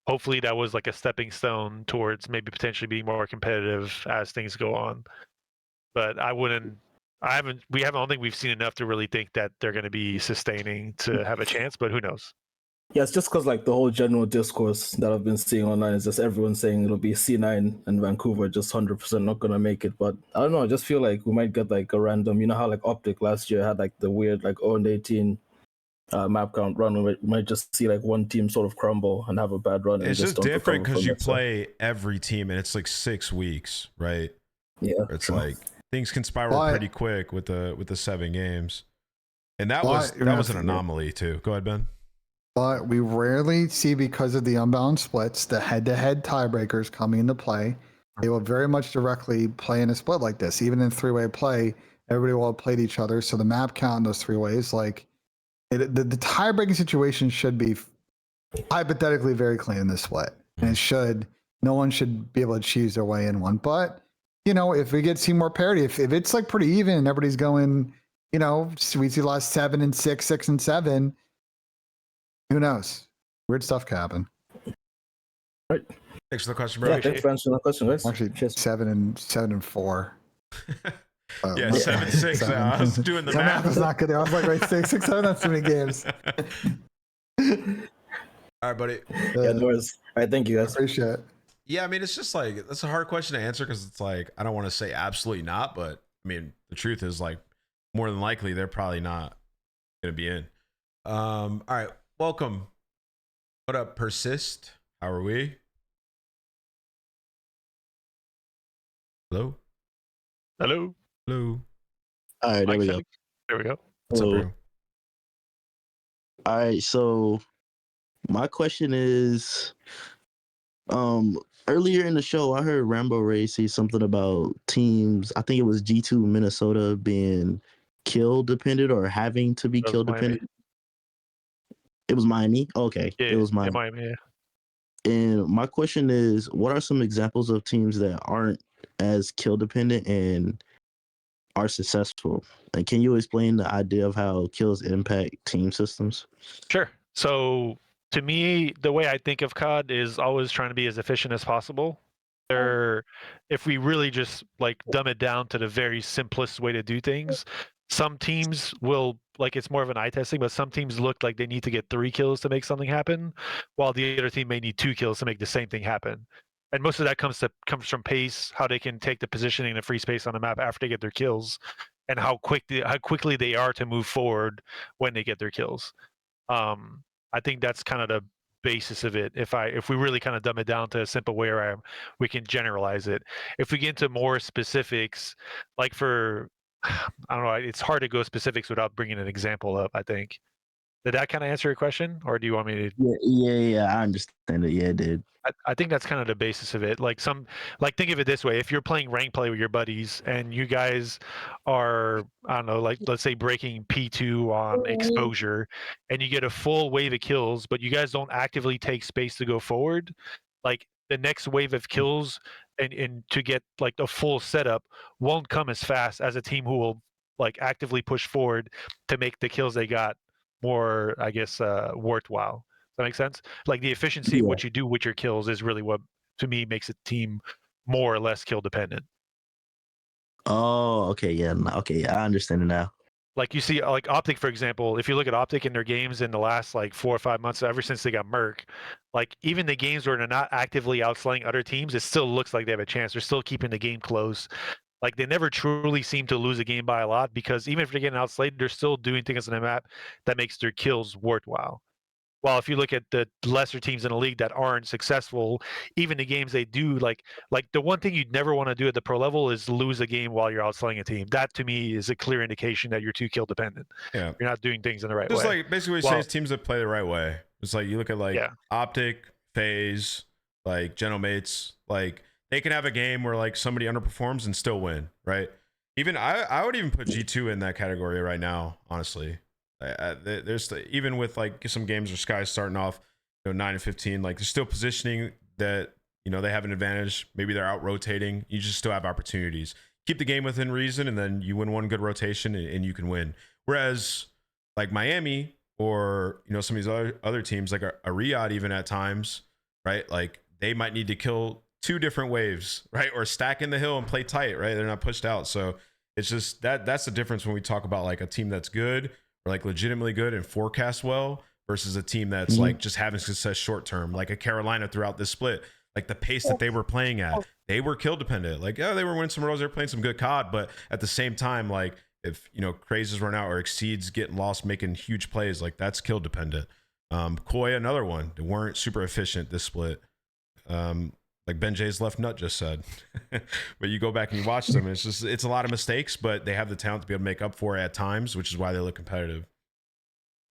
hopefully that was like a stepping stone towards maybe potentially being more competitive as things go on. But I don't think we've seen enough to really think that they're going to be sustaining to have a chance, but who knows? Yeah, it's just because like the whole general discourse that I've been seeing online is just everyone saying it'll be C9 and Vancouver just 100% not gonna make it. But I don't know. I just feel like we might get like a random. You know how like Optic last year had like the weird like 0-18 map count run. We might just see like one team sort of crumble and have a bad run. And it's just don't different recover because from you it, so- play every team and it's like 6 weeks, right? Yeah, It's true. like things can spiral But- pretty quick with the 7 games, and that But was you're gonna an have to- anomaly too. Go ahead, Ben. But we rarely see, because of the unbalanced splits, the head-to-head tiebreakers coming into play. They will very much directly play in a split like this. Even in three-way play, everybody will have played each other. So the map count in those three ways, like the tie-breaking situation should be hypothetically very clean in this split. And no one should be able to choose their way in one. But, if we see more parity, if it's like pretty even and everybody's going, we see the last 7 and 6, 6 and 7, who knows? Weird stuff can happen. Thanks for the question, bro. Yeah, thanks for answering that question, guys. Actually, Cheers. 7 and 4. Yeah, my- 7-6. I was doing the My math is math. not good. I was like, right, 6, 7. That's too many games. All right, buddy. Yeah, no worries. All right, thank you, guys. Appreciate it. Yeah, I mean, it's just like that's a hard question to answer because it's like I don't want to say absolutely not, but I mean the truth is like more than likely they're probably not gonna be in. All right, welcome. What up, Persist? How are we? Hello, Hello. hello. All right, there Mike we go. Philly. There we go. What's up, Hello. bro? All right, so my question is, earlier in the show, I heard Rambo Ray say something about teams. I think it was G2 Minnesota being kill dependent or having to be That was kill Miami. dependent. It was Miami. Okay, Yeah, it was yeah, Miami. Miami. Yeah. And my question is, what are some examples of teams that aren't as kill dependent and are successful? And can you explain the idea of how kills impact team systems? Sure. So to me, the way I think of COD is always trying to be as efficient as possible. If we really just like dumb it down to the very simplest way to do things, some teams will like it's more of an eye testing, but some teams look like they need to get 3 kills to make something happen, while the other team may need 2 kills to make the same thing happen. And most of that comes from pace, how they can take the positioning and the free space on the map after they get their kills, and how quickly they are to move forward when they get their kills. I think that's kind of the basis of it. If we really kind of dumb it down to a simple way where we can generalize it. If we get into more specifics, like for I don't know, it's hard to go specifics without bringing an example up. I think. Did that kind of answer your question, or do you want me to? Yeah, I understand it. Yeah, it did. I think that's kind of the basis of it. Like think of it this way: if you're playing rank play with your buddies and you guys are, I don't know, like let's say breaking P2 on exposure, and you get a full wave of kills, but you guys don't actively take space to go forward, like the next wave of kills and to get like the full setup won't come as fast as a team who will like actively push forward to make the kills they got more, I guess, worthwhile. Does that make sense? Like the efficiency of what you do with your kills is really what, to me, makes a team more or less kill dependent. Oh, okay, yeah, okay, yeah, I understand it now. Like you see, like Optic, for example, if you look at Optic in their games in the last like 4 or 5 months, ever since they got Merc, like even the games where they're not actively outslaying other teams, it still looks like they have a chance. They're still keeping the game close. Like they never truly seem to lose a game by a lot because even if they're getting outslayed, they're still doing things on the map that makes their kills worthwhile. While if you look at the lesser teams in the league that aren't successful, even the games they do, like the one thing you'd never want to do at the pro level is lose a game while you're outslaying a team. That to me is a clear indication that you're too kill dependent. Yeah, you're not doing things in the right just way. like basically what you say is teams that play the right way. It's like you look at like Optic, FaZe, like Genomates, like they can have a game where like somebody underperforms and still win, right? Even I would even put G2 in that category right now, honestly. There's even with like some games where Sky's starting off, 9-15, like they're still positioning that, they have an advantage. Maybe they're out rotating. You just still have opportunities. Keep the game within reason, and then you win one good rotation and you can win. Whereas like Miami or, some of these other teams like a Riyadh even at times, right? Like they might need to kill 2 different waves, right? Or stack in the hill and play tight, right? They're not pushed out. So it's just that's the difference when we talk about like a team that's good or like legitimately good and forecast well versus a team that's like just having success short term, like a Carolina throughout this split. Like the pace that they were playing at, they were kill dependent. Like, yeah, they were winning some rows, they were playing some good COD, but at the same time, like if crazes run out or exceeds getting lost, making huge plays, like that's kill dependent. Koi, another one. They weren't super efficient this split. Like Ben J's left nut just said. But you go back and you watch them, and it's a lot of mistakes, but they have the talent to be able to make up for it at times, which is why they look competitive.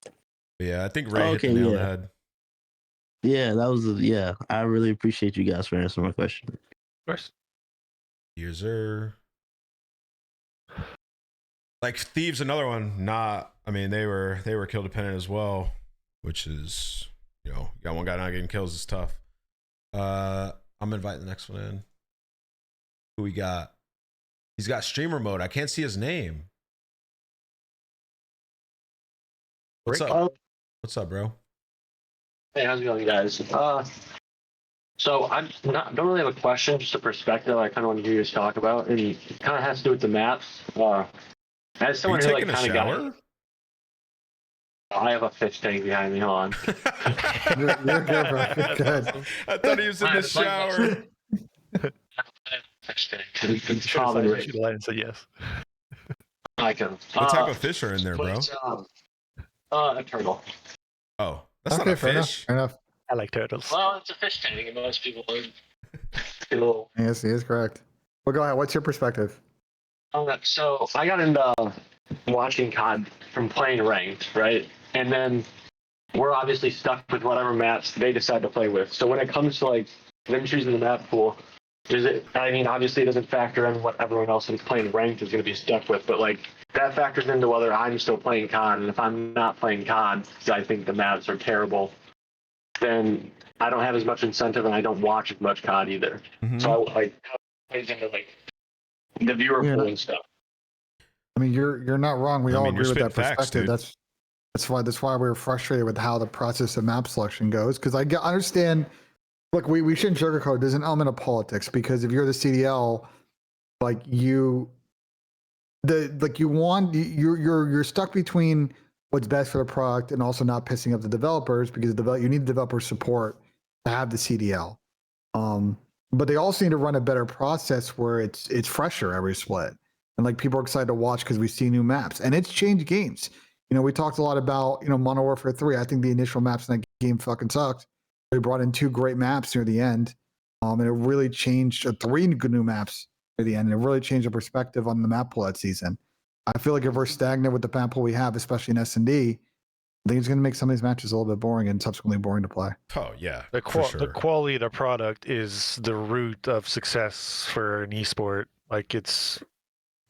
But yeah, I think Ray hit the nail on the head. Yeah, that was I really appreciate you guys for answering my question. Of course. Yes, sir. Like Thieves, another one. I mean, they were kill dependent as well, which is you got one guy not getting kills is tough. I'm inviting the next one in. Who we got? He's got streamer mode. I can't see his name. What's up? What's up, bro? Hey, how's it going, guys? So don't really have a question, just a perspective I kind of want to hear you guys talk about, and it kind of has to do with the maps. As someone who like kind of got, I have a fish tank behind me. Hold on. You're good, bro. You're good. I thought he was in the shower. Fish tank. Should have lied and said yes. I can. What type of fish are in there, bro? A turtle. Oh, that's Okay, not a fair fish. enough. I like turtles. Well, it's a fish tank, and most people are a little. Yes, he is correct. Well, go ahead. What's your perspective? So I got into watching COD from playing ranked, right? And then we're obviously stuck with whatever maps they decide to play with. So when it comes to like them choosing the map pool, obviously it doesn't factor in what everyone else who's playing ranked is going to be stuck with, but like that factors into whether I'm still playing COD. And if I'm not playing COD because I think the maps are terrible, then I don't have as much incentive and I don't watch as much COD either. Mm-hmm. So I plays into like the viewer pool and stuff. I mean, you're not wrong. We all agree with that perspective. Facts, that's why we're frustrated with how the process of map selection goes. Because I understand. Look, we shouldn't sugarcoat. There's an element of politics because if you're the CDL, you're stuck between what's best for the product and also not pissing up the developers because you need developer support to have the CDL. But they also need to run a better process where it's fresher every split. And like people are excited to watch because we see new maps and it's changed games. We talked a lot about, Modern Warfare 3. I think the initial maps in that game fucking sucked. They brought in 2 great maps near the end. And it really changed 3 good new maps near the end. And it really changed the perspective on the map pool that season. I feel like if we're stagnant with the map pool we have, especially in S&D, I think it's going to make some of these matches a little bit boring and subsequently boring to play. Oh, yeah. The quality of the product is the root of success for an esport. Like it's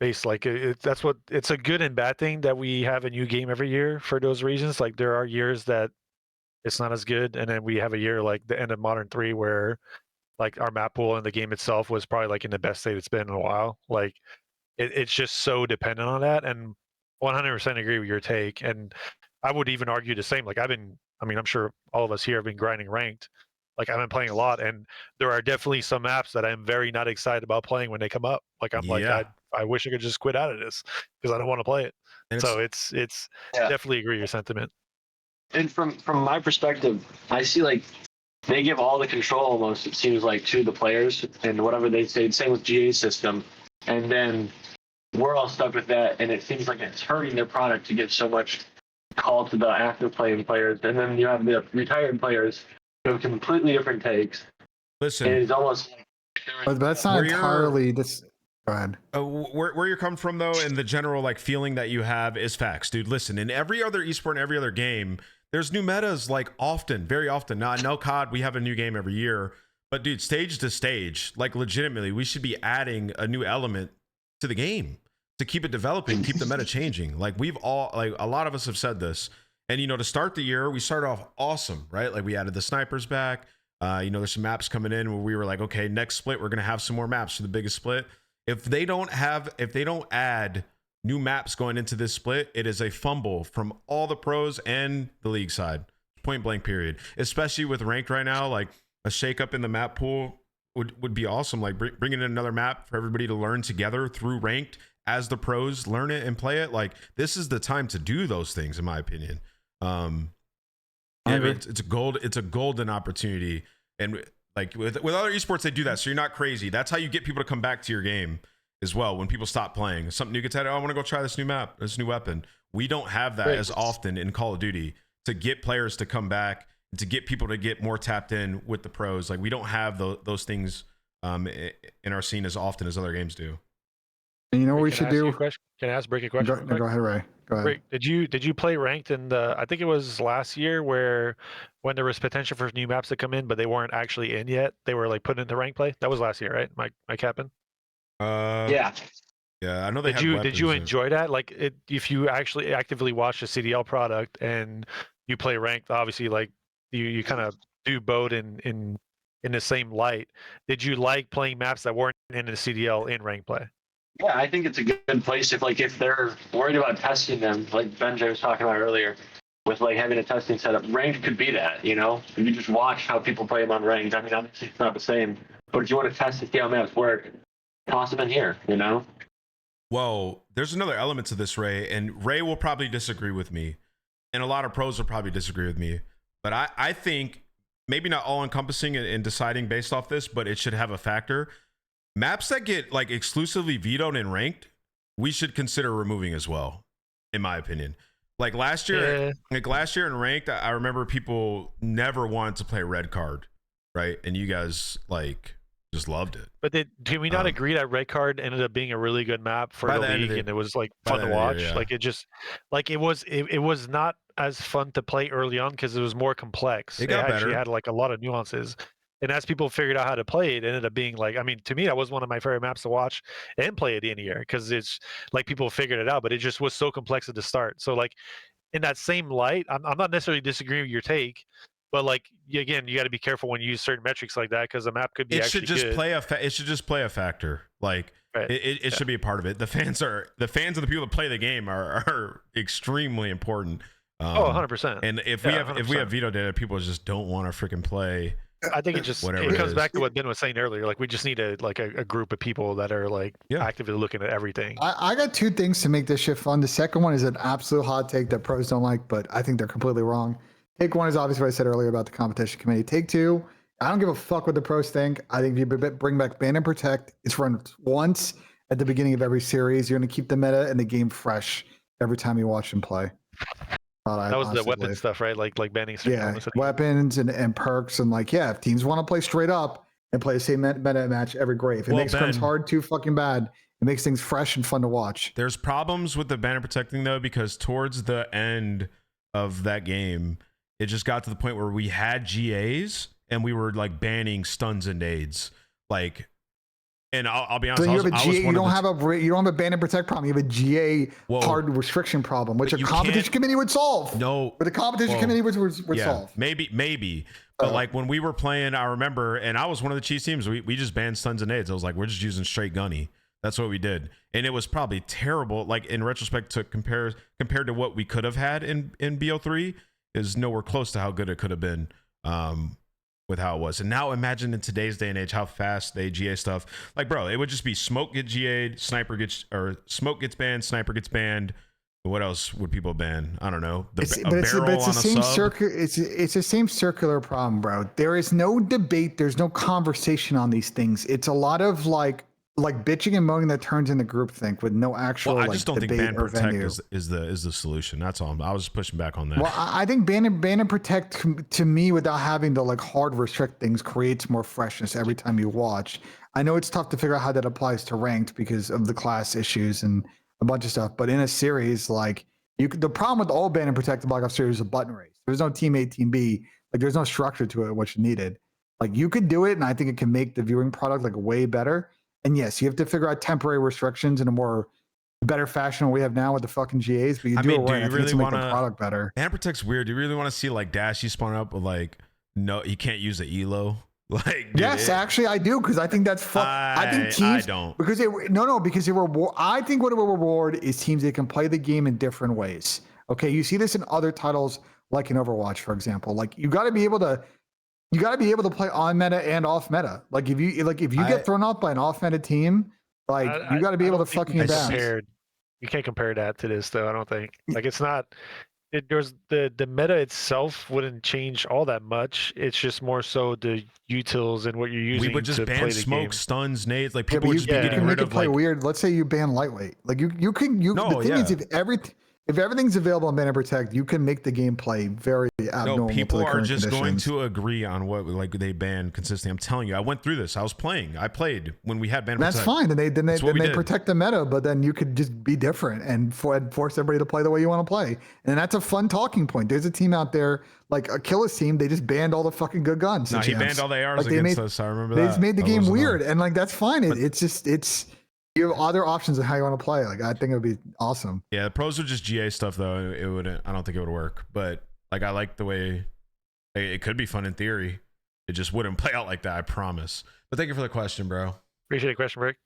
based it's a good and bad thing that we have a new game every year for those reasons. Like there are years that it's not as good, and then we have a year like the end of Modern 3 where like our map pool and the game itself was probably like in the best state it's been in a while. Like it's just so dependent on that, and 100% agree with your take. And I would even argue the same. Like I'm sure all of us here have been grinding ranked. Like I've been playing a lot, and there are definitely some maps that I'm very not excited about playing when they come up. Like I wish I could just quit out of this because I don't want to play it. And so it's definitely agree with your sentiment. And from my perspective, I see like they give all the control almost, it seems like, to the players and whatever they say. Same with GA's system, and then we're all stuck with that, and it seems like it's hurting their product to give so much call to the active playing players, and then you have the retired players who have completely different takes. Listen, and it's almost like but that's not entirely this. Go ahead. Where you're coming from though, and the general like feeling that you have is facts, dude. Listen, in every other esport and every other game, there's new metas like often, very often. Now I know COD, we have a new game every year, But dude, stage to stage, like legitimately, we should be adding a new element to the game to keep it developing, keep the meta changing. Like we've all, like a lot of us have said this. And, you know, to start the year, we started off awesome, right? Like we added the snipers back. You know, there's some maps coming in where we were like, okay, next split, we're going to have some more maps for the biggest split. If they don't add new maps going into this split, it is a fumble from all the pros and the league side, point blank period. Especially with ranked right now, like a shake up in the map pool would be awesome. Like bringing in another map for everybody to learn together through ranked as the pros learn it and play it. Like this is the time to do those things, in my opinion. It's a golden opportunity. And like with other esports, they do that. So you're not crazy. That's how you get people to come back to your game as well. When people stop playing, something new gets added. Oh, I want to go try this new map, this new weapon. We don't have that as often in Call of Duty to get players to come back and to get people to get more tapped in with the pros. Like we don't have those things in our scene as often as other games do. And you know what we should do? Can I ask Brick a question? Go ahead, Ray. Go ahead. Brick, did you play ranked in the? I think it was last year when there was potential for new maps to come in, but they weren't actually in yet. They were like put into ranked play. That was last year, right? Mike Captain. Yeah. Yeah, I know they did you enjoy that? Like, if you actually actively watch the CDL product and you play ranked, obviously, like you kind of do both in the same light. Did you like playing maps that weren't in the CDL in ranked play? Yeah, I think it's a good place if they're worried about testing them, like Benjay was talking about earlier, with like having a testing setup. Ranked could be that, you know? If you just watch how people play them on ranked, I mean, obviously it's not the same, but if you want to test to see how maps work, toss them in here, you know? Well, there's another element to this, Ray, and Ray will probably disagree with me, and a lot of pros will probably disagree with me, but I think maybe not all encompassing in deciding based off this, but it should have a factor. Maps that get like exclusively vetoed and ranked, we should consider removing as well, in my opinion. Like last year in ranked, I remember people never wanted to play red card, right? And you guys like just loved it. But can we not agree that red card ended up being a really good map for the league, and it was like fun to watch? Yeah. Like it was not as fun to play early on because it was more complex. It got actually better. had like a lot of nuances. And as people figured out how to play it, ended up being like, I mean, to me, that was one of my favorite maps to watch and play at the end of the year because it's like people figured it out, but it just was so complex at the start. So like in that same light, I'm not necessarily disagreeing with your take, but like again, you got to be careful when you use certain metrics like that because the map could be. It should just play it should just play a factor. Like it should be a part of it. The fans and the people that play the game are extremely important. 100%. And if we have veto data, people just don't want to freaking play. I think it comes back to what Ben was saying earlier. Like we just need a group of people that are like actively looking at everything. I got two things to make this shit fun. The second one is an absolute hot take that pros don't like, but I think they're completely wrong. Take one is obviously what I said earlier about the competition committee. Take two, I don't give a fuck what the pros think. I think if you bring back ban and protect, it's run once at the beginning of every series. You're going to keep the meta and the game fresh every time you watch them play. That was the weapon stuff, right? Like banning certain weapons and perks and like if teams want to play straight up and play the same meta match every great. If it makes scrims hard too fucking bad, it makes things fresh and fun to watch. There's problems with the banner protecting though, because towards the end of that game, it just got to the point where we had GAs and we were like banning stuns and nades. Like, and I'll be honest. So you have a GA. You don't have a ban and protect problem. You have a GA hard restriction problem, which a competition committee would solve. No, but the competition committee would solve. Maybe. But like when we were playing, I remember, and I was one of the Chiefs teams. We just banned stuns and nades. I was like, we're just using straight gunny. That's what we did, and it was probably terrible. Like in retrospect, to compared to what we could have had in BO3 is nowhere close to how good it could have been. With how it was. And now imagine in today's day and age how fast they GA stuff. Like, bro, it would just be smoke get GA'd, smoke gets banned, sniper gets banned. What else would people ban? I don't know. It's the same circular problem, bro. There is no debate, there's no conversation on these things. It's a lot of like bitching and moaning that turns into groupthink with no actual. Well, I just don't think ban protect is the solution. That's all. I was pushing back on that. Well, I think ban and protect to me without having to like hard restrict things creates more freshness every time you watch. I know it's tough to figure out how that applies to ranked because of the class issues and a bunch of stuff. But in a series, like the problem with all ban and protect the Black Ops series is a button race. There's no team A, team B. Like there's no structure to it, which is needed. Like you could do it, and I think it can make the viewing product like way better. And yes, you have to figure out temporary restrictions in a more better fashion than we have now with the fucking GAs. But you do it right. I think it's gonna make the product better. Banner Protect's weird. Do you really want to see like Dashy spawn up with like no? You can't use the elo. Like yes, actually I do, because I think that's fun. I think teams I don't because because it reward. I think what it will reward is teams that can play the game in different ways. Okay, you see this in other titles like in Overwatch, for example. Like you got to be able to play on meta and off meta. Like if you get thrown off by an off meta team, like you got to be able to fucking adapt. You can't compare that to this though. I don't think. Like it's not. There's the meta itself wouldn't change all that much. It's just more so the utils and what you're using. We would just to ban play the smoke, game. stuns, nades. Like people would just be you getting can rid make it of play like weird. Let's say you ban lightweight. Like the thing is, if everything's available on Ban and Protect, you can make the game play very abnormal. People to the are current just conditions. going to agree on what like they ban consistently. I'm telling you, I went through this. I played when we had ban. That's Protect. fine. And they did. protect the meta, but then you could just be different and force everybody to play the way you want to play. And that's a fun talking point. There's a team out there like Achilles team. They just banned all the fucking good guns. No, he banned all the ARs against us. I remember that. They just made the game weird, and like that's fine. It's you have other options of how you want to play. Like I think it would be awesome. Yeah, the pros are just GA stuff though. It wouldn't. I don't think it would work. But like I like the way it could be fun in theory. It just wouldn't play out like that. I promise. But thank you for the question, bro. Appreciate the question, Rick.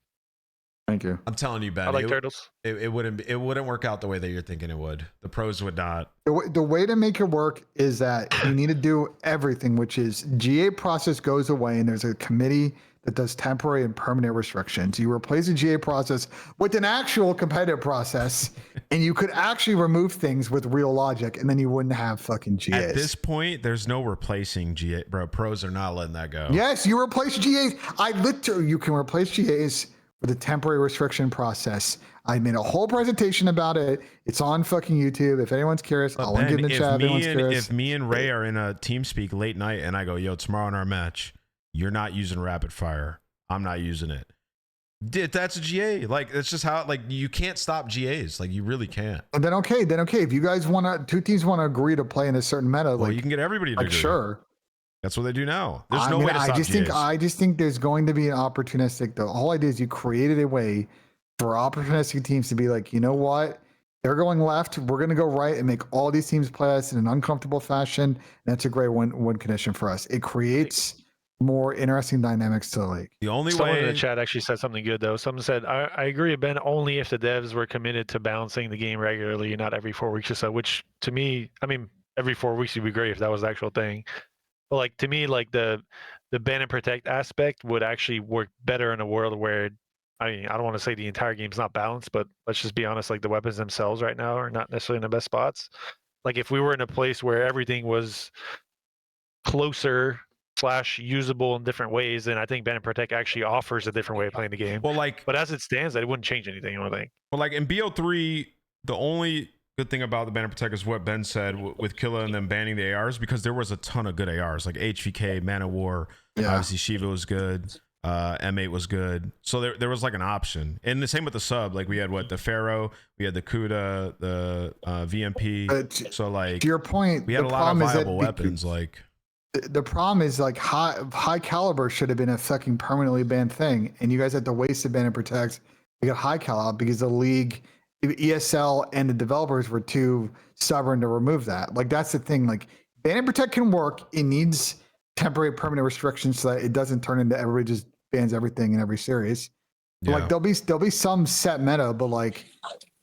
Thank you. I'm telling you, Ben. I like turtles. It wouldn't work out the way that you're thinking it would. The pros would not. The way to make it work is that you need to do everything, which is GA process goes away, and there's a committee that does temporary and permanent restrictions. You replace the GA process with an actual competitive process, and you could actually remove things with real logic, and then you wouldn't have fucking GAs. At this point, there's no replacing GA, bro. Pros are not letting that go. Yes, you replace GAs. You can replace GAs with a temporary restriction process. I made a whole presentation about it. It's on fucking YouTube. If anyone's curious, I'll link it in the chat. If me and Ray are in a TeamSpeak late night and I go, yo, tomorrow in our match, you're not using rapid fire. I'm not using it. That's a GA. Like, that's just how, like, you can't stop GAs. Like, you really can't. And then okay. If you guys two teams want to agree to play in a certain meta, well, you can get everybody to agree. Sure. That's what they do now. There's no way to stop GAs. I just think there's going to be an opportunistic, the whole idea is you created a way for opportunistic teams to be like, you know what? They're going left. We're going to go right and make all these teams play us in an uncomfortable fashion. And that's a great win condition for us. It creates more interesting dynamics to the league. The only Someone way in the chat actually said something good though. Someone said, I agree, Ben, only if the devs were committed to balancing the game regularly, not every 4 weeks or so, which to me, I mean, every 4 weeks would be great if that was the actual thing. But like to me, like the ban and protect aspect would actually work better in a world where, I mean, I don't want to say the entire game's not balanced, but let's just be honest, like the weapons themselves right now are not necessarily in the best spots. Like if we were in a place where everything was closer / usable in different ways, then I think ban and protect actually offers a different way of playing the game. Well, like, but as it stands, it wouldn't change anything, I don't think. Well, like in BO3, the only good thing about the ban and protect is what Ben said with Killa and them banning the ARs, because there was a ton of good ARs like HVK, Man of War. Yeah. Obviously Shiva was good. M8 was good. So there was like an option. And the same with the sub. Like we had the Pharaoh, we had the Kuda, the VMP. So like to your point, we had a lot of viable weapons. Like the problem is like high caliber should have been a fucking permanently banned thing, and you guys had to waste the ban and protect to get high caliber because the league, ESL, and the developers were too stubborn to remove that. Like that's the thing. Like ban and protect can work. It needs temporary permanent restrictions so that it doesn't turn into everybody just bans everything in every series. Yeah. Like there'll be some set meta, but like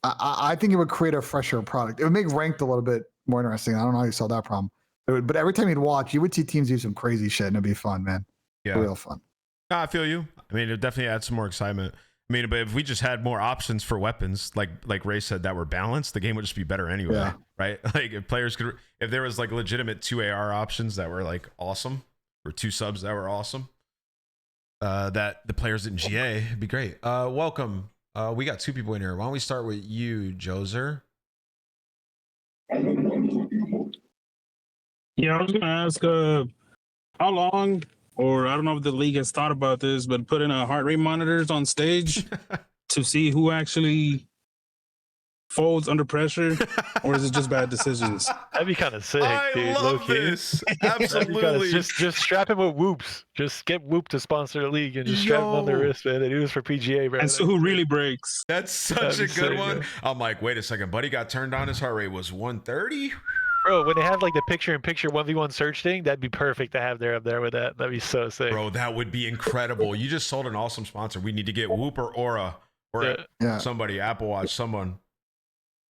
I think it would create a fresher product. It would make ranked a little bit more interesting. I don't know how you solve that problem. But every time you'd watch, you would see teams do some crazy shit, and it'd be fun, man. Yeah, real fun. No, I feel you. I mean, it definitely adds some more excitement. I mean, but if we just had more options for weapons, like Ray said, that were balanced, the game would just be better anyway, right? Like if players could, if there was like legitimate 2 AR options that were like awesome, or 2 subs that were awesome, that the players in GA, it'd be great. Welcome. We got 2 people in here. Why don't we start with you, Joser? Yeah, I was gonna ask how long, or I don't know if the league has thought about this, but putting heart rate monitors on stage to see who actually folds under pressure, or is it just bad decisions? That'd be kind of sick, I dude. love Low-key. this. That'd be kinda- Absolutely. just strap him with whoops. Just get Whoop to sponsor the league and just strap him on their Yo. wrist, man. They do this for PGA, bro. And so who really breaks? That's such That'd a be good sick, one. bro. I'm like, wait a second. Buddy got turned on. His heart rate was 130. Bro, when they have like the picture-in-picture 1v1 search thing, that'd be perfect to have there up there with that. That'd be so sick. Bro, that would be incredible. You just sold an awesome sponsor. We need to get Whoop or Aura or Yeah. somebody, Apple Watch, someone.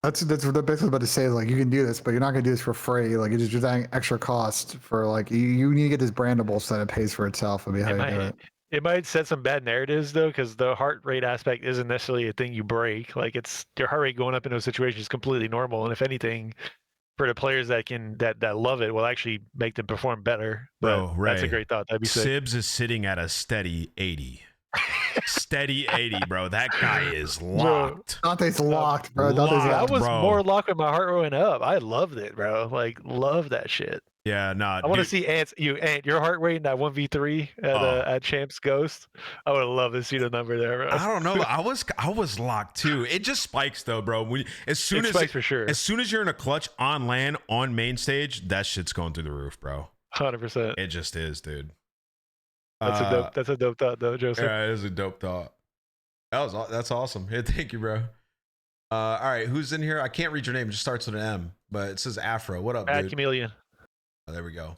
That's what I'm basically about to say. Is like you can do this, but you're not going to do this for free. Like it's just adding extra cost for like you need to get this brandable so that it pays for itself. Would be how you do it. It might set some bad narratives though, because the heart rate aspect isn't necessarily a thing you break. Like it's your heart rate going up in those situations is completely normal, and if anything, for the players that love it, will actually make them perform better. Bro, But that's a great thought. That'd be sick. Sibs is sitting at a steady 80. Steady 80, bro. That guy is locked. Dante's locked, bro. Locked. Dante's I locked. was bro. more locked with my heart going up. I loved it, bro. Like love that shit. Yeah, nah. I want to dude, see Ant, your heart rate in that 1v3 at Champs Ghost. I would love to see the number there, bro. I don't know. I was locked too. It just spikes though, bro. As soon It as spikes for sure. as soon as you're in a clutch on land on main stage, that shit's going through the roof, bro. 100%. It just is, dude. That's a dope thought though, Joseph. Yeah, it is a dope thought. That's awesome. Hey, thank you, bro. All right, who's in here? I can't read your name. It just starts with an M, but it says Afro. What up, Bad dude? Chameleon. Oh, there we go.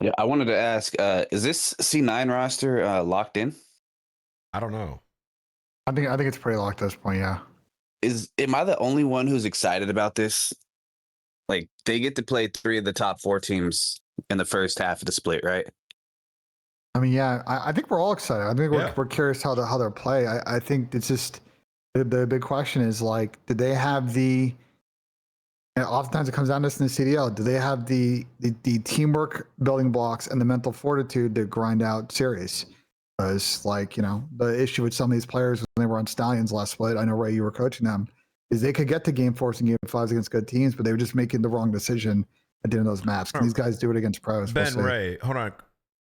Yeah, I wanted to ask, is this C9 roster locked in? I don't know. I think it's pretty locked at this point. Yeah. Am I the only one who's excited about this? Like they get to play 3 of the top 4 teams in the first half of the split, right? I mean, yeah, I think we're all excited. I think we're curious how they'll play. I think it's just the big question is like, did they have the? And oftentimes it comes down to this in the CDL. Do they have the teamwork building blocks and the mental fortitude to grind out series? Because like the issue with some of these players when they were on Stallions last split, I know Ray, you were coaching them, is they could get to game 4s and game 5s against good teams, but they were just making the wrong decision at the end of those maps. Can these guys do it against pros? Ben Ray, hold on.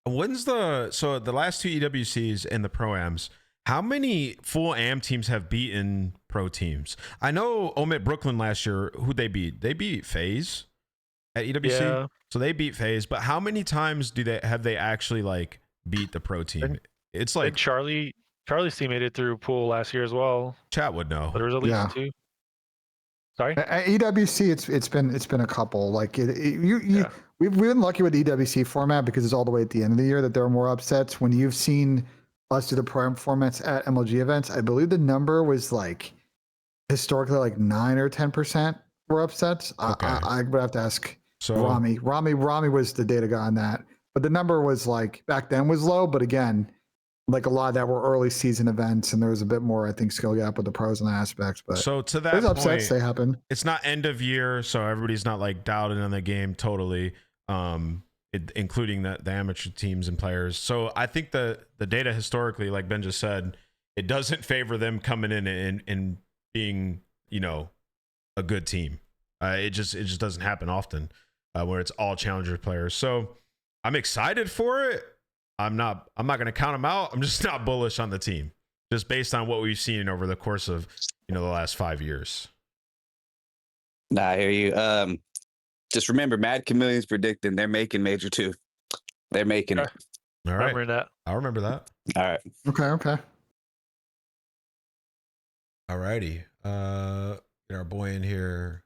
When's the last 2 EWCs and the Pro-Ams? How many full AM teams have beaten pro teams? I know Omit Brooklyn last year, who'd they beat? They beat FaZe at EWC. Yeah. So they beat FaZe, but how many times have they actually like beat the pro team? It's like And Charlie's team made it through pool last year as well. chat would know. But there was at least 2. Sorry? At EWC, it's been a couple. Like we've been lucky with the EWC format because it's all the way at the end of the year that there are more upsets. When you've seen us do the pro formats at MLG events, I believe the number was like historically like 9 or 10% were upsets. Okay. I would have to ask So Rami. Rami was the data guy on that, but the number was like back then was low. But again, like a lot of that were early season events, and there was a bit more, I think, skill gap with the pros and aspects. But so to that there's point, upsets, they happen. it's not end of year, so everybody's not like dialed in on the game totally, including the amateur teams and players. So I think the data historically, like Ben just said, it doesn't favor them coming in and being a good team. It just doesn't happen often where it's all challenger players. So I'm excited for it. I'm not going to count them out. I'm just not bullish on the team, just based on what we've seen over the course of the last 5 years. Nah, I hear you. Just remember, Mad Chameleon's predicting they're making Major 2. They're making it. All right. Remember that. I'll remember that. All right. Okay. All righty. Get our boy in here.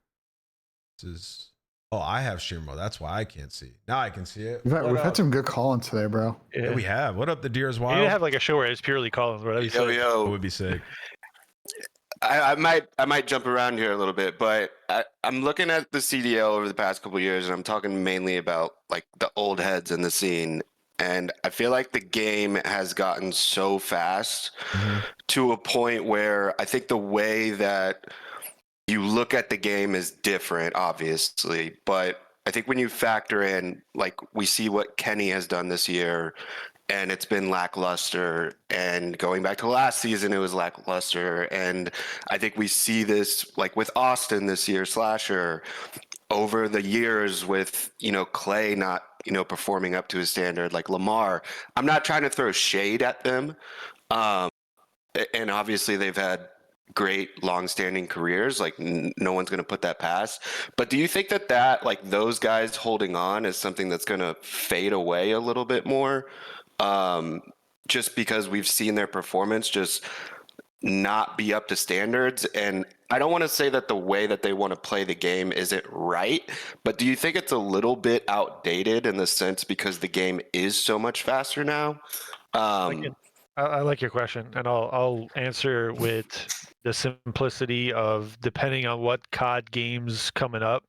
This is. Oh, I have stream mode. That's why I can't see. Now I can see it. We've had some good call-ins today, bro. Yeah, we have. What up, the Deer's You Wild? need to have like a show where it's purely Collins, bro. That'd be sick. It would be sick. I might jump around here a little bit, but I'm looking at the CDL over the past couple of years, and I'm talking mainly about like the old heads in the scene. And I feel like the game has gotten so fast to a point where I think the way that you look at the game is different, obviously. But I think when you factor in, like, we see what Kenny has done this year, and it's been lackluster. And going back to last season, it was lackluster. And I think we see this, like, with Austin this year, Slasher, over the years with, Clay not, performing up to his standard, like Lamar. I'm not trying to throw shade at them. And obviously they've had, great long-standing careers. Like no one's going to put that past. But do you think that like those guys holding on is something that's going to fade away a little bit more? Just because we've seen their performance just not be up to standards. And I don't want to say that the way that they want to play the game isn't right, but do you think it's a little bit outdated in the sense because the game is so much faster now? I like your question, and I'll answer with the simplicity of depending on what COD games coming up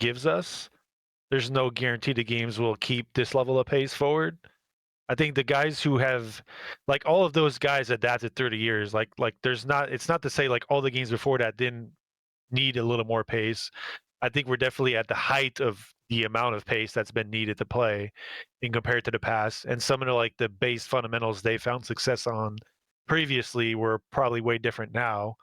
gives us, there's no guarantee the games will keep this level of pace forward. I think the guys who have, like all of those guys adapted 30 years, like there's not, it's not to say like all the games before that didn't need a little more pace. I think we're definitely at the height of the amount of pace that's been needed to play in compared to the past. And some of the like the base fundamentals they found success on previously were probably way different now.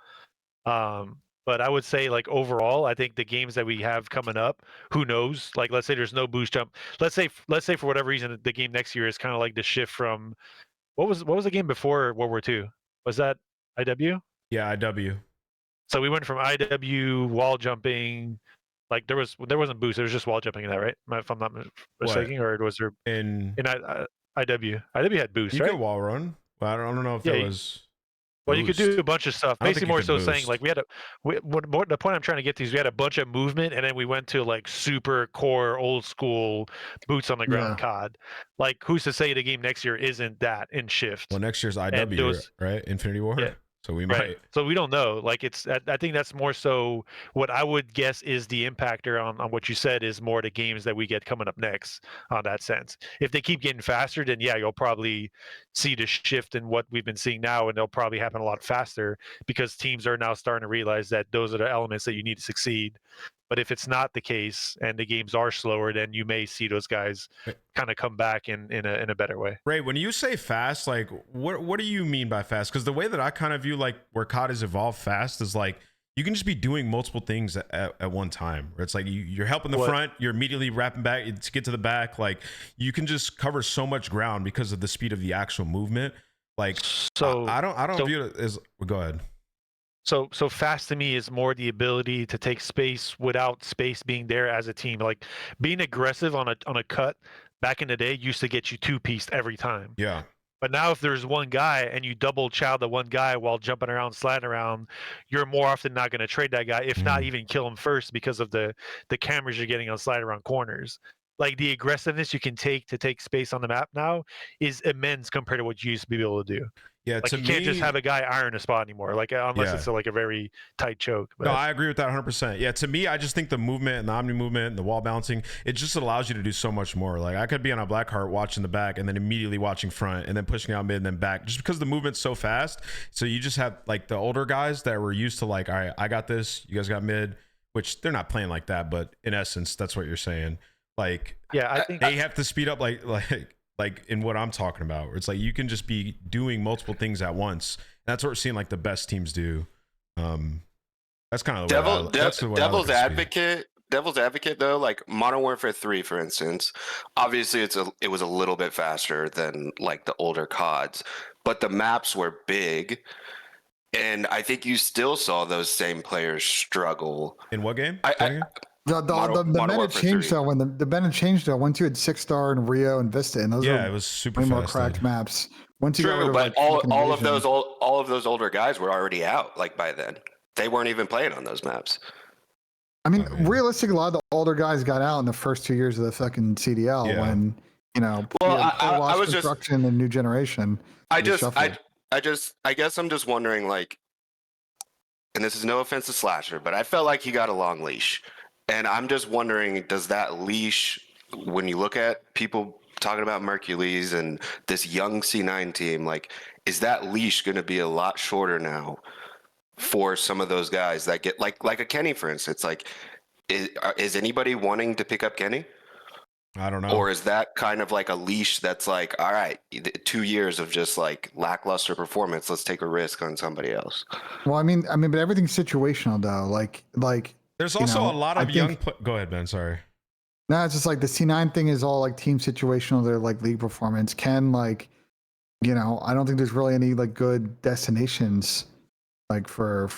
But I would say like overall, I think the games that we have coming up, who knows? Like let's say there's no boost jump. Let's say for whatever reason the game next year is kind of like the shift from what was the game before World War II? Was that IW? Yeah, IW. So we went from IW wall jumping, like there wasn't boost, there was just wall jumping in that, right? If I'm not mistaken, or was there in IW? IW had boost, you right? could wall run. Well, I don't know if there was. Well, you could do a bunch of stuff. Basically, more so saying like the point I'm trying to get to is we had a bunch of movement, and then we went to like super core, old school, boots on the ground COD. Like, who's to say the game next year isn't that in shift? Well, next year's IW, right? Infinity War. Yeah. So we might. Right. So we don't know. Like I think that's more so what I would guess is the impactor on what you said is more the games that we get coming up next on that sense. If they keep getting faster, then yeah, you'll probably see the shift in what we've been seeing now, and they'll probably happen a lot faster because teams are now starting to realize that those are the elements that you need to succeed. But if it's not the case and the games are slower, then you may see those guys kind of come back in a better way. Ray, when you say fast, like what do you mean by fast? Because the way that I kind of view like where COD has evolved fast is like you can just be doing multiple things at one time. Where it's like you're helping the front, you're immediately wrapping back to get to the back. Like you can just cover so much ground because of the speed of the actual movement. Like so, I don't view it as. Well, go ahead. So fast to me is more the ability to take space without space being there as a team. Like being aggressive on a cut back in the day used to get you two-pieced every time. Yeah. But now if there's one guy and you double chow the one guy while jumping around, sliding around, you're more often not going to trade that guy, if not even kill him first because of the cameras you're getting on slide around corners. Like the aggressiveness you can take to take space on the map now is immense compared to what you used to be able to do. Yeah, like you can't just have a guy iron a spot anymore, like unless it's like a very tight choke. But no, I agree with that 100%. Yeah, to me, I just think the movement and the omni movement and the wall bouncing, it just allows you to do so much more. Like I could be on a Blackheart watching the back and then immediately watching front and then pushing out mid and then back, just because the movement's so fast. So you just have like the older guys that were used to like, all right, I got this, you guys got mid, which they're not playing like that, but in essence, that's what you're saying. Like, yeah, I think they have to speed up like in what I'm talking about, where it's like you can just be doing multiple things at once. That's what we're seeing like the best teams do. That's kind of the devil's advocate though, like Modern Warfare 3, for instance. Obviously, it was a little bit faster than like the older CODs, but the maps were big, and I think you still saw those same players struggle. In what game? The meta changed though when the meta changed though. Once you had 6-star and Rio and Vista, and those it was super way more cracked maps. Once you True, but all of those older guys were already out. Like by then, they weren't even playing on those maps. I mean, realistically, a lot of the older guys got out in the first 2 years of the fucking CDL when I was construction and new generation. I guess I'm just wondering, like, and this is no offense to Slasher, but I felt like he got a long leash. And I'm just wondering, does that leash, when you look at people talking about Mercules and this young C9 team, like, is that leash going to be a lot shorter now for some of those guys that get like a Kenny, for instance? Like, is anybody wanting to pick up Kenny? I don't know. Or is that kind of like a leash that's like, all right, 2 years of just like lackluster performance, let's take a risk on somebody else? Well, I mean, but everything's situational though. Like. There's also a lot of young. Go ahead, Ben. Sorry. No, it's just like the C9 thing is all like team situational. They're like league performance. I don't think there's really any like good destinations like for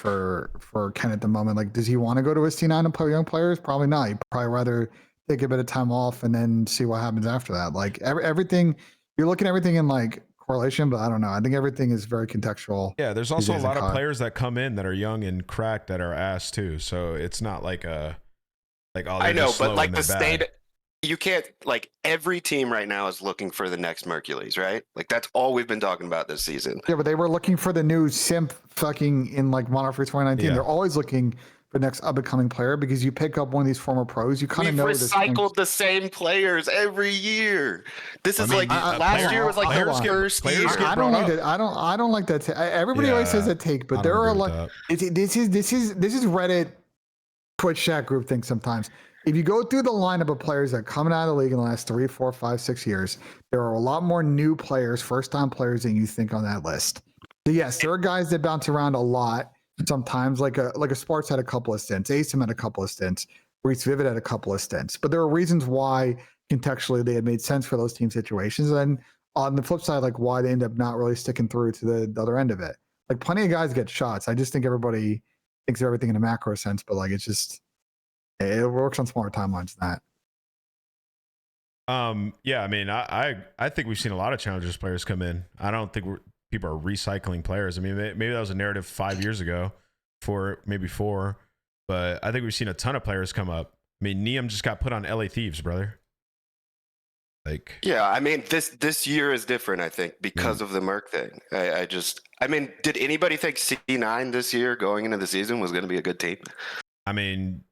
Ken at the moment. Like, does he want to go to a C9 and play young players? Probably not. He'd probably rather take a bit of time off and then see what happens after that. Like everything, you're looking at everything in like correlation, but I don't know. I think everything is very contextual. Yeah, there's also a lot of players that come in that are young and cracked that are ass too. So it's not like oh, I know, but like the state, you can't, like, every team right now is looking for the next Mercules, right? Like, that's all we've been talking about this season. Yeah, but they were looking for the new simp fucking in like Modern Warfare 2019. Yeah. They're always looking for the next up and coming player because you pick up one of these former pros, you kind of know We've recycled the same players every year. This is last year was like the first year. I don't like that. I don't like that. Everybody always says that take, but there are like this is Reddit, Twitch chat group thing sometimes. If you go through the lineup of players that are coming out of the league in the last 3, 4, 5, 6 years, there are a lot more new players, first-time players than you think on that list. So yes, there are guys that bounce around a lot. Sometimes, like a Sparks had a couple of stints, Asim had a couple of stints, Reese Vivid had a couple of stints. But there are reasons why contextually they had made sense for those team situations. And on the flip side, like why they end up not really sticking through to the other end of it. Like plenty of guys get shots. I just think everybody thinks of everything in a macro sense, but like it's just. It works on smaller timelines than that. Yeah, I mean, I think we've seen a lot of Challengers players come in. I don't think people are recycling players. I mean, maybe that was a narrative 5 years ago, maybe 4, but I think we've seen a ton of players come up. I mean, NIUM just got put on LA Thieves, brother. Like, yeah, I mean, this year is different, I think, because of the Merc thing. I mean, did anybody think C9 this year going into the season was going to be a good team? I mean,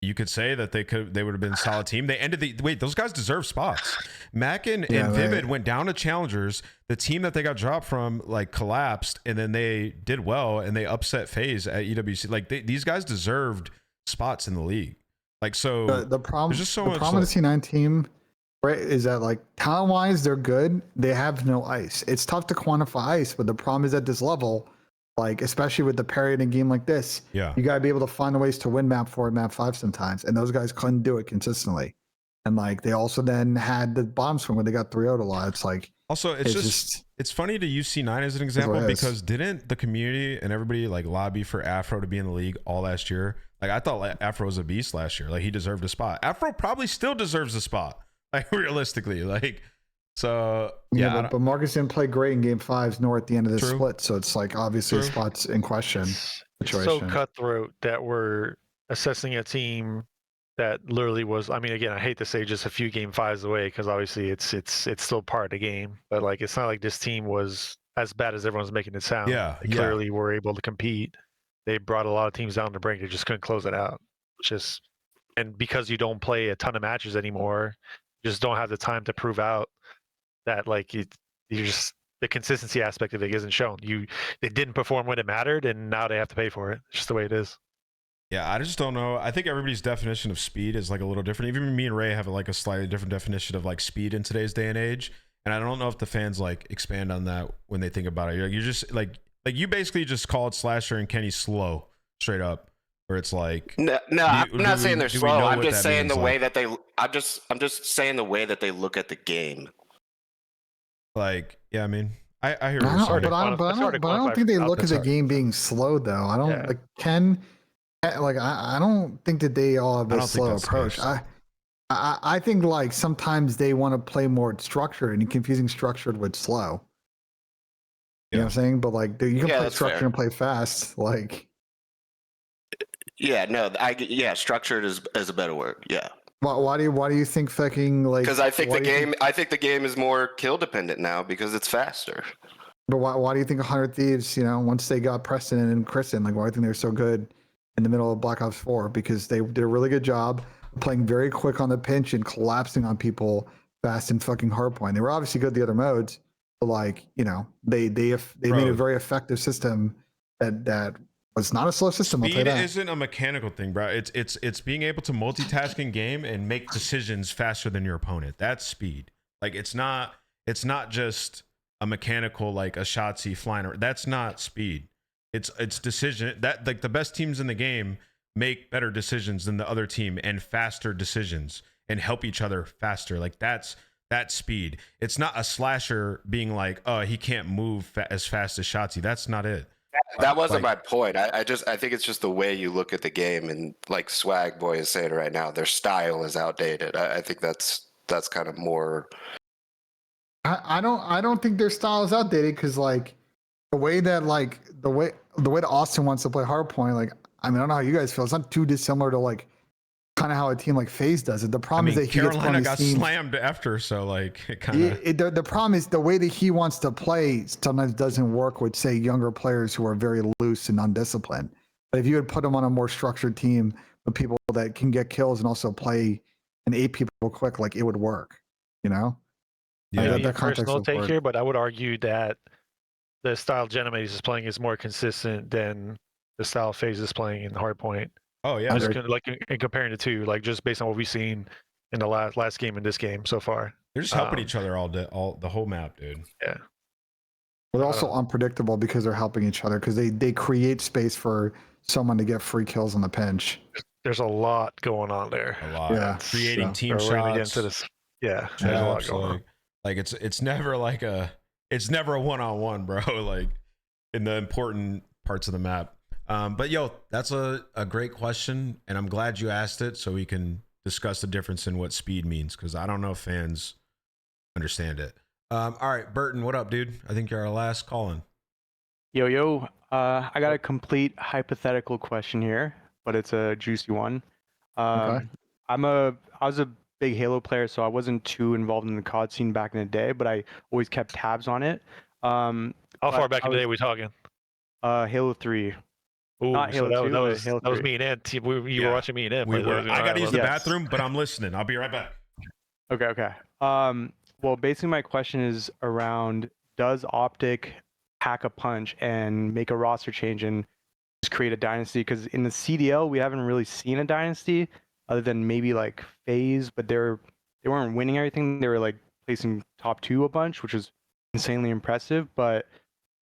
you could say that they would have been a solid team. They ended those guys deserve spots. Mackin and Vivid went down to Challengers. The team that they got dropped from like collapsed, and then they did well and they upset FaZe at EWC. Like these guys deserved spots in the league. Like so, the problem there's just so the much problem with the C9 team, right, is that like talent wise they're good. They have no ice. It's tough to quantify ice, but the problem is at this level. Like, especially with the parry in a game like this, you got to be able to find ways to win map 4 and map 5 sometimes. And those guys couldn't do it consistently. And like, they also then had the bottom swing where they got 3-0'd a lot. It's like, also, it's funny to use C9 as an example because didn't the community and everybody like lobby for Afro to be in the league all last year? Like, I thought Afro was a beast last year. Like, he deserved a spot. Afro probably still deserves a spot. Like, realistically, like, so yeah, but Marcus didn't play great in game 5s nor at the end of the split, so it's like obviously the spot's in question. It's so cutthroat that we're assessing a team that literally was. I mean, again, I hate to say just a few game 5s away because obviously it's still part of the game, but like it's not like this team was as bad as everyone's making it sound. They clearly were able to compete. They brought a lot of teams down the brink. They just couldn't close it out. And because you don't play a ton of matches anymore, you just don't have the time to prove out that like you just the consistency aspect of it isn't shown. They didn't perform when it mattered, and now they have to pay for it. It's just the way it is. Yeah, I just don't know. I think everybody's definition of speed is like a little different. Even me and Ray have like a slightly different definition of like speed in today's day and age. And I don't know if the fans like expand on that when they think about it. You're just like you basically just called Slasher and Kenny slow, straight up. Where it's like I'm not saying they're slow. I'm just saying the way that they. I'm just saying the way that they look at the game. Like, yeah, I mean, I hear. But I don't think they look at the game being slow though. I don't like Ken. Like I don't think that they all have a slow approach. I think like sometimes they want to play more structured and confusing structured with slow. You know what I'm saying? But like you can play structured and play fast. Like. Yeah, no, structured is a better word. Yeah. Why do you think fucking like? Because I think the game is more kill dependent now because it's faster. But why do you think 100 Thieves? Once they got Preston and Kristen, like why do you think they're so good in the middle of Black Ops 4? Because they did a really good job playing very quick on the pinch and collapsing on people fast and fucking hardpoint. They were obviously good at the other modes, but like they made a very effective system that. It's not a slow system. Speed isn't a mechanical thing, bro. It's being able to multitask in game and make decisions faster than your opponent. That's speed. Like it's not just a mechanical like a Shotzi flying. That's not speed. It's decision. That like the best teams in the game make better decisions than the other team and faster decisions and help each other faster. Like that's speed. It's not a Slasher being like, oh, he can't move as fast as Shotzi. That's not it. That wasn't Like- my point. I think it's just the way you look at the game, and like Swag Boy is saying right now, their style is outdated. I think that's kind of more. I don't think their style is outdated because like the way that Austin wants to play hardpoint, like I mean I don't know how you guys feel. It's not too dissimilar to like kind of how a team like FaZe does it. The I problem mean, is that he Carolina gets got teams, slammed after, so like it kind of. the problem is the way that he wants to play sometimes doesn't work with say younger players who are very loose and undisciplined. But if you would put him on a more structured team with people that can get kills and also play and 8 people quick, like it would work, you know? Yeah. Like, Maybe a context personal would take work. here, but I would argue that the style Genovese is playing is more consistent than the style FaZe is playing in hardpoint. Oh yeah. Just They're, like in comparing the two, like just based on what we've seen in the last game and this game so far. they're just helping each other all day, all the whole map, dude. Yeah. But they're also unpredictable because they're helping each other because they create space for someone to get free kills on the pinch. There's a lot going on there. A lot. Yeah. Creating So, team We're gonna get shots. into this. Yeah, there's a lot going on. Like it's never like it's never a one-on-one, bro. Like in the important parts of the map. But yo, that's a great question, and I'm glad you asked it so we can discuss the difference in what speed means because I don't know if fans understand it. All right, Burton, what up, dude? I think you're our last call-in. Yo, I got a complete hypothetical question here, but it's a juicy one. Okay. I was a big Halo player, so I wasn't too involved in the COD scene back in the day, but I always kept tabs on it. How far back in the day are we talking? Halo 3. Ooh, Not Halo 2, but Halo that was 3. me and Ant. You were watching me and Ant. We were. I got to use the Yes. bathroom, but I'm listening. I'll be right back. Okay. Well, basically my question is around, does Optic pack a punch and make a roster change and just create a dynasty? Because in the CDL, we haven't really seen a dynasty other than maybe like FaZe, but they weren't winning everything. They were like placing top 2 a bunch, which was insanely impressive. But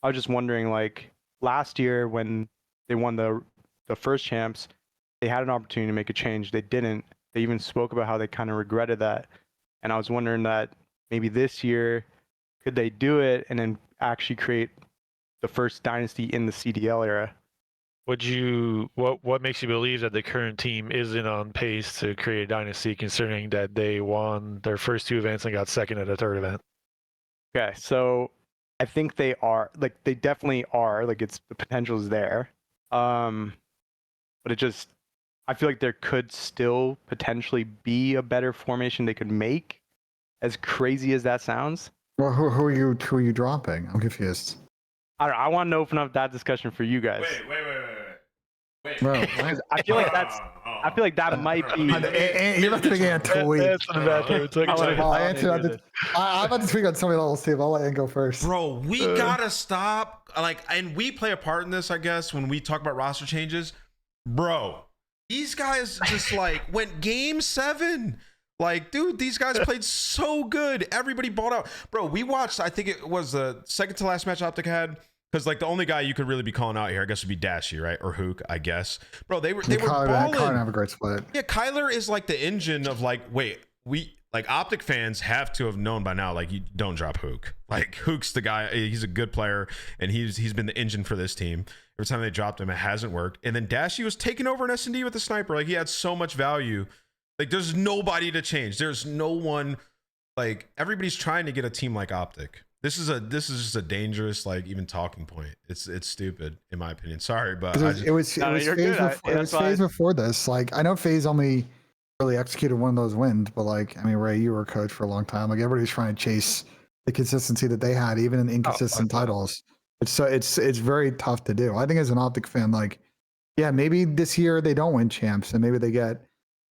I was just wondering, like last year when they won the first champs, they had an opportunity to make a change. They didn't. They even spoke about how they kind of regretted that. And I was wondering that maybe this year, could they do it and then actually create the first dynasty in the CDL era? What makes you believe that the current team isn't on pace to create a dynasty, considering that they won their first 2 events and got second at a third event? Okay, so I think they are, like they definitely are, like the potential is there. But I feel like there could still potentially be a better formation they could make, as crazy as that sounds. Well, who are you dropping? I'm confused. I want to open up that discussion for you guys. Wait. Bro, I feel like that might be. you're about to get a tweet. I'm about to tweet on somebody else's team. I'll let Ian go first. Bro, we gotta stop. Like, and we play a part in this, I guess, when we talk about roster changes. Bro, these guys just like went game 7. Like, dude, these guys played so good. Everybody balled out. Bro, we watched, I think it was the second to last match Optic had. Because like the only guy you could really be calling out here, I guess, would be Dashy, right? Or Hook, I guess. Bro, they were balling. Kyler have a great split. Yeah, Kyler is like the engine of like, wait, we like Optic fans have to have known by now, like, you don't drop Hook. Like, Hook's the guy, he's a good player, and he's been the engine for this team. Every time they dropped him, it hasn't worked. And then Dashy was taking over an S&D with the sniper. Like, he had so much value. Like, there's nobody to change. There's no one. Like, everybody's trying to get a team like Optic. This is just a dangerous, like, even talking point. It's stupid in my opinion. Sorry, but it was FaZe before this. Like, I know FaZe only really executed one of those wins, but like, I mean, Ray, you were a coach for a long time. Like, everybody's trying to chase the consistency that they had, even in inconsistent titles. It's very tough to do. I think as an Optic fan, like, yeah, maybe this year they don't win champs, and maybe they win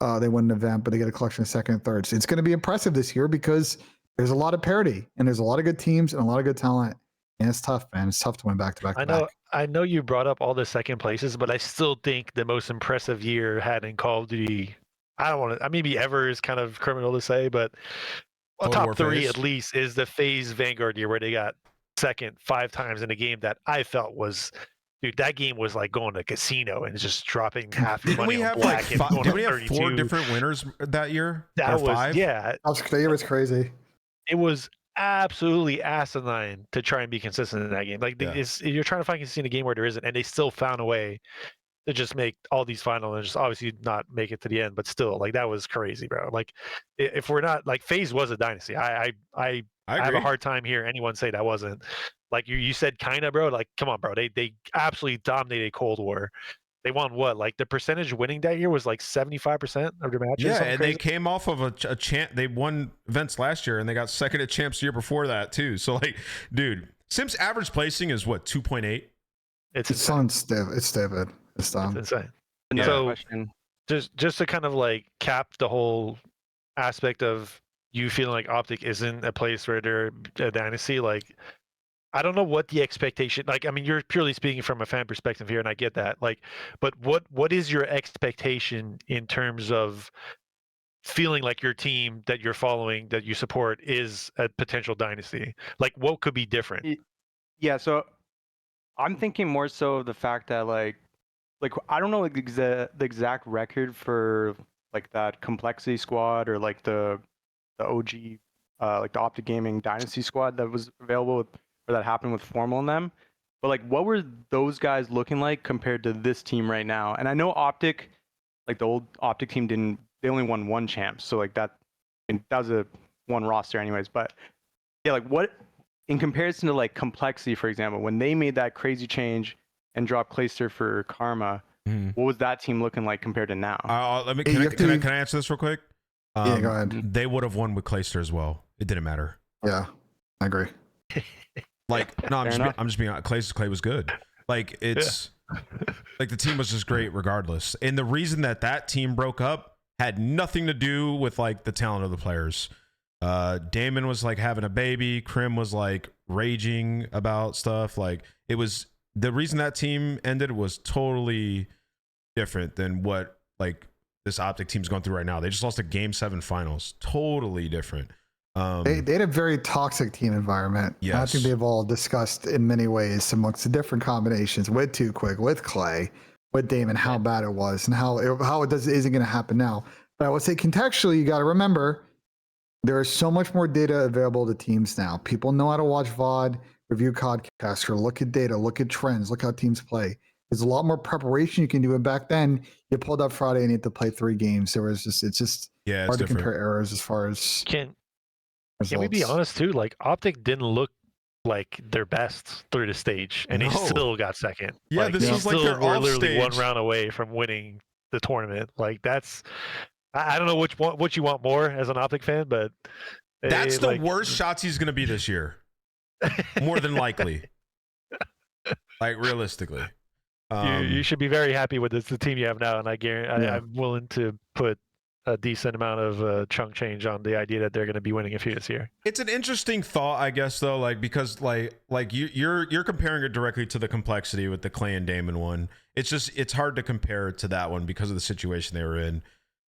an event, but they get a collection of second and thirds. It's going to be impressive this year because there's a lot of parity and there's a lot of good teams and a lot of good talent. And it's tough, man. It's tough to win back to back. I know you brought up all the second places, but I still think the most impressive year had in Call of Duty. Maybe ever is kind of criminal to say, but top 3 at least is the FaZe Vanguard year where they got second 5 times in a game that I felt was. Dude, that game was like going to a casino and just dropping half your money on black. Did we have 4 different winners that year? That was 5? yeah. That year was crazy. It was absolutely asinine to try and be consistent in that game. Like Yeah. you're trying to find consistency in a game where there isn't, and they still found a way to just make all these final and just obviously not make it to the end, but still, like that was crazy, bro. Like if we're not like FaZe was a dynasty, I have a hard time hearing anyone say that wasn't. Like you said, kind of, bro. Like come on, bro. They absolutely dominated Cold War. They won what? Like the percentage winning that year was like 75% of their matches. Yeah, and crazy. they came off of a champ. They won events last year, and they got second at champs the year before that too. So like, dude, Sims average placing is what 2.8. It's stupid. It's stupid. It's dumb. It's insane. Another So question. just to kind of like cap the whole aspect of you feeling like Optic isn't a place where they're a dynasty, like I don't know what the expectation, like I mean you're purely speaking from a fan perspective here and I get that, like but what is your expectation in terms of feeling like your team that you're following, that you support, is a potential dynasty? Like what could be different? Yeah, so I'm thinking more so of the fact that like I don't know like the exact record for like that complexity squad or like the OG like the Optic Gaming Dynasty squad that was available with, or that happened with Formal in them. But like what were those guys looking like compared to this team right now? And I know Optic, like the old Optic team they only won one champ. So like that was a one roster anyways. But yeah, like what in comparison to like complexity, for example, when they made that crazy change and dropped Clayster for Karma, what was that team looking like compared to now? Can I answer this real quick? Yeah, go ahead. They would have won with Clayster as well. It didn't matter. Yeah, I agree. Like, no, I'm just being honest. Clay was good. Like, it's like the team was just great regardless. And the reason that team broke up had nothing to do with like the talent of the players. Damon was like having a baby. Krim was like raging about stuff. Like, it was the reason that team ended was totally different than what like this Optic team's going through right now. They just lost a Game 7 finals. Totally different. They had a very toxic team environment. Yes. I think they've all discussed in many ways amongst the different combinations with Too Quick, with Clay, with Damon, how bad it was and how it isn't going to happen now. But I would say contextually, you got to remember there is so much more data available to teams now. People know how to watch VOD, review Codcast, or look at data, look at trends, look how teams play. There's a lot more preparation you can do. And back then, you pulled up Friday and you had to play 3 games. It's just hard to compare errors as far as Can we be honest too? Like Optic didn't look like their best through the stage, and they still got second. Yeah, like, this was like their were off literally stage. one round away from winning the tournament. Like that's, I don't know what you want more as an Optic fan, but that's the worst shots he's gonna be this year, more than likely. Like realistically, you should be very happy with the team you have now, and I guarantee I'm willing to put a decent amount of chunk change on the idea that they're going to be winning a few this year. It's an interesting thought, I guess, though, like because like you're comparing it directly to the complexity with the Clay and Damon one. It's hard to compare it to that one because of the situation they were in.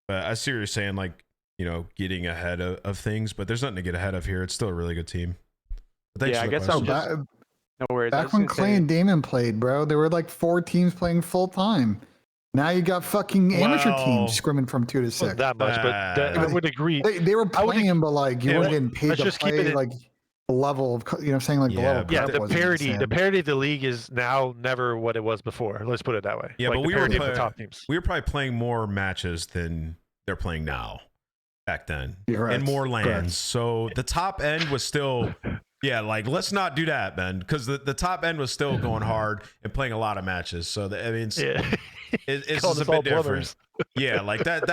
But I see what you're saying, like, you know, getting ahead of things, but there's nothing to get ahead of here. It's still a really good team. But yeah, I guess I'll just no worries. Back when Clay and Damon played, bro, there were like 4 teams playing full time. Now you got fucking amateur teams scrimming from 2 to 6. Not that much, but I would agree. They were playing, but like you weren't getting paid to play like the level of, you know, saying like the level. Yeah, the parity of the league is now never what it was before. Let's put it that way. Yeah, like but we were top teams. We were probably playing more matches than they're playing now back then, and more lands. Correct. So the top end was still. Yeah, like let's not do that, man, because the top end was still going hard and playing a lot of matches. So I mean, it's just a bit different. Yeah, like that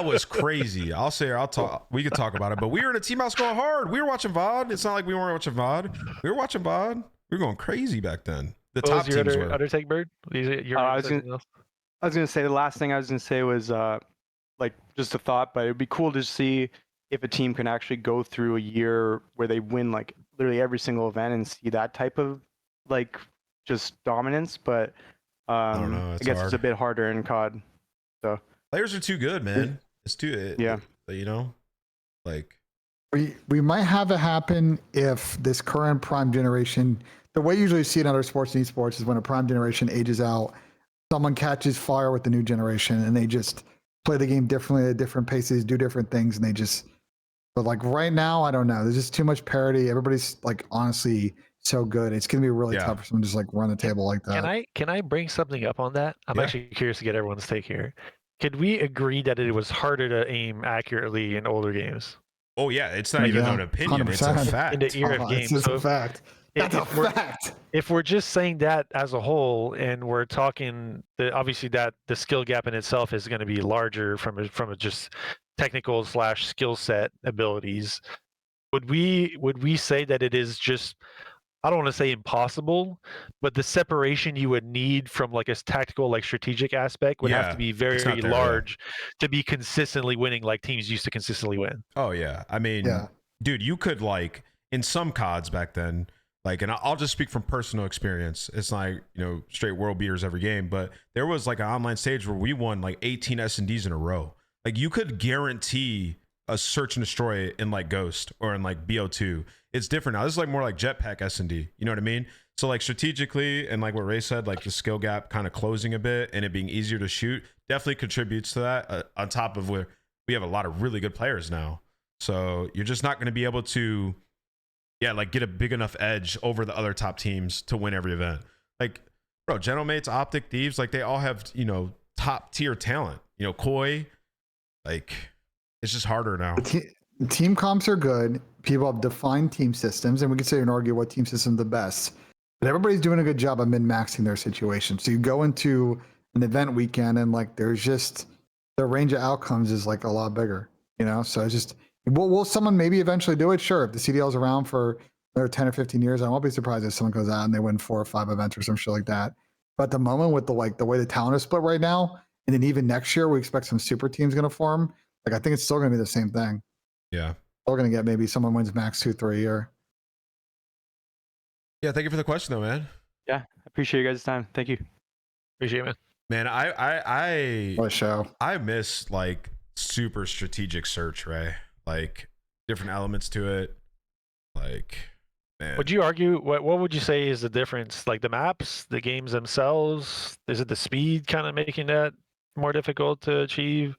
was crazy. I'll talk. We could talk about it, but we were in a team house going hard. We were watching VOD. It's not like we weren't watching VOD. We were watching VOD. We were going crazy back then. The top teams were. Undertake Bird. I was gonna say the last thing I was gonna say was like just a thought, but it'd be cool to see if a team can actually go through a year where they win like literally every single event and see that type of like just dominance. But I don't know. I guess it's a bit harder in COD. So players are too good, man. It's too you know, like we might have it happen if this current prime generation. The way you usually see it in other sports and esports is when a prime generation ages out, someone catches fire with the new generation and they just play the game differently at different paces, do different things, and they just But like right now, I don't know. There's just too much parity. Everybody's like honestly so good. It's gonna be really Yeah. tough for someone to just like run the table like that. Can I bring something up on that? I'm Yeah. actually curious to get everyone's take here. Could we agree that it was harder to aim accurately in older games? Oh yeah, it's not even an opinion; it's a 100%. fact. In the era of It's games. just So a fact. That's a fact. if we're just saying that as a whole, and we're talking that obviously that the skill gap in itself is going to be larger from a just technical / skill set abilities, would we say that it is just, I don't want to say impossible, but the separation you would need from like a tactical, like strategic aspect would have to be very not there, large to be consistently winning like teams used to consistently win. Oh yeah, I mean, dude, you could like in some CODs back then, like, and I'll just speak from personal experience. It's like, you know, straight world beaters every game, but there was like an online stage where we won like 18 S&Ds in a row. Like you could guarantee a search and destroy in like Ghost or in like BO2. It's different now. This is like more like jetpack S&D. You know what I mean? So like strategically, and like what Ray said, like the skill gap kind of closing a bit and it being easier to shoot definitely contributes to that. On top of where we have a lot of really good players now, so you're just not going to be able to, like get a big enough edge over the other top teams to win every event. Like, bro, Gentlemates, Optic, Thieves, like they all have, you know, top tier talent. You know, Koi, like it's just harder now. Team comps are good. People have defined team systems, and we can sit here and argue what team system is the best. But everybody's doing a good job of min-maxing their situation. So you go into an event weekend, and like there's just the range of outcomes is like a lot bigger, you know. So it's just, will someone maybe eventually do it? Sure, if the CDL's around for another 10 or 15 years, I won't be surprised if someone goes out and they win 4 or 5 events or some shit like that. But at the moment, with the way the talent is split right now, and then even next year we expect some super teams going to form. Like I think it's still going to be the same thing. Yeah. We're going to get maybe someone wins max 2-3 a year. Yeah, thank you for the question though, man. Yeah, appreciate you guys' time. Thank you. Appreciate it, man. Man, What a show. I miss like super strategic search, right? Like different elements to it. Like, man. Would you argue what would you say is the difference? Like the maps, the games themselves? Is it the speed kind of making that more difficult to achieve?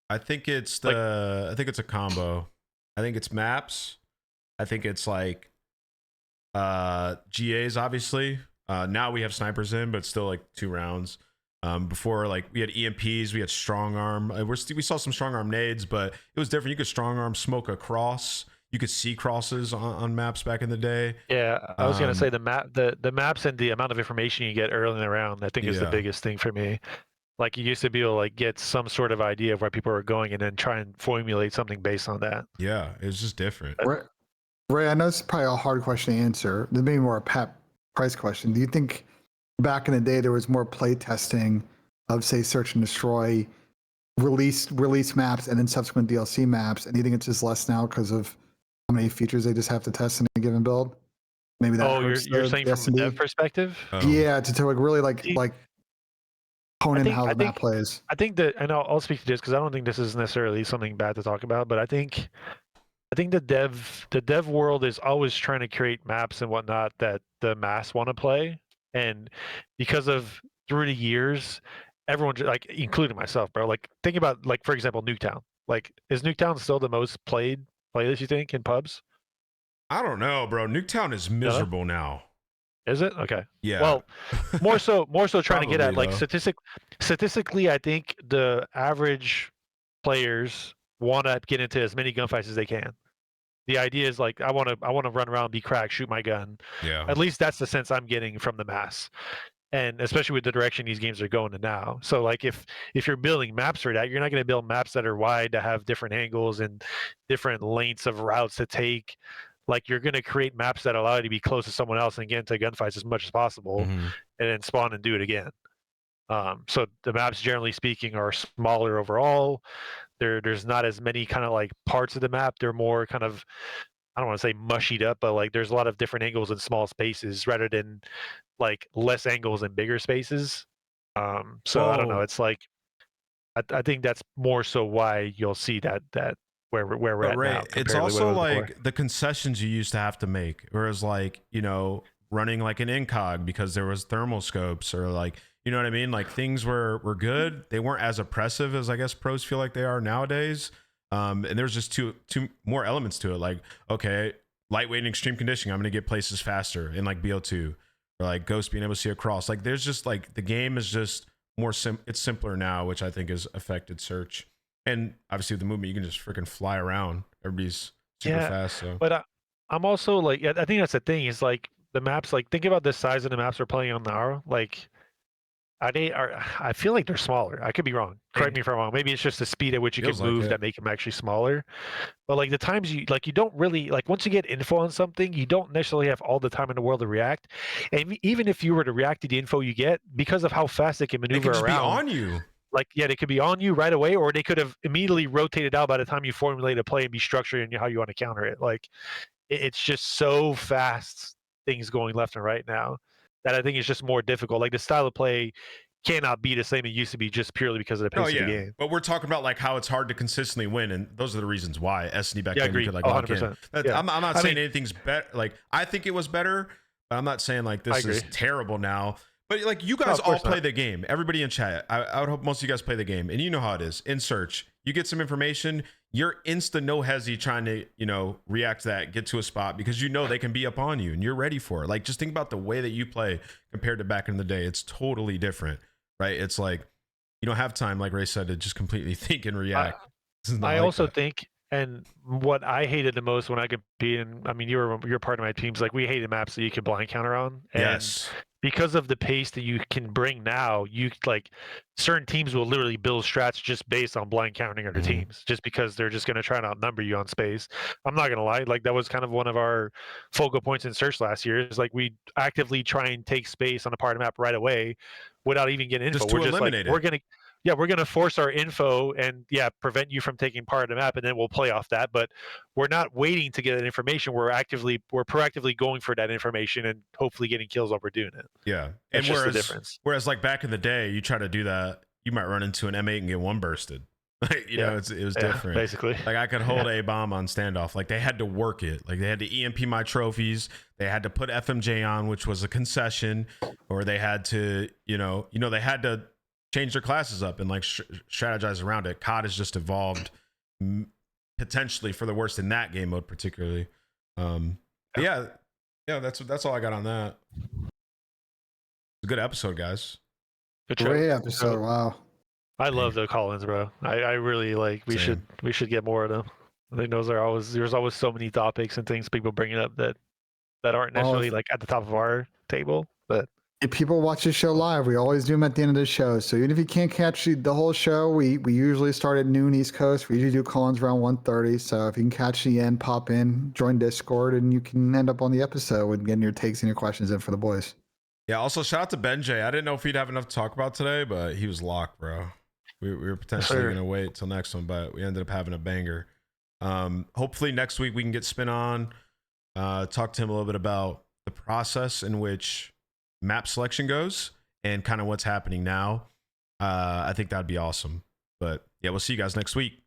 I think it's I think it's a combo. I think it's maps. I think it's like GAs obviously. Now we have snipers in, but still like 2 rounds. Before, like we had EMPs, we had strong arm. We saw some strong arm nades, but it was different. You could strong arm smoke across. You could see crosses on maps back in the day. Yeah, I was gonna say the maps and the amount of information you get early in the round, I think is the biggest thing for me. Like you used to be able to like get some sort of idea of where people are going and then try and formulate something based on that. Yeah, it's just different. Ray, I know it's probably a hard question to answer. This may be more a Pat Price question. Do you think back in the day there was more play testing of, say, search and destroy, release maps and then subsequent DLC maps, and do you think it's just less now because of how many features they just have to test in a given build? Maybe that. You're saying from a dev perspective? Yeah, to like really like hone in how the map plays. I think that, and I'll speak to this because I don't think this is necessarily something bad to talk about, but I think the dev world is always trying to create maps and whatnot that the mass want to play, and because of through the years, everyone, like including myself, bro, like think about, like, for example, Nuketown. Like, is Nuketown still the most played playlist, you think, in pubs? I don't know, bro. Nuketown is miserable now. Is it? Okay. Yeah. Well, more so trying to get at like though. statistically, I think the average players want to get into as many gunfights as they can. The idea is like I want to run around, be cracked, shoot my gun. Yeah. At least that's the sense I'm getting from the mass, and especially with the direction these games are going to now. So like if you're building maps for that, you're not going to build maps that are wide to have different angles and different lengths of routes to take. Like you're going to create maps that allow you to be close to someone else and get into gunfights as much as possible, and then spawn and do it again. So the maps, generally speaking, are smaller overall. There's not as many kind of like parts of the map. They're more kind of, I don't want to say mushied up, but like there's a lot of different angles in small spaces rather than like less angles in bigger spaces. So I don't know. It's like I think that's more so why you'll see that where we're at now. It's also like the concessions you used to have to make, whereas like, you know, running like an incog because there was thermal scopes, or like, you know what I mean? Like things were good. They weren't as oppressive as I guess pros feel like they are nowadays. And there's just two more elements to it. Like, okay, lightweight and extreme conditioning, I'm going to get places faster in like BO2, or like Ghost being able to see across. Like, there's just like the game is just more it's simpler now, which I think has affected search. And obviously with the movement, you can just freaking fly around. Everybody's super fast. So, but I'm also like, I think that's the thing is like the maps. Like, think about the size of the maps we're playing on now. Like, I feel like they're smaller. I could be wrong. Correct me if I'm wrong. Maybe it's just the speed at which you can Feels like move it. that make them actually smaller. But like the times you don't really like once you get info on something, you don't necessarily have all the time in the world to react. And even if you were to react to the info you get, because of how fast it can It maneuver can just around, be on you. like they could be on you right away, or they could have immediately rotated out by the time you formulate a play and be structured in how you want to counter it. Like it's just so fast, things going left and right now, that I think it's just more difficult. Like the style of play cannot be the same it used to be just purely because of the pace of the game. But we're talking about like how it's hard to consistently win, and those are the reasons why SD back then agreed. you could like 100%. lock in. I'm not saying anything's better. Like I think it was better, but I'm not saying like this is terrible now. But like you guys all play the game. Everybody in chat, I would hope most of you guys play the game, and you know how it is. In search, you get some information, you're insta no hesi trying to react to that, get to a spot because you know they can be up on you, and you're ready for it. Like just think about the way that you play compared to back in the day. It's totally different. Right, it's like you don't have time, like Ray said, to just completely think and react. I also think, and what I hated the most when I competed, I mean, you're part of my teams. Like we hated maps that you could blind counter on, and yes, because of the pace that you can bring now, you like certain teams will literally build strats just based on blind counting other teams, just because they're just going to try and outnumber you on space. I'm not going to lie, like that was kind of one of our focal points in search last year. Is like we actively try and take space on a part of the map right away without even getting info. Just to eliminate it. We're gonna force our info and prevent you from taking part of the map, and then we'll play off that. But we're not waiting to get that information. We're proactively going for that information and hopefully getting kills while we're doing it. Yeah, That's and just the difference. Whereas like back in the day, you try to do that, you might run into an M8 and get one bursted. Like, it was different. Basically, like I could hold a bomb on standoff. Like they had to work it. Like they had to EMP my trophies. They had to put FMJ on, which was a concession, or they had to, they had to change their classes up and like strategize around it. COD has just evolved potentially for the worst in that game mode, particularly. Yeah, that's all I got on that. It's a good episode, guys. Great episode. Wow. I love the call-ins, bro. I really like. We should get more of them. I think there's always so many topics and things people bringing up that aren't necessarily like at the top of our table, but. If people watch the show live, we always do them at the end of the show. So even if you can't catch the whole show, we usually start at noon East Coast. We usually do call-ins around 1:30. So if you can catch the end, pop in, join Discord, and you can end up on the episode with getting your takes and your questions in for the boys. Yeah, also shout out to Benjay. I didn't know if he'd have enough to talk about today, but he was locked, bro. We were potentially going to wait till next one, but we ended up having a banger. Hopefully next week we can get Spin on, talk to him a little bit about the process in which map selection goes and kind of what's happening now. I think that'd be awesome. But yeah, we'll see you guys next week.